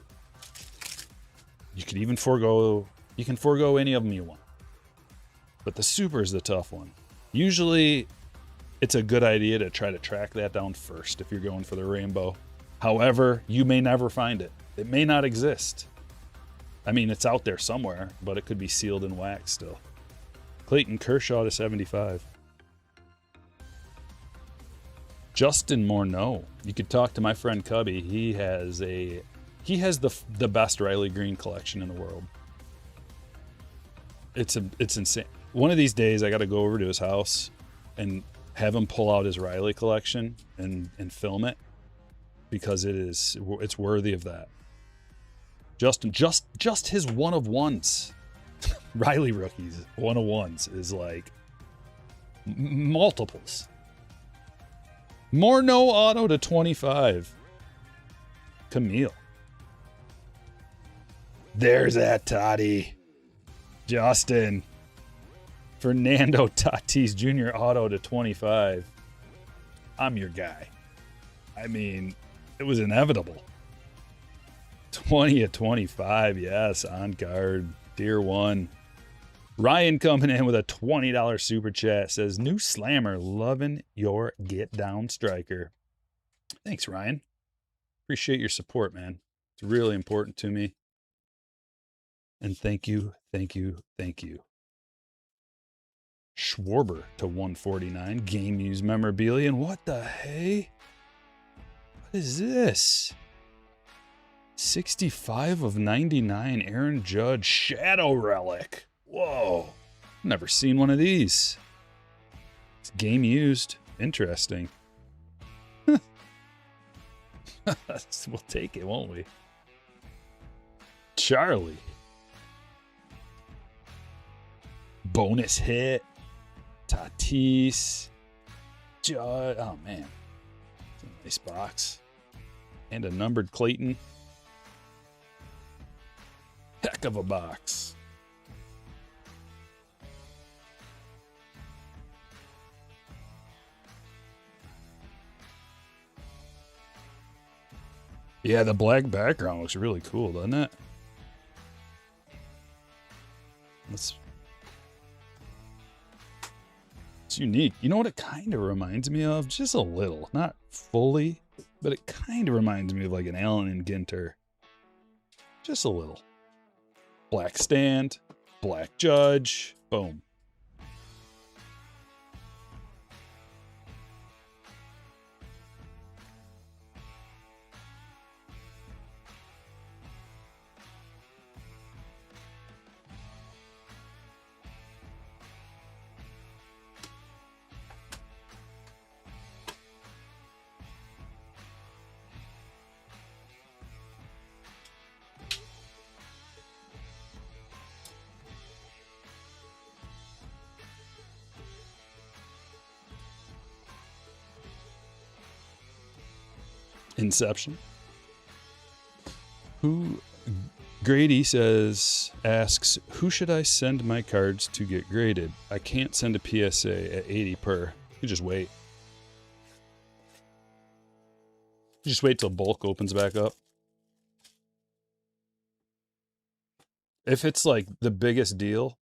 You can even forego any of them you want. But the super is the tough one. Usually, it's a good idea to try to track that down first if you're going for the rainbow. However, you may never find it. It may not exist. I mean, it's out there somewhere, but it could be sealed in wax still. Clayton Kershaw to 75. Justin Morneau. You could talk to my friend Cubby. He has the best Riley Green collection in the world. It's insane. One of these days I got to go over to his house and have him pull out his Riley collection and film it, because it's worthy of that. Justin, just his one of ones, Riley rookies, one of ones is like multiples. Morneau auto to 25. Camille. There's that Toddy. Justin. Fernando Tatis Jr. auto to 25. I'm your guy. I mean, it was inevitable. 20 of 25, yes, on card. Tier 1. Ryan coming in with a $20 super chat. Says, new slammer, loving your get down Stryker. Thanks, Ryan. Appreciate your support, man. It's really important to me. And thank you, thank you, thank you. Schwarber to 149. Game used memorabilia. And what the hey? is this? 65 of 99 Aaron Judge Shadow Relic. Whoa. Never seen one of these. It's game used. Interesting. We'll take it, won't we? Charlie. Bonus hit. Tatis. Judd. Oh, man. It's a nice box. And a numbered Clayton. Heck of a box. Yeah, the black background looks really cool, doesn't it? It's unique. You know what it kind of reminds me of? Just a little. Not fully, but it kind of reminds me of like an Allen and Ginter. Just a little. Black stand, black Judge, boom. Inception. Grady asks, who should I send my cards to get graded? I can't send a PSA at 80 per. You just wait. You just wait till bulk opens back up. If it's like the biggest deal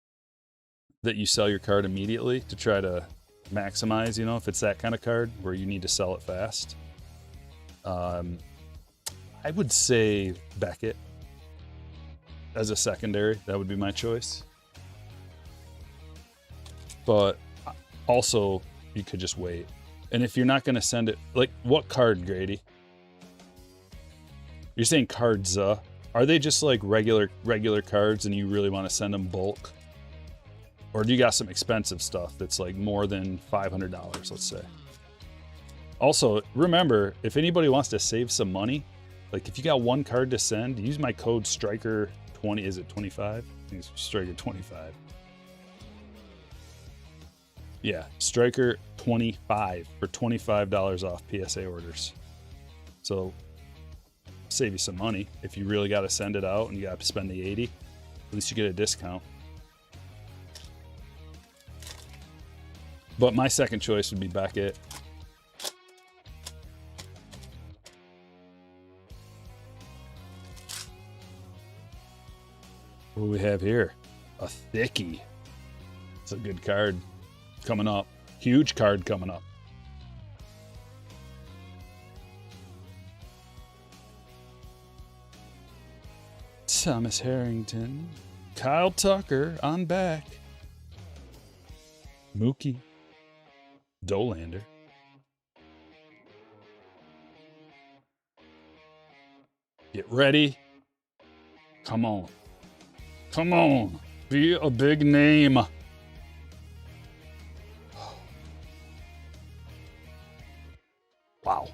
that you sell your card immediately to try to maximize, you know, if it's that kind of card where you need to sell it fast, I would say Beckett as a secondary. That would be my choice. But also, you could just wait. And if you're not going to send it, like, what card, Grady? You're saying cards, are they just like regular cards and you really want to send them bulk? Or do you got some expensive stuff that's like more than $500, let's say? Also, remember, if anybody wants to save some money, like if you got one card to send, use my code Stryker 20. Is it 25? I think it's Stryker 25. Yeah, Stryker 25 for $25 off PSA orders. So save you some money. If you really got to send it out and you got to spend the 80, at least you get a discount. But my second choice would be Beckett. What do we have here? A thickie. It's a good card coming up. Huge card coming up. Thomas Harrington. Kyle Tucker on back. Mookie. Dolander. Get ready. Come on. Come on. Be a big name. Wow.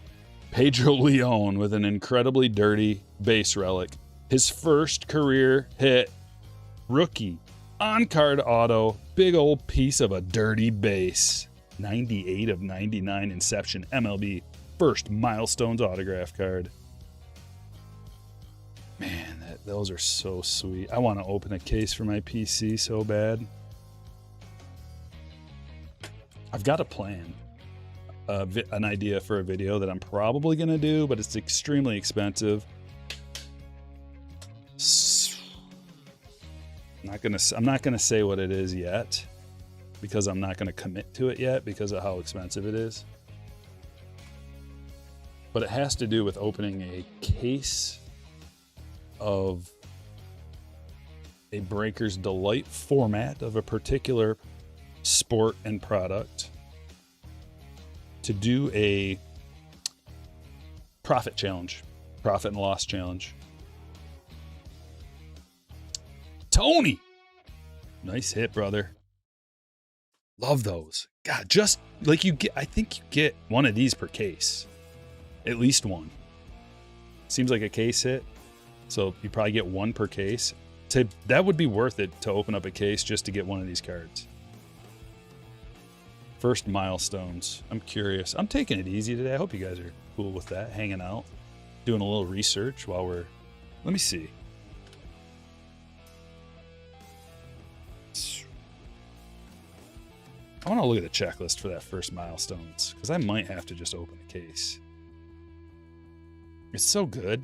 Pedro Leon with an incredibly dirty base relic. His first career hit. Rookie. On-card auto. Big old piece of a dirty base. 98 of 99 Inception MLB. First Milestones autograph card. Man, those are so sweet. I want to open a case for my PC so bad. I've got a plan. An idea for a video that I'm probably going to do, but it's extremely expensive. I'm not gonna say what it is yet, because I'm not gonna commit to it yet because of how expensive it is. But it has to do with opening a case of a Breaker's Delight format of a particular sport and product to do a profit challenge. Profit and loss challenge. Tony! Nice hit, brother. Love those. God, just like you get, I think you get one of these per case. At least one. Seems like a case hit. So you probably get one per case. That would be worth it to open up a case just to get one of these cards. First milestones. I'm curious. I'm taking it easy today. I hope you guys are cool with that. Hanging out. Doing a little research while we're... Let me see. I want to look at the checklist for that first milestones, because I might have to just open the case. It's so good.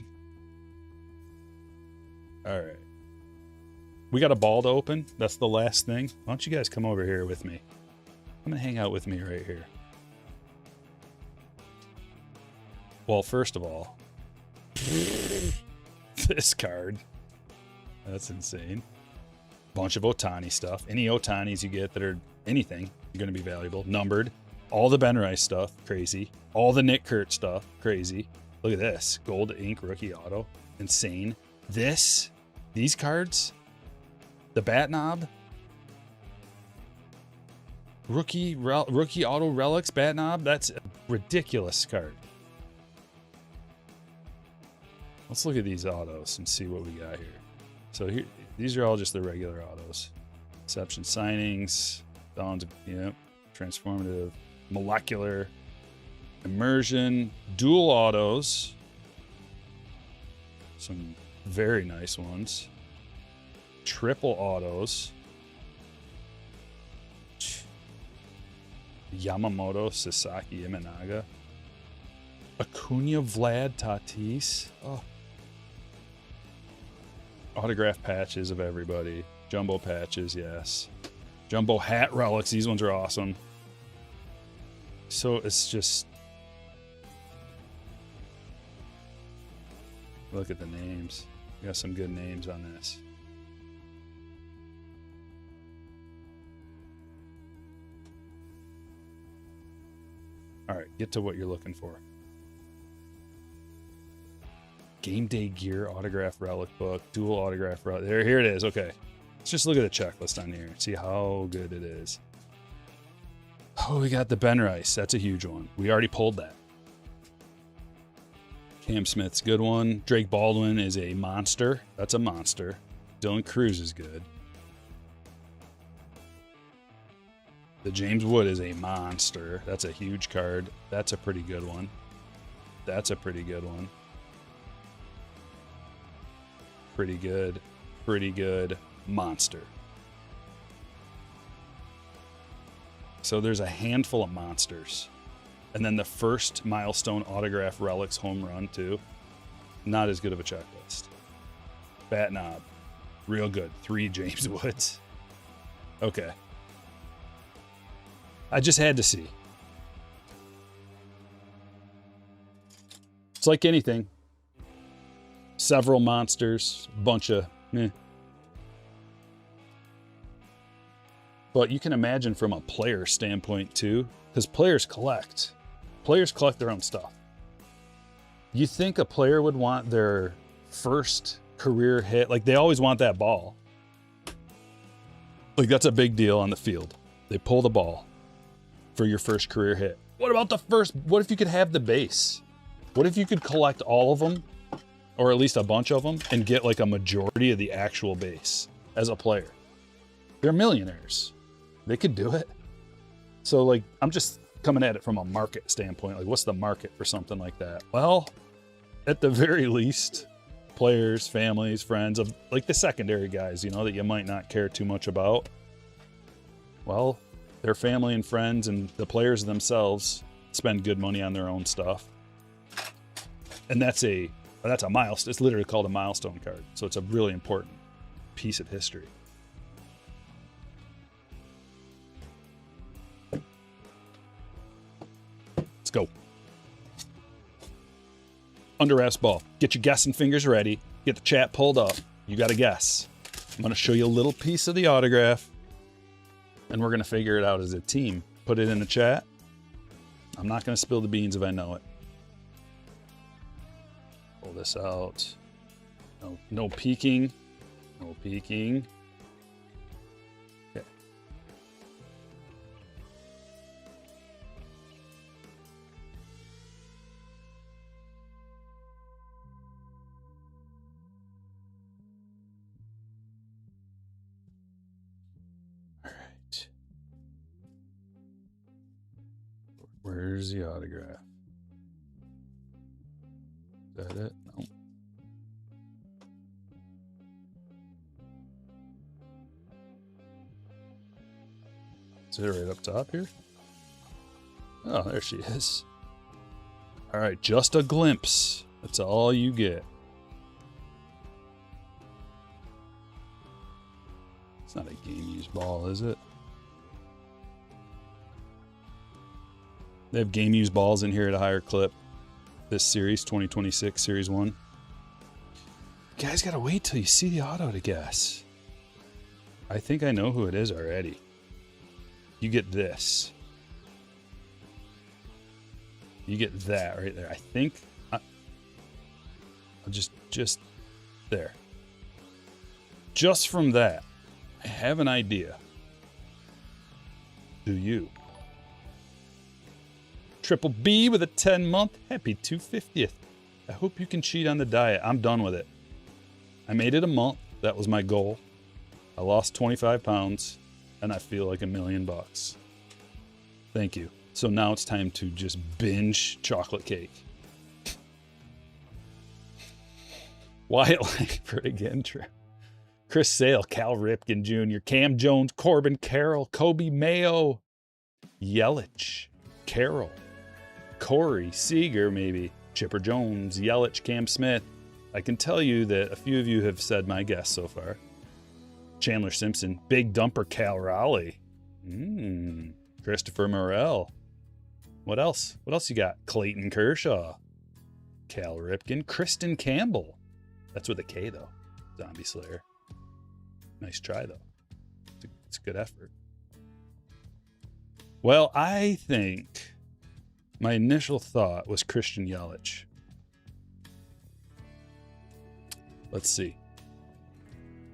All right. We got a ball to open. That's the last thing. Why don't you guys come over here with me? I'm going to hang out with me right here. Well, first of all, this card. That's insane. Bunch of Ohtani stuff. Any Ohtanis you get that are anything, you're going to be valuable. Numbered. All the Ben Rice stuff, crazy. All the Nick Kurt stuff, crazy. Look at this. Gold ink rookie auto. Insane. These cards, the bat knob, rookie auto relics bat knob. That's a ridiculous card. Let's look at these autos and see what we got here. So here, these are all just the regular autos. Inception signings, bound, yep, transformative, molecular, immersion, dual autos. Some very nice ones. Triple autos. Yamamoto, Sasaki, Imanaga. Acuna, Vlad, Tatis. Oh. Autograph patches of everybody. Jumbo patches, yes. Jumbo hat relics. These ones are awesome. So it's just... Look at the names. We got some good names on this. All right, get to what you're looking for. Game day gear, autograph relic book, dual autograph relic. Here it is. Okay. Let's just look at the checklist on here and see how good it is. Oh, we got the Ben Rice. That's a huge one. We already pulled that. Cam Smith's a good one. Drake Baldwin is a monster. That's a monster. Dylan Cruz is good. The James Wood is a monster. That's a huge card. That's a pretty good one. That's a pretty good one. Pretty good. Pretty good. Monster. So there's a handful of monsters. And then the first milestone autograph relics home run too. Not as good of a checklist. Bat knob. Real good. 3 James Woods. Okay. I just had to see. It's like anything. Several monsters, bunch of meh. But you can imagine from a player standpoint too, because players collect. Players collect their own stuff. You think a player would want their first career hit, like they always want that ball. Like that's a big deal on the field. They pull the ball for your first career hit. What about the first? What if you could have the base? What if you could collect all of them, or at least a bunch of them, and get like a majority of the actual base as a player? They're millionaires. They could do it. So like, I'm just coming at it from a market standpoint. Like, what's the market for something like that? Well, at the very least, players, families, friends of like the secondary guys, you know, that you might not care too much about. Well, their family and friends and the players themselves spend good money on their own stuff. And that's a milestone. It's literally called a milestone card. So it's a really important piece of history. Let's go. Under wraps ball. Get your guessing fingers ready. Get the chat pulled up. You got to guess. I'm going to show you a little piece of the autograph, and we're going to figure it out as a team. Put it in the chat. I'm not going to spill the beans if I know it. Pull this out. No peeking. No peeking. Okay. All right. Where's the autograph? Is that it? No. Is it right up top here? Oh, there she is. All right, just a glimpse. That's all you get. It's not a game used ball, is it? They have game used balls in here at a higher clip. This series, 2026, Series 1. You guys gotta wait till you see the auto to guess. I think I know who it is already. You get this. You get that right there. I think I'll just there. Just from that, I have an idea. Do you? Triple B with a 10-month. Happy 250th. I hope you can cheat on the diet. I'm done with it. I made it a month. That was my goal. I lost 25 pounds and I feel like $1 million. Thank you. So now it's time to just binge chocolate cake. Wyatt Langford again. Chris Sale, Cal Ripken Jr., Cam Jones, Corbin Carroll, Kobe Mayo, Yelich, Carroll, Corey Seager, maybe, Chipper Jones, Yelich, Cam Smith. I can tell you that a few of you have said my guess so far. Chandler Simpson, Big Dumper, Cal Raleigh, Christopher Morel. What else? What else you got? Clayton Kershaw, Cal Ripken, Kristen Campbell. That's with a K though. Zombie Slayer. Nice try though. It's a good effort. Well, I think my initial thought was Christian Yelich. Let's see.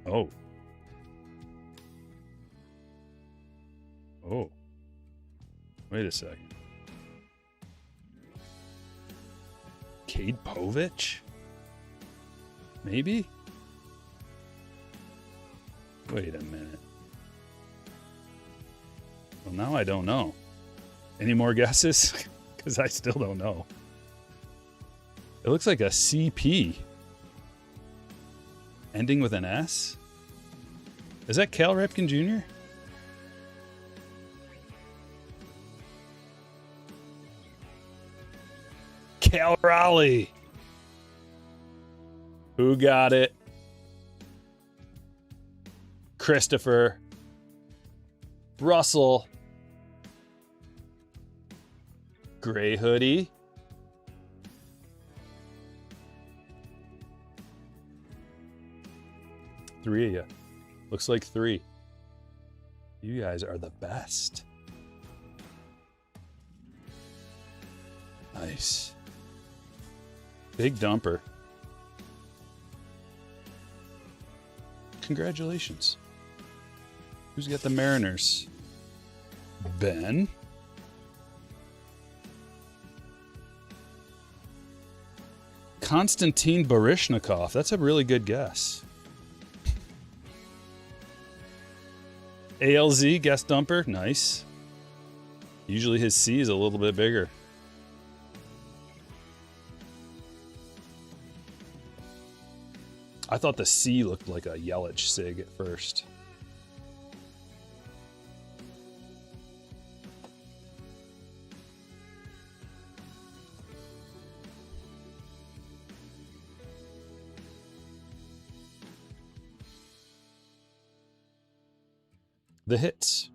Oh. Wait a second. Cade Povich? Maybe? Wait a minute. Well, now I don't know. Any more guesses? Because I still don't know. It looks like a CP. Ending with an S? Is that Cal Ripken Jr.? Cal Raleigh. Who got it? Christopher. Russell. Gray hoodie. Three of you. Looks like three. You guys are the best. Nice. Big Dumper. Congratulations. Who's got the Mariners? Ben. Konstantin Barishnikov. That's a really good guess. ALZ, guest dumper. Nice. Usually his C is a little bit bigger. I thought the C looked like a Yelich sig at first. The hits.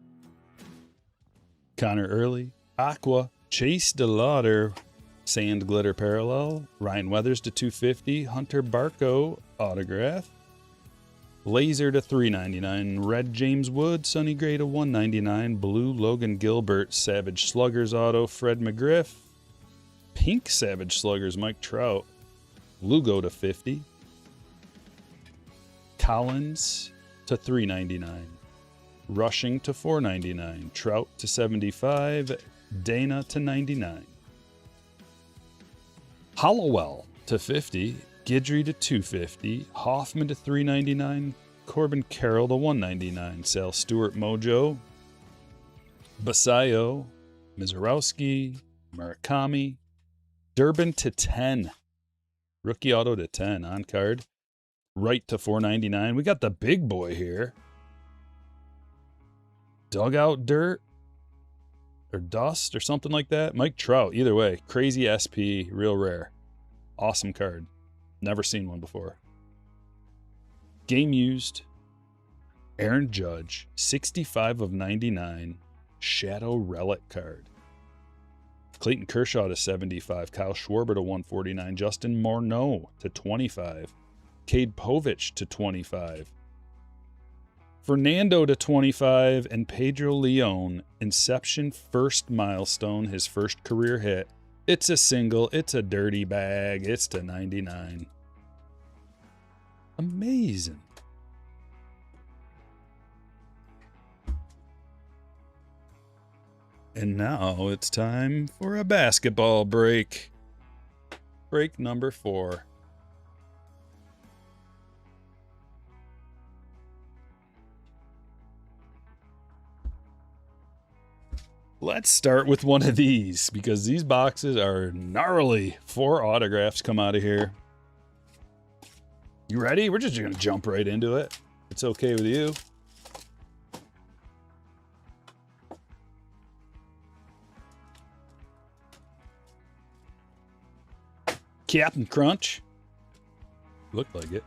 Connor Early, Aqua, Chase DeLauder, Sand Glitter Parallel, Ryan Weathers to 250, Hunter Barco autograph, Laser to 399, Red James Wood, Sonny Gray to 199, Blue Logan Gilbert, Savage Sluggers auto, Fred McGriff, Pink Savage Sluggers, Mike Trout, Lugo to 50. Collins to 399. Rushing to 499. Trout to 75. Dana to 99. Hollowell to 50. Guidry to 250. Hoffman to 399. Corbin Carroll to 199. Sal Stewart Mojo. Basayo. Mizorowski. Murakami. Durbin to 10. Rookie auto to 10 on card. Right to 499. We got the big boy here. Dugout dirt or dust or something like that. Mike Trout, either way. Crazy SP, real rare. Awesome card. Never seen one before. Game used. Aaron Judge, 65 of 99. Shadow Relic card. Clayton Kershaw to 75. Kyle Schwarber to 149. Justin Morneau to 25. Cade Povich to 25. Fernando to 25. And Pedro Leon, Inception first milestone, his first career hit. It's a single. It's a dirty bag. It's to 99. Amazing. And now it's time for a basketball break. Break number 4. Let's start with one of these because these boxes are gnarly. 4 autographs come out of here. You ready? We're just going to jump right into it. It's okay with you. Captain Crunch. Looked like it.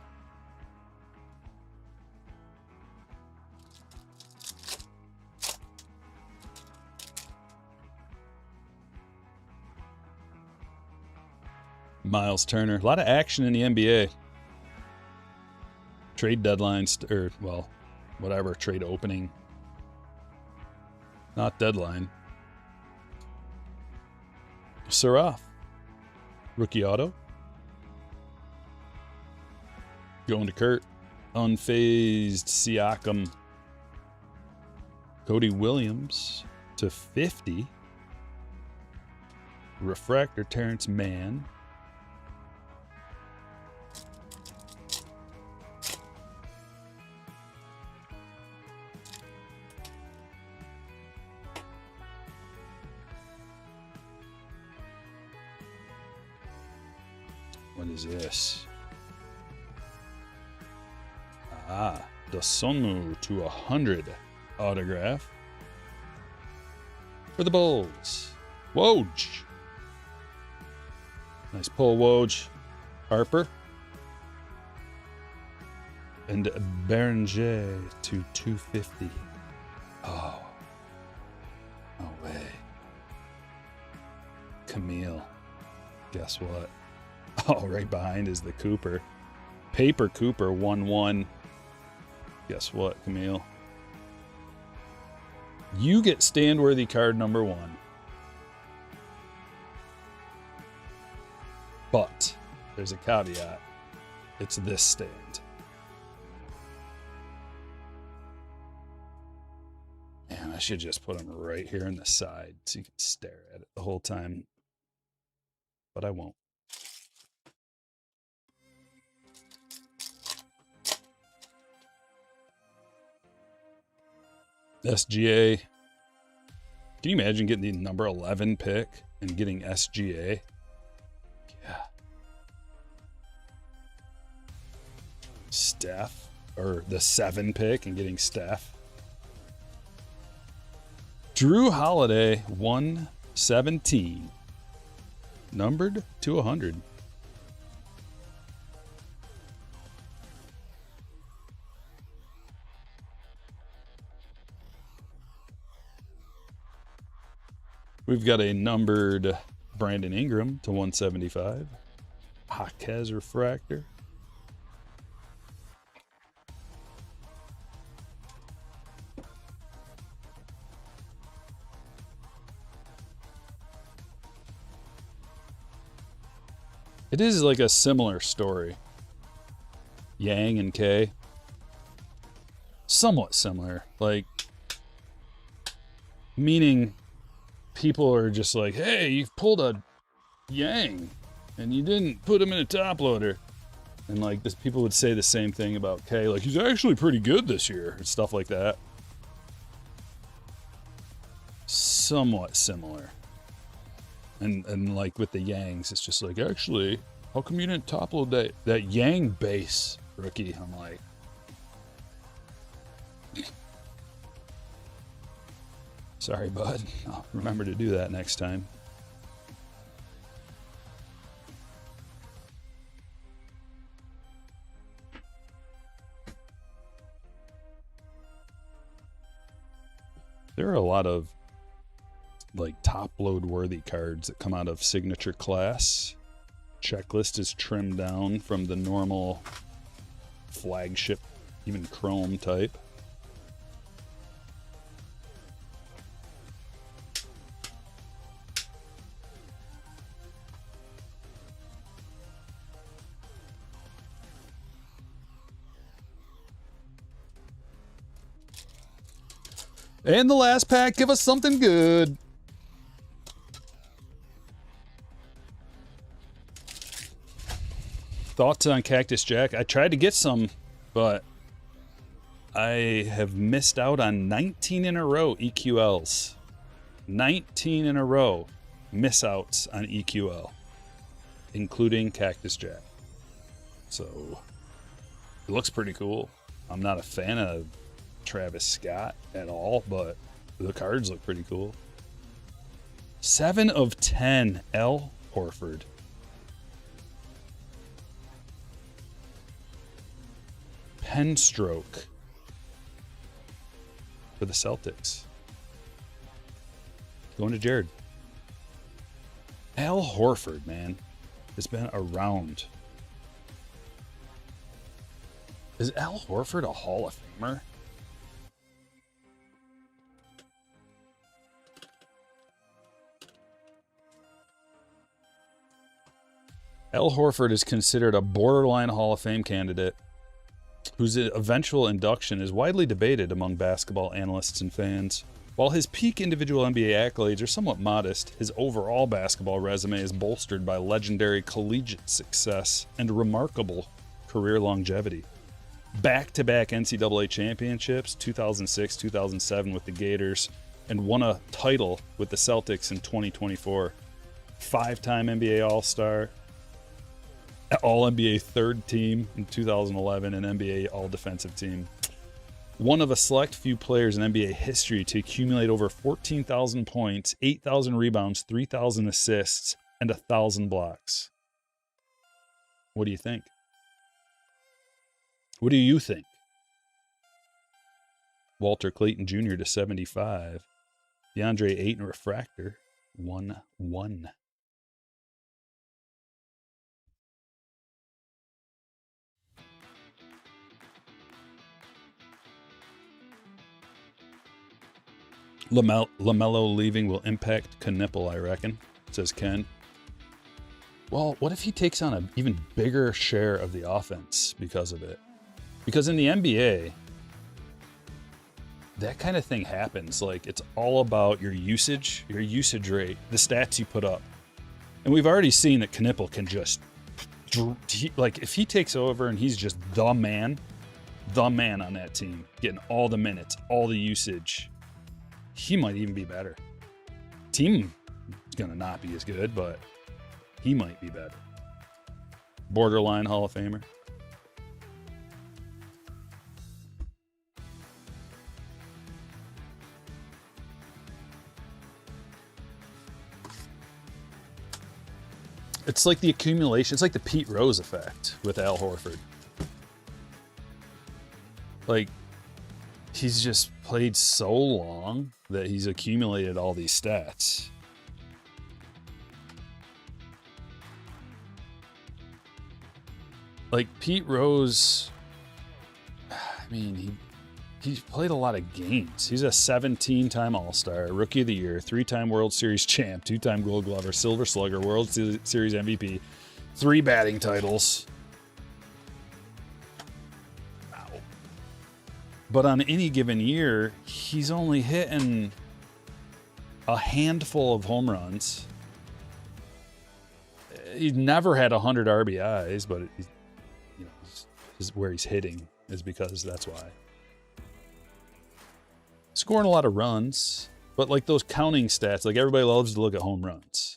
Miles Turner. A lot of action in the NBA. Trade deadlines, or, well, whatever, trade opening. Not deadline. Saraf. Rookie auto. Going to Kurt. Unfazed Siakam. Cody Williams to 50. Refractor Terrence Mann. What is this? Dosonu to 100 autograph for the Bulls. Woj. Nice pull, Woj. Harper. And Berenger to 250. Oh. No way. Camille. Guess what? Oh, right behind is the Cooper. Paper Cooper 1-1. Guess what, Camille? You get stand-worthy card number 1. But there's a caveat. It's this stand. Man, I should just put them right here on the side so you can stare at it the whole time. But I won't. SGA. Can you imagine getting the number 11 pick and getting SGA? Yeah. Steph, or the 7 pick and getting Steph. Drew Holiday, 117. Numbered to 100. We've got a numbered Brandon Ingram to 175. Jaquez refractor. It is like a similar story. Yang and K. Somewhat similar. Like, meaning people are just like, hey, you've pulled a Yang and you didn't put him in a top loader. And like this, people would say the same thing about K, like he's actually pretty good this year and stuff like that. Somewhat similar. And like with the Yangs, it's just like, actually, how come you didn't top load that Yang base, rookie? I'm like, sorry, bud. I'll remember to do that next time. There are a lot of like top load worthy cards that come out of signature class. Checklist is trimmed down from the normal flagship, even chrome type. And the last pack, give us something good. Thoughts on Cactus Jack? I tried to get some, but I have missed out on 19 in a row EQLs. 19 in a row miss outs on EQL, including Cactus Jack. So it looks pretty cool. I'm not a fan of Travis Scott at all, but the cards look pretty cool. 7 of 10 L Horford. Pen stroke for the Celtics. Going to Jared. Al Horford, man, has been around. Is Al Horford a Hall of Famer? Al Horford is considered a borderline Hall of Fame candidate, whose eventual induction is widely debated among basketball analysts and fans. While his peak individual NBA accolades are somewhat modest, his overall basketball resume is bolstered by legendary collegiate success and remarkable career longevity. Back-to-back NCAA championships, 2006, 2007 with the Gators, and won a title with the Celtics in 2024. 5-time NBA All-Star, All-NBA third team in 2011, and NBA All-Defensive team. One of a select few players in NBA history to accumulate over 14,000 points, 8,000 rebounds, 3,000 assists, and 1,000 blocks. What do you think? What do you think? Walter Clayton Jr. to 75. DeAndre Ayton refractor, 1-1. LaMelo leaving will impact Knipple, I reckon, says Ken. Well, what if he takes on an even bigger share of the offense because of it? Because in the NBA, that kind of thing happens. Like, it's all about your usage rate, the stats you put up. And we've already seen that Knipple can just, like, if he takes over and he's just the man on that team, getting all the minutes, all the usage, he might even be better. Team is going to not be as good, but he might be better. Borderline Hall of Famer. It's like the accumulation. It's like the Pete Rose effect with Al Horford. Like, he's just played so long that he's accumulated all these stats. Like Pete Rose, I mean, he's played a lot of games. He's a 17-time All-Star, Rookie of the Year, 3-time World Series champ, 2-time Gold Glover, Silver Slugger, World Series MVP, 3 batting titles. But on any given year, he's only hitting a handful of home runs. He's never had 100 RBIs, but where he's hitting is because that's why. Scoring a lot of runs, but like those counting stats, like everybody loves to look at home runs.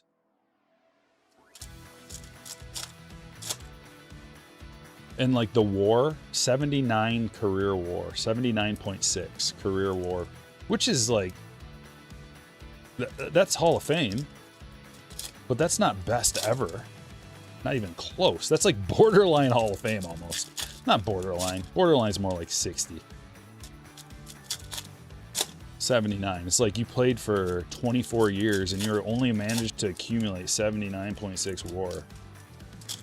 And like the WAR, 79 career WAR, 79.6 career WAR, which is like, that's Hall of Fame, but that's not best ever. Not even close. That's like borderline Hall of Fame almost. Not borderline. Borderline's more like 60. 79. It's like you played for 24 years and you're only managed to accumulate 79.6 WAR.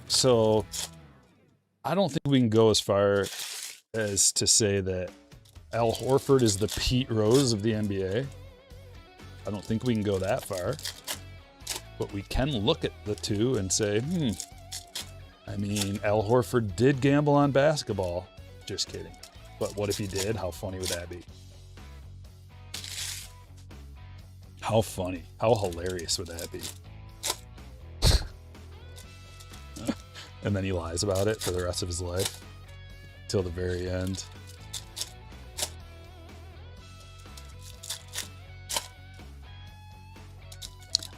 So I don't think we can go as far as to say that Al Horford is the Pete Rose of the NBA. I don't think we can go that far. But we can look at the two and say, I mean, Al Horford did gamble on basketball. Just kidding. But what if he did? How funny would that be? How funny. How hilarious would that be? And then he lies about it for the rest of his life. Till the very end.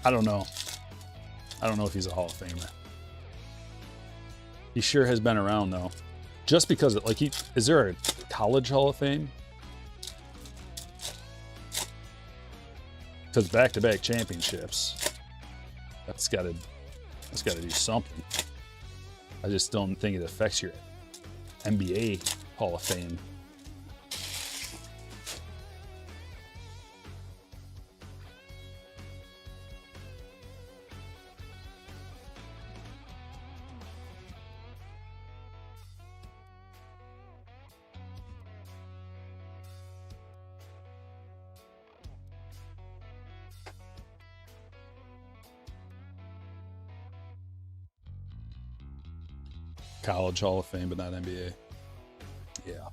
I don't know. I don't know if he's a Hall of Famer. He sure has been around though. Just because, like, is there a college Hall of Fame? Because back-to-back championships, that's got to do something. I just don't think it affects your NBA Hall of Fame. College Hall of Fame, but not NBA. Yeah.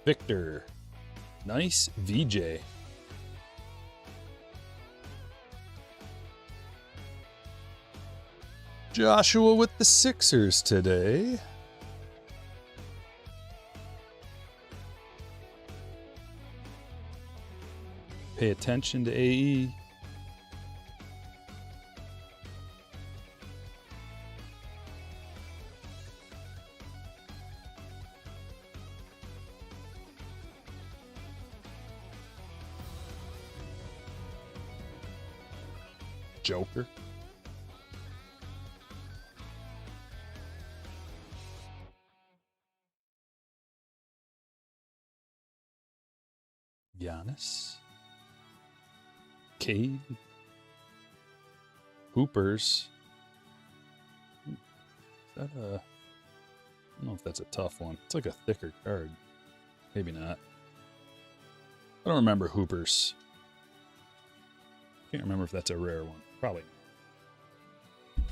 Victor. Nice VJ. Joshua with the Sixers today. Pay attention to AE. Joker. Giannis. Cade. Hoopers. Is that a... I don't know if that's a tough one. It's like a thicker card. Maybe not. I don't remember Hoopers. Can't remember if that's a rare one. Probably not.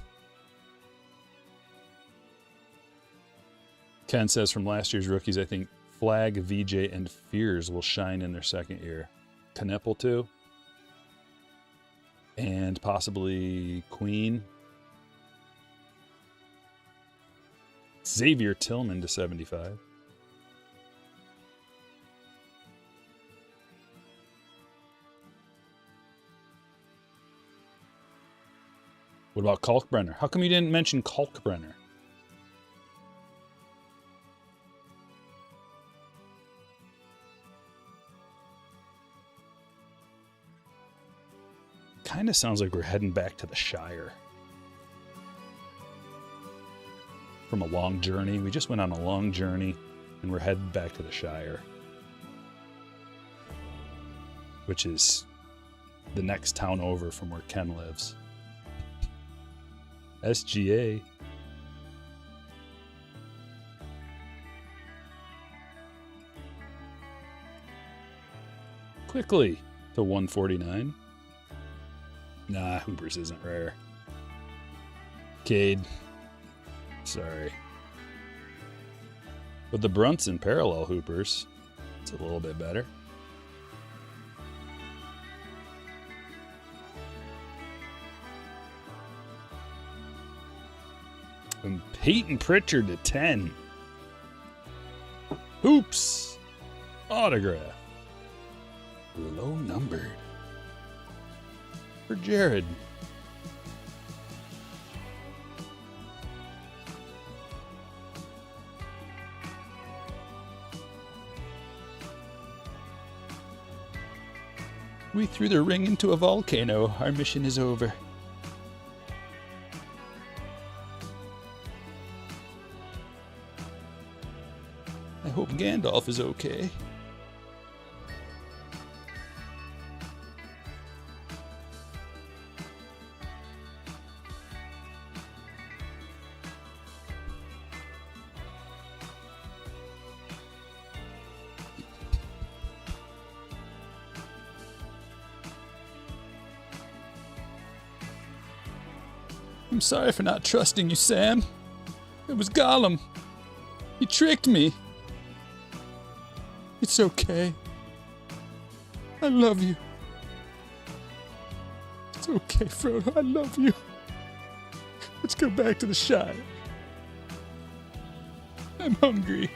Ken says from last year's rookies, I think Flag, VJ, and Fears will shine in their second year. Kneppel too. And possibly Queen. Xavier Tillman to 75. What about Kalkbrenner? How come you didn't mention Kalkbrenner? Kind of sounds like we're heading back to the Shire. From a long journey. We just went on a long journey and we're heading back to the Shire. Which is the next town over from where Ken lives. SGA. quickly to 149. Nah, Hoopers isn't rare. Cade. Sorry. But the Brunson parallel Hoopers, it's a little bit better. And Peyton Pritchard to 10. Hoops. Autograph. Low numbered. For Jared. We threw the ring into a volcano. Our mission is over. I hope Gandalf is okay. I'm sorry for not trusting you, Sam. It was Gollum. He tricked me. It's okay. I love you. It's okay, Frodo. I love you. Let's go back to the Shire. I'm hungry.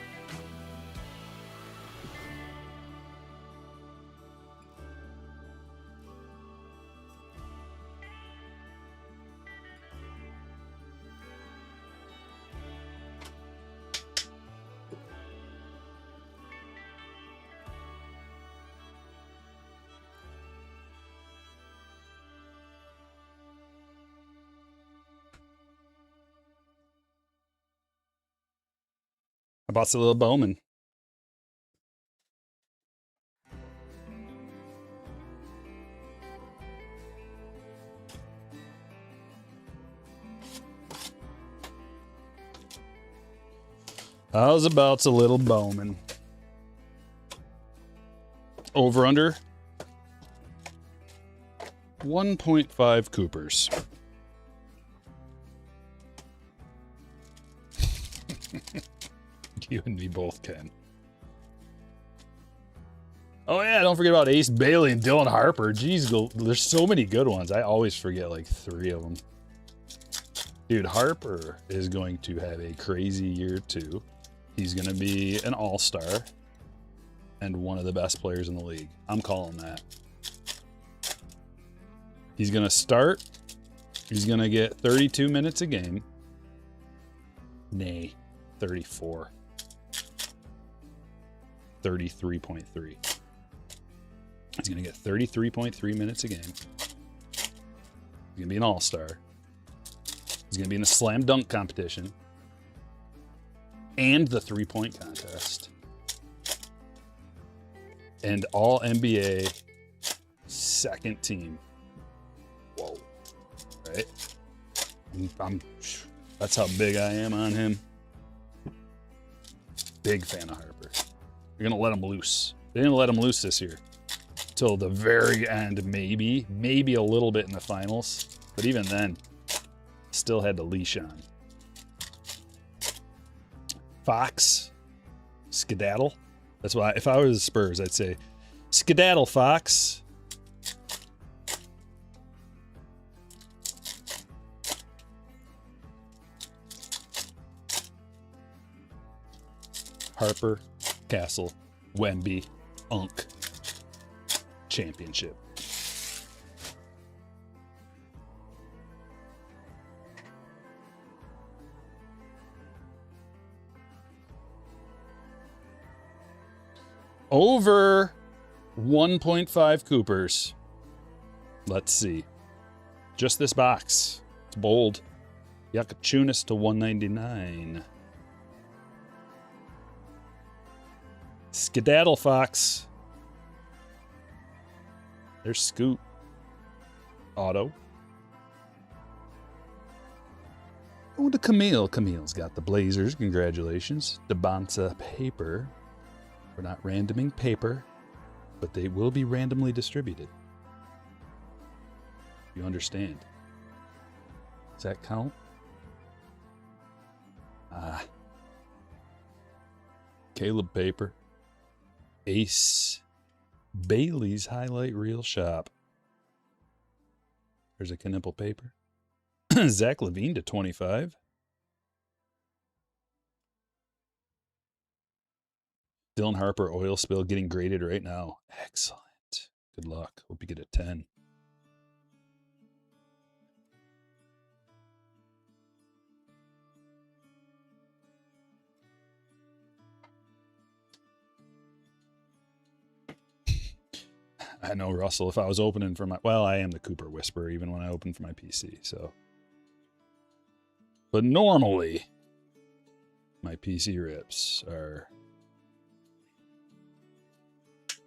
How about the little Bowman? How's about the little Bowman? Over under 1.5 Coopers. You and me both can. Oh yeah, don't forget about Ace Bailey and Dylan Harper. Jeez, there's so many good ones. I always forget like 3 of them. Dude, Harper is going to have a crazy year too. He's going to be an all-star and one of the best players in the league. I'm calling that. He's going to start. He's going to get 32 minutes a game. Nay, 34. 33.3. He's going to get 33.3 minutes a game. He's going to be an all-star. He's going to be in the slam dunk competition and the three-point contest. And all NBA second team. Whoa. Right? That's how big I am on him. Big fan of Harper. You're going to let him loose. They didn't let him loose this year. Till the very end, maybe a little bit in the finals. But even then, still had the leash on. Fox. Skedaddle. That's why, if I was the Spurs, I'd say, skedaddle, Fox. Harper, Castle, Wemby, Unk. Championship. Over 1.5 Coopers. Let's see. Just this box. It's bold. Yakachunas to 199. Skedaddle Fox. There's Scoot. Auto. Oh, to Camille. Camille's got the Blazers. Congratulations. Devonta Paper. We're not randoming paper. but they will be randomly distributed. You understand? Does that count? Caleb Paper. Ace Bailey's Highlight Reel Shop. There's a Knipple Paper. Zach Levine to 25. Dylan Harper oil spill getting graded right now. Excellent. Good luck. Hope you get a 10. I know, Russell, if I was opening for my... Well, I am the Cooper Whisperer even when I open for my PC, so... But normally, my PC rips are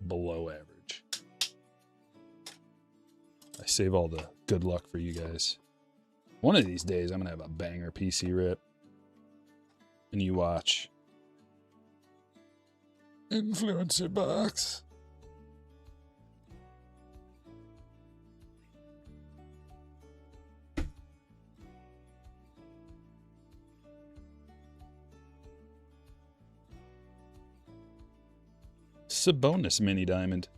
below average. I save all the good luck for you guys. One of these days, I'm going to have a banger PC rip. And you watch. Influencer box. Sabonis mini diamond.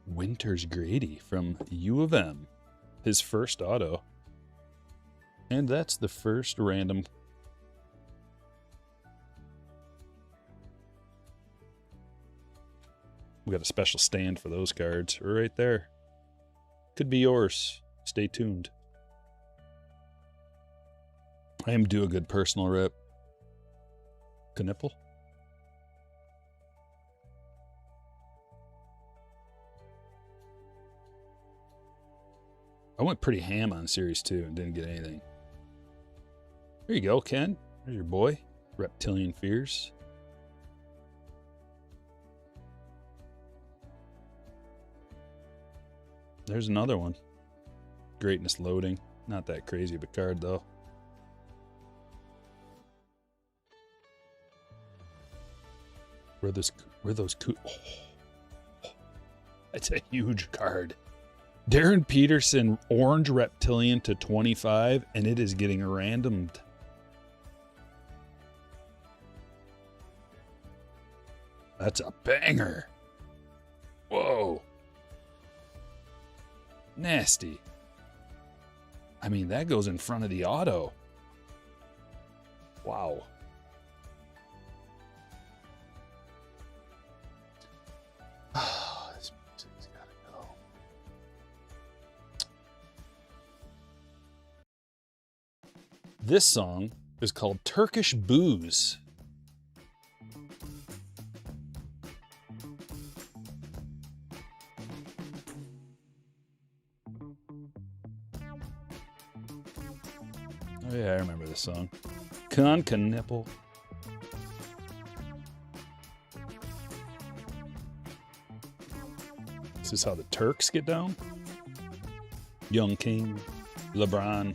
Winters Grady from U of M. His first auto. And that's the first random. We got a special stand for those cards right there. Could be yours. Stay tuned. I am due a good personal rip. Knipple. I went pretty ham on Series 2 and didn't get anything. There you go, Ken. There's your boy. Reptilian Fears. There's another one. Greatness Loading. Not that crazy of a card, though. Where those that's a huge card. Darren Peterson, Orange Reptilian to 25, and it is getting randomed. That's a banger. Whoa. Nasty. I mean, that goes in front of the auto. Wow. This music's gotta go. This song is called Turkish Booze. Oh yeah, I remember this song. Knipple. This is how the Turks get down. Young King, LeBron.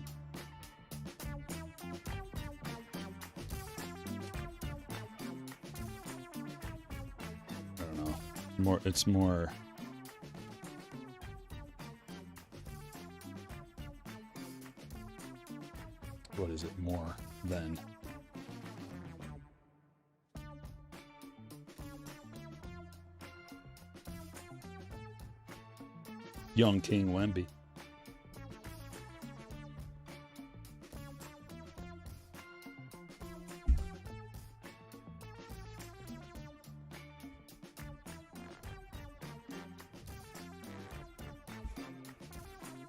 I don't know. It's more. What is it more than? Young King Wemby.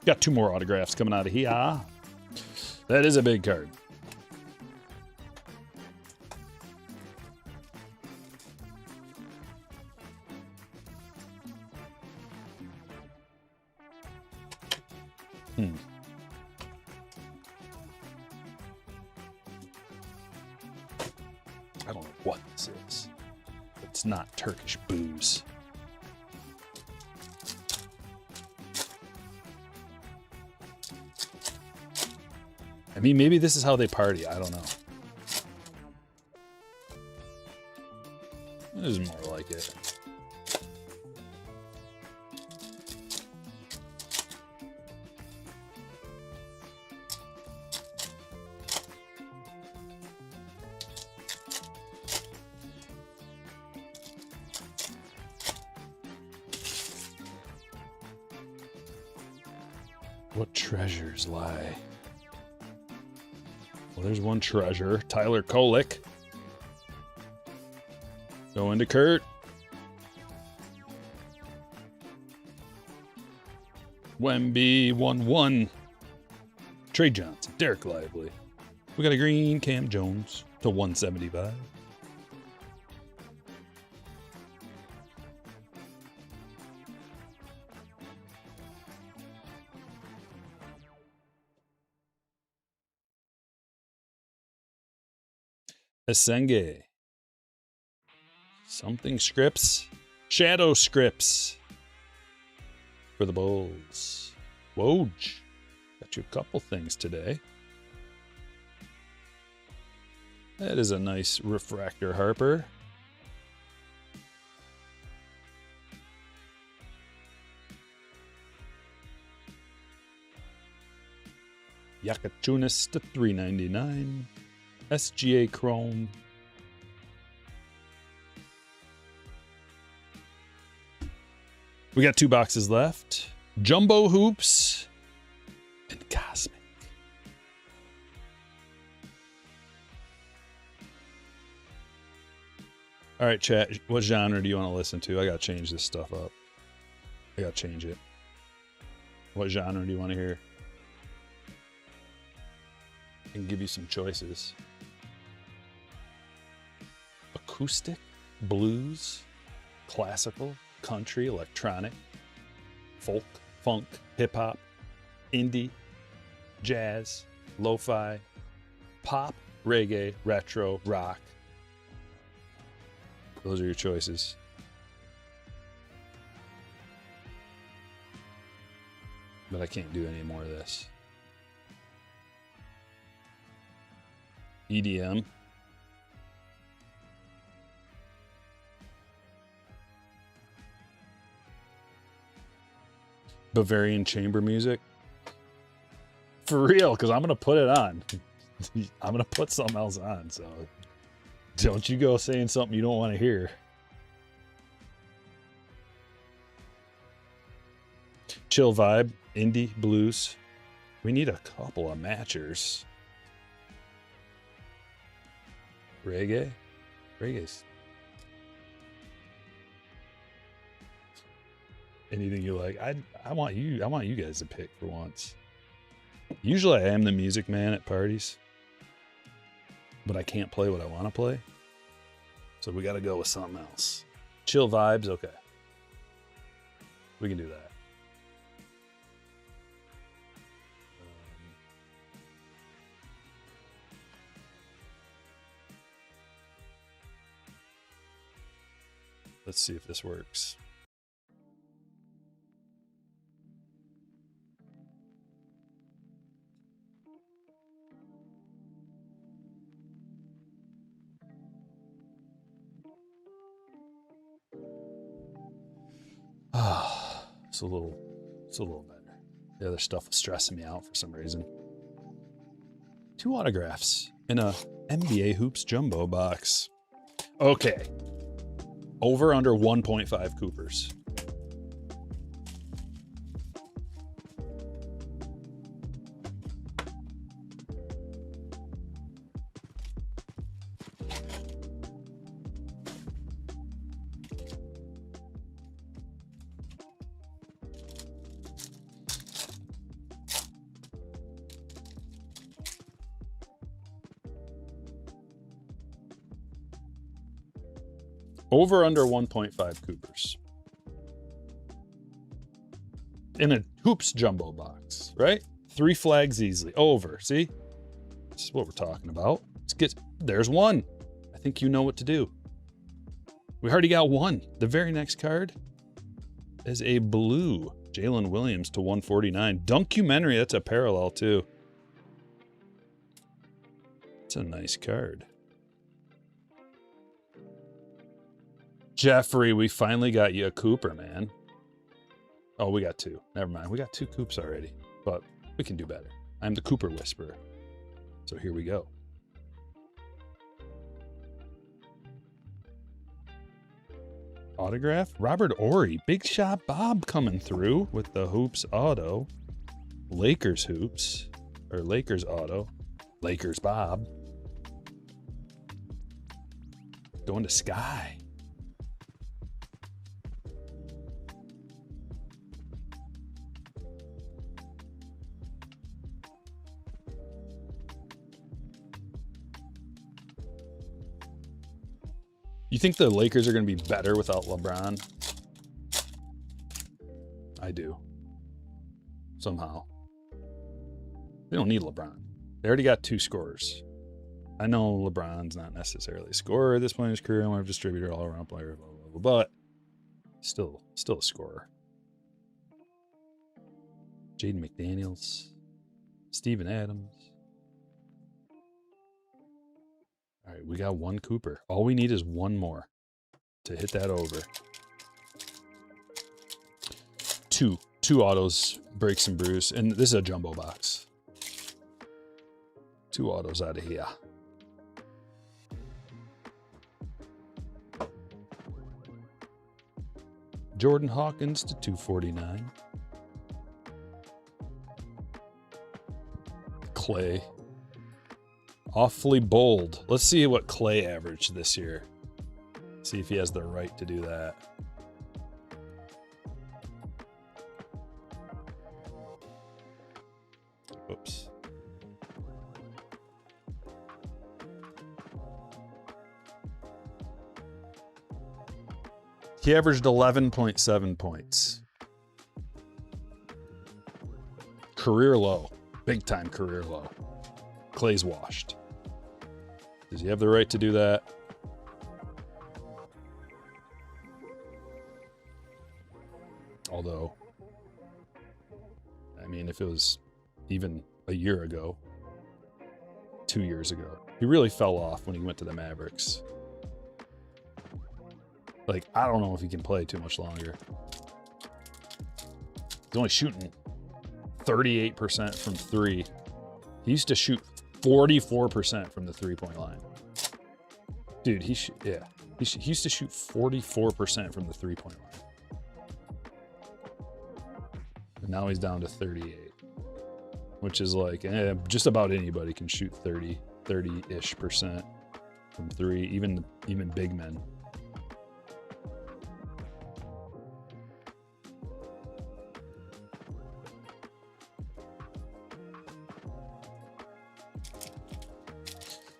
Got 2 more autographs coming out of here. That is a big card. I don't know what this is. It's not Turkish booze. I mean, maybe this is how they party. I don't know. This is more like it. What treasures lie? Well, there's one treasure. Tyler Kolek. Go into Kurt. Wemby 1-1. Trey Johnson. Derek Lively. We got a green Cam Jones to 175. Asenge. Something scripts. Shadow scripts. For the Bulls. Woj. Got you a couple things today. That is a nice refractor Harper. Yakachunas to 399. SGA Chrome. We got 2 boxes left. Jumbo Hoops and Cosmic. All right, chat. What genre do you want to listen to? I got to change this stuff up. I got to change it. What genre do you want to hear? I can give you some choices. Acoustic, blues, classical, country, electronic, folk, funk, hip-hop, indie, jazz, lo-fi, pop, reggae, retro, rock. Those are your choices. But I can't do any more of this. EDM. Bavarian chamber music. For real, because I'm going to put it on. I'm going to put something else on, so don't you go saying something you don't want to hear. Chill vibe, indie, blues. We need a couple of matchers. Reggae? Reggae's. Anything you like. I want you guys to pick for once. Usually I am the music man at parties, but I can't play what I want to play. So we got to go with something else. Chill vibes, okay. We can do that. Let's see if this works. It's a little better. The other stuff was stressing me out for some reason. 2 autographs in a NBA Hoops Jumbo box. Okay. Over under 1.5 Coopers. Over under 1.5 Coopers. In a Hoops Jumbo box, right? 3 flags easily. Over, see? This is what we're talking about. There's one. I think you know what to do. We already got one. The very next card is a blue Jalen Williams to 149. Dunkumentary, that's a parallel too. It's a nice card. Jeffrey, we finally got you a Cooper, man. Oh, we got two. Never mind. We got two Coops already, but we can do better. I'm the Cooper Whisperer. So here we go. Autograph? Robert Ory. Big Shot Bob coming through with the Hoops auto. Lakers Hoops. Or Lakers auto. Lakers Bob. Going to Sky. You think the Lakers are going to be better without LeBron? I do. Somehow. They don't need LeBron. They already got two scorers. I know LeBron's not necessarily a scorer at this point in his career. I'm a distributor, all-around player, blah, blah, blah, but still a scorer. Jaden McDaniels. Steven Adams. All right, we got one Cooper. All we need is one more to hit that over. Two autos, breaks and brews, and this is a jumbo box. Two autos out of here. Jordan Hawkins to 249. Clay. Awfully bold. Let's see what Clay averaged this year. See if he has the right to do that. Oops. He averaged 11.7 points. Career low. Big time career low. Clay's washed. Does he have the right to do that? Although, I mean, if it was even a year ago, 2 years ago, he really fell off when he went to the Mavericks. Like, I don't know if he can play too much longer. He's only shooting 38% from three. He used to shoot 44% from the three-point line. Dude, he used to shoot 44% from the three-point line. And now he's down to 38, which is like, just about anybody can shoot 30-ish% from three, even big men.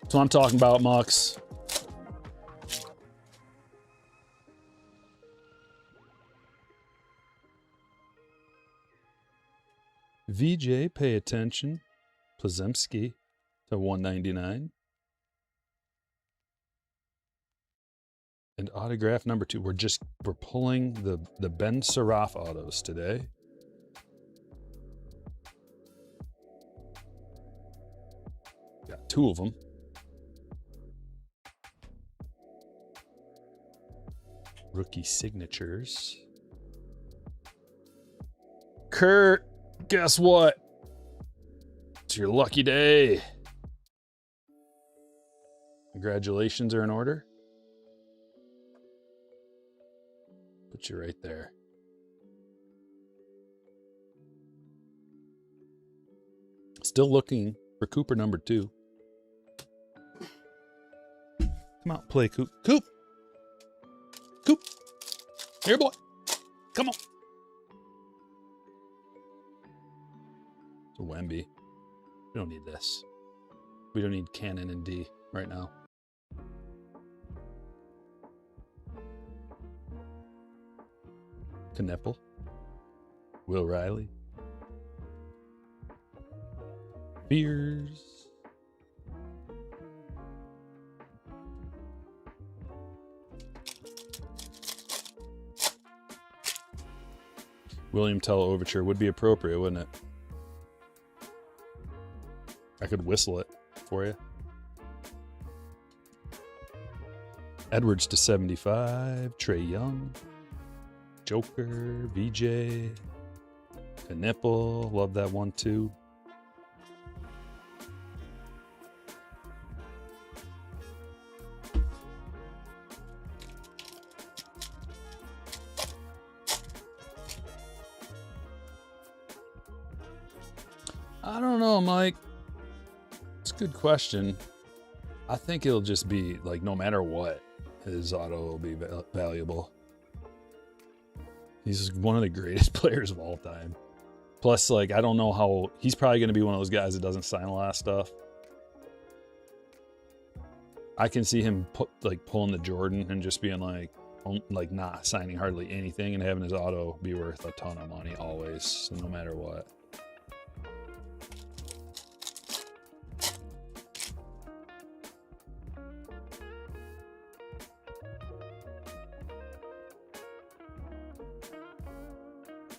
That's what I'm talking about, Mux. VJ, pay attention. Plazemski to 199. And autograph number 2. We're pulling the Ben Saraf autos today. Got 2 of them. Rookie signatures. Kurt, guess what? It's your lucky day. Congratulations are in order. Put you right there. Still looking for Cooper number 2. Come out, play, Coop. Coop! Coop! Here, boy. Come on. It's a Wemby. We don't need this. We don't need Cannon and D right now. Kneppel. Will Riley. Beers. William Tell Overture would be appropriate, wouldn't it? I could whistle it for you. Edwards to 75. Trey Young. Joker. VJ. Nipple. Love that one too. I don't know, Mike. It's a good question. I think it'll just be like no matter what, his auto will be valuable. He's one of the greatest players of all time. Plus, like, I don't know how he's probably going to be one of those guys that doesn't sign a lot of stuff. I can see him pulling the Jordan and just being like not signing hardly anything and having his auto be worth a ton of money always, so no matter what.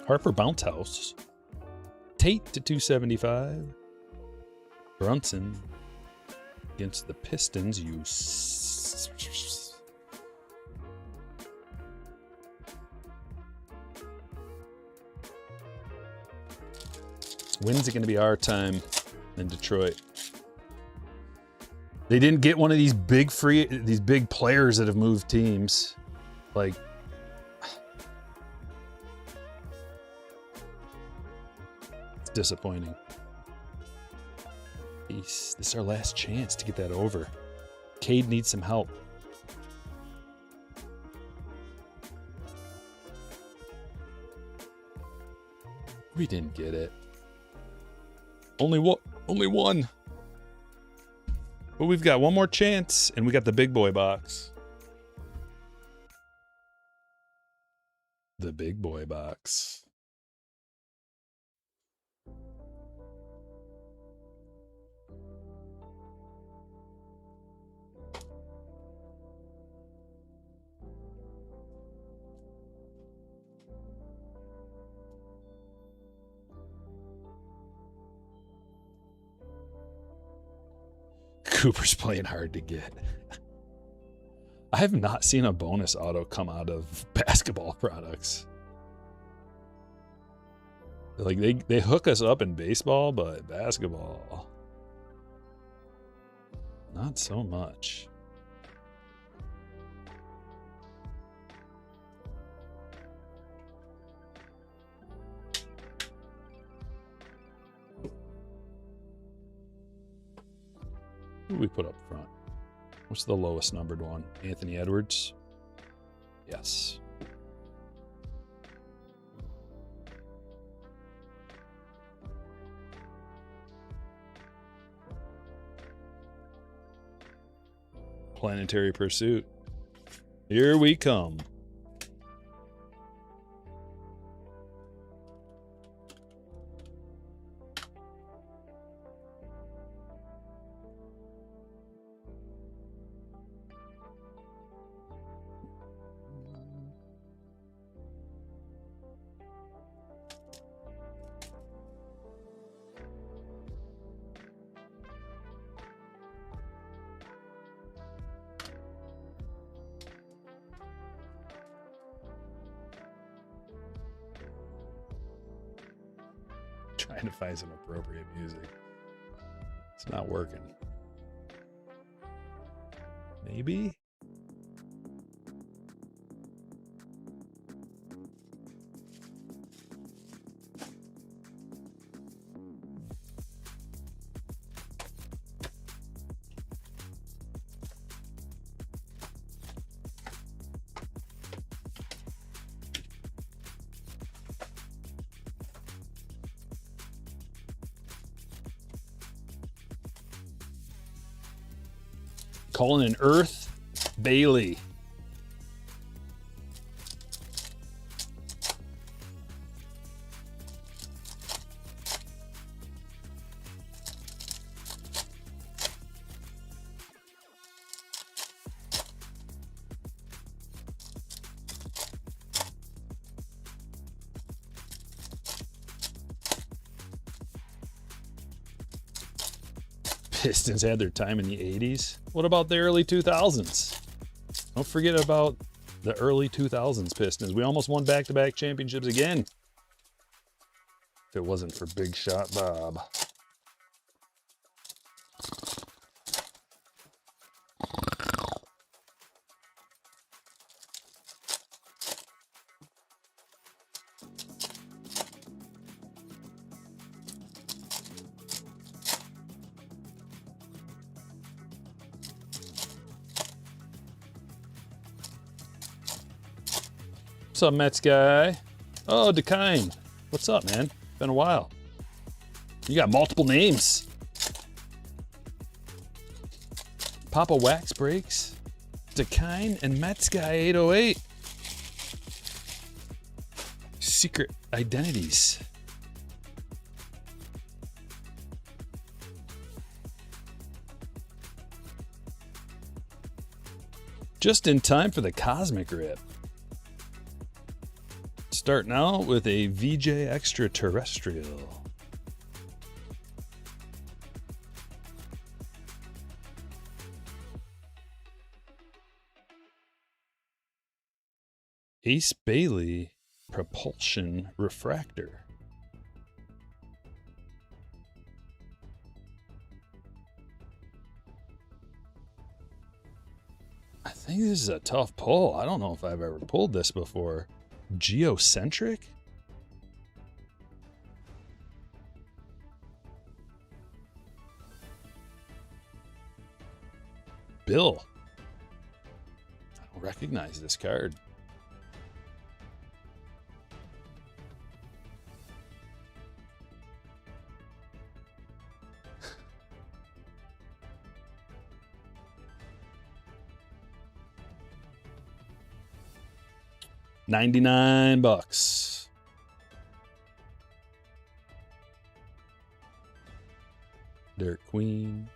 Harper Bounce House. Tate to 275. Brunson against the Pistons. When's it going to be our time in Detroit? They didn't get one of these big players that have moved teams. Like, it's disappointing. This is our last chance to get that over. Cade needs some help. We didn't get it. Only one. But we've got one more chance, and we got the big boy box. The big boy box. Cooper's playing hard to get. I have not seen a bonus auto come out of basketball products. Like they hook us up in baseball, but basketball, not so much. Who do we put up front? What's the lowest numbered one? Anthony Edwards? Yes. Planetary Pursuit. Here we come. Trying to find some appropriate music. It's not working. Maybe? Calling an Earth Bailey. Pistons had their time in the 80s. What about the early 2000s? Don't forget about the early 2000s Pistons. We almost won back-to-back championships again. If it wasn't for Big Shot Bob. What's up, Mets guy? Oh, Dekine. What's up, man? Been a while. You got multiple names. Papa Wax Breaks, Dekine, and Mets guy 808. Secret identities. Just in time for the Cosmic Rip. Starting out with a VJ Extraterrestrial. Ace Bailey Propulsion Refractor. I think this is a tough pull. I don't know if I've ever pulled this before. Geocentric? Bill. I don't recognize this card. $99. Derek Queen.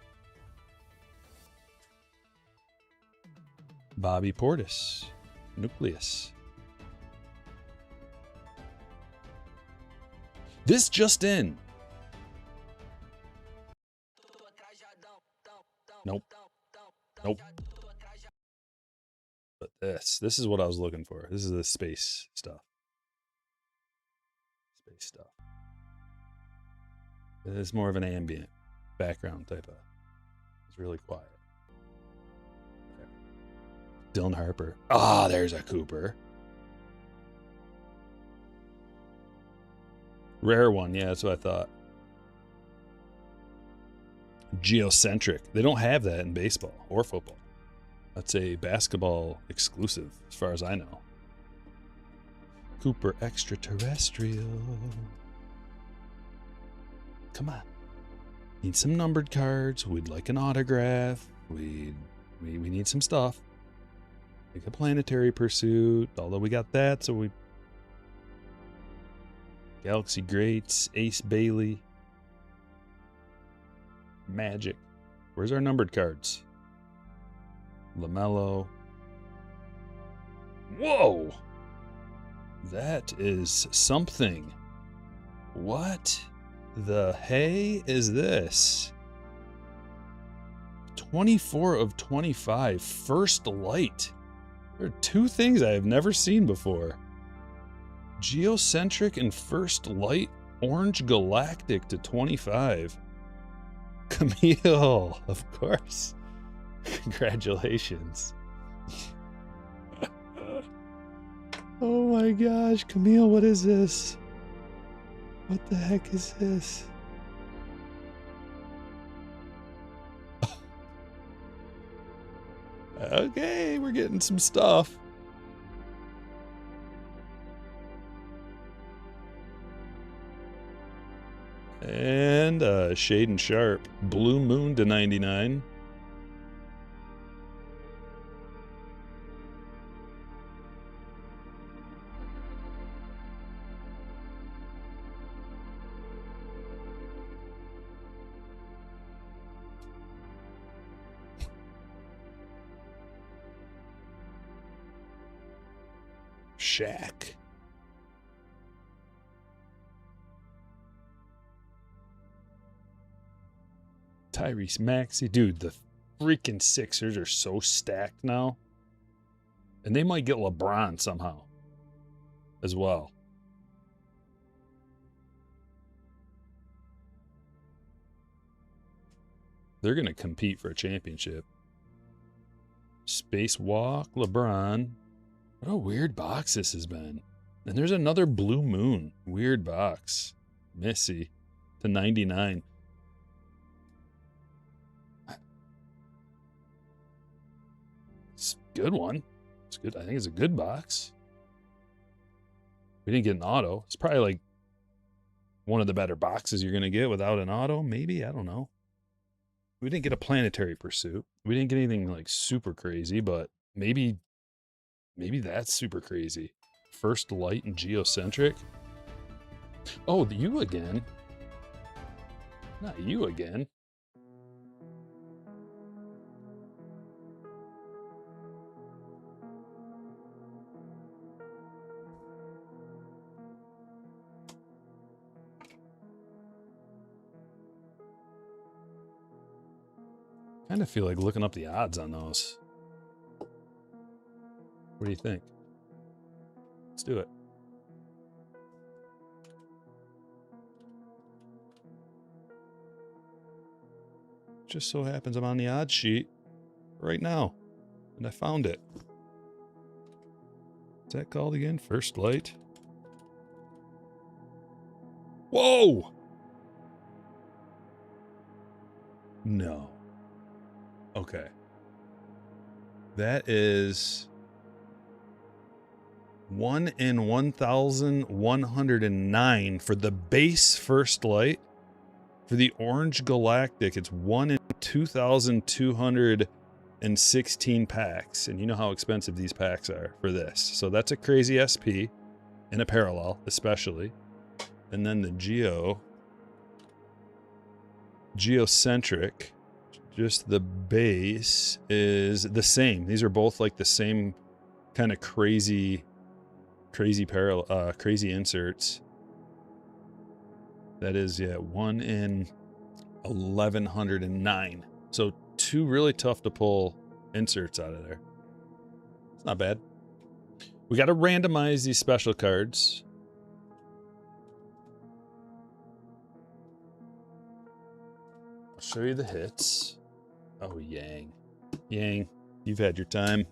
Bobby Portis. Nucleus. This just in. Nope. Nope. But this is what I was looking for. This is the space stuff. Space stuff. It's more of an ambient background type of. It's really quiet. There. Dylan Harper. Ah, there's a Cooper. Rare one, yeah, that's what I thought. Geocentric. They don't have that in baseball or football. That's a basketball exclusive, as far as I know. Cooper Extraterrestrial. Come on. Need some numbered cards. We'd like an autograph. We need some stuff. Like a Planetary Pursuit, although we got that, so we... Galaxy Greats, Ace Bailey. Magic. Where's our numbered cards? LaMelo. Whoa! That is something. What the hey is this? 24 of 25. First Light. There are two things I have never seen before. Geocentric and First Light. Orange Galactic to 25. Camille, of course. Congratulations. Oh my gosh, Camille, what is this? What the heck is this? Okay, we're getting some stuff. And Shade Sharp, Blue Moon to 99. Shaq. Tyrese Maxey. Dude, the freaking Sixers are so stacked now. And they might get LeBron somehow as well. They're going to compete for a championship. Spacewalk, LeBron. What a weird box this has been. And there's another Blue Moon. Weird box. Missy to 99. It's a good one. It's good. I think it's a good box. We didn't get an auto. It's probably like one of the better boxes you're going to get without an auto. Maybe. I don't know. We didn't get a Planetary Pursuit. We didn't get anything like super crazy, but maybe that's super crazy. First Light and Geocentric. Oh, you again. Not you again. Kind of feel like looking up the odds on those. What do you think? Let's do it. Just so happens I'm on the odds sheet right now, and I found it. What's that called again? First Light. Whoa! No. Okay. That is 1 in 1,109 for the base First Light. For the Orange Galactic, it's 1 in 2,216 packs. And you know how expensive these packs are for this. So that's a crazy SP in a parallel, especially. And then the Geocentric, just the base is the same. These are both like the same kind of crazy inserts. That is, 1 in 1,109. So 2 really tough to pull inserts out of there. It's not bad. We got to randomize these special cards. I'll show you the hits. Oh, Yang. Yang, you've had your time.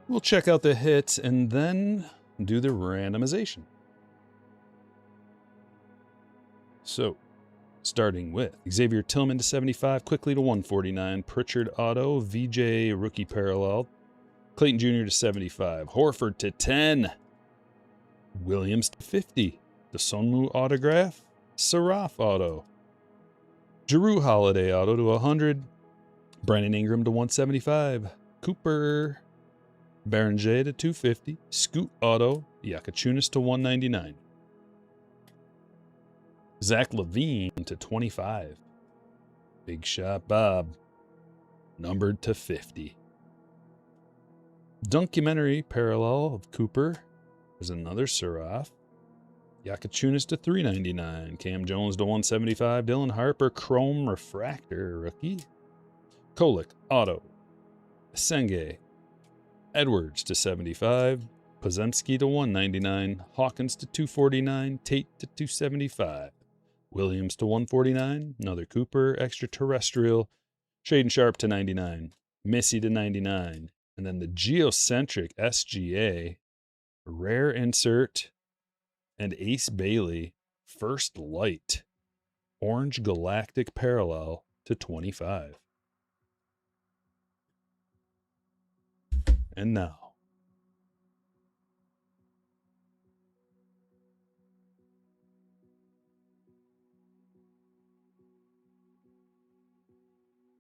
We'll check out the hits and then do the randomization. So, starting with Xavier Tillman to 75, Quickly to 149, Pritchard Auto, VJ Rookie Parallel, Clayton Jr. to 75, Horford to 10, Williams to 50, the Sonmu Autograph, Saraf Auto, Giroux Holiday Auto to 100, Brandon Ingram to 175, Cooper Berenger to 250, Scoot Auto, Yakachunas to 199. Zach LaVine to 25. Big Shot Bob, numbered to 50. Documentary Parallel of Cooper. There's another Saraf. Yakachunas to 399. Cam Jones to 175. Dylan Harper Chrome Refractor Rookie. Kolek Auto. Senge. Edwards to 75, Pozemski to 199, Hawkins to 249, Tate to 275, Williams to 149, another Cooper Extraterrestrial, Shaden Sharp to 99, Missy to 99, and then the Geocentric SGA, Rare Insert, and Ace Bailey, First Light, Orange Galactic Parallel to 25. And now,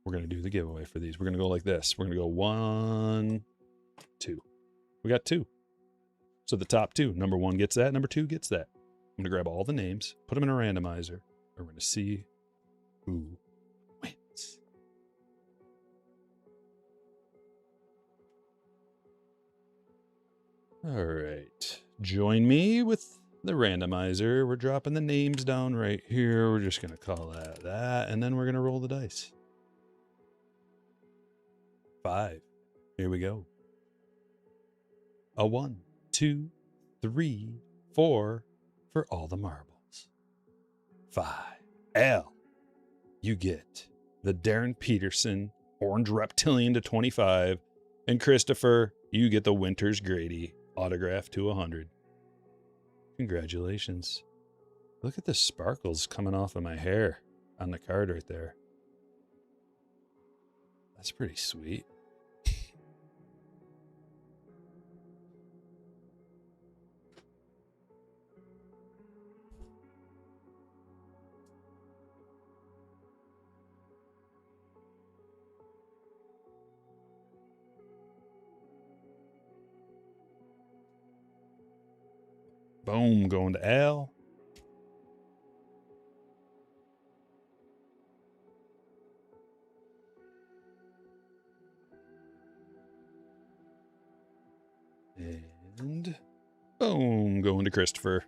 we're going to do the giveaway for these. We're going to go like this. We're going to go 1, 2. We got 2. So the top 2, number 1 gets that, number 2 gets that. I'm going to grab all the names, put them in a randomizer, and we're going to see who wins. All right. Join me with the randomizer. We're dropping the names down right here. We're just going to call that, and then we're going to roll the dice. 5. Here we go. A 1, 2, 3, 4 for all the marbles. 5. Al, you get the Darren Peterson Orange Reptilian to 25. And Christopher, you get the Winters Grady autograph to 100. Congratulations. Look at the sparkles coming off of my hair on the card right there. That's pretty sweet. Boom, going to Al. And boom, going to Christopher.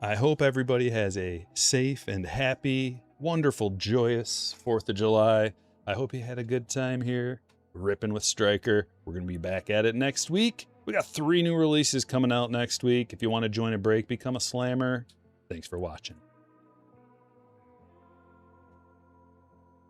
I hope everybody has a safe and happy, wonderful, joyous 4th of July. I hope you had a good time here ripping with Stryker. We're going to be back at it next week. We got 3 new releases coming out next week. If you want to join a break, become a slammer. Thanks for watching.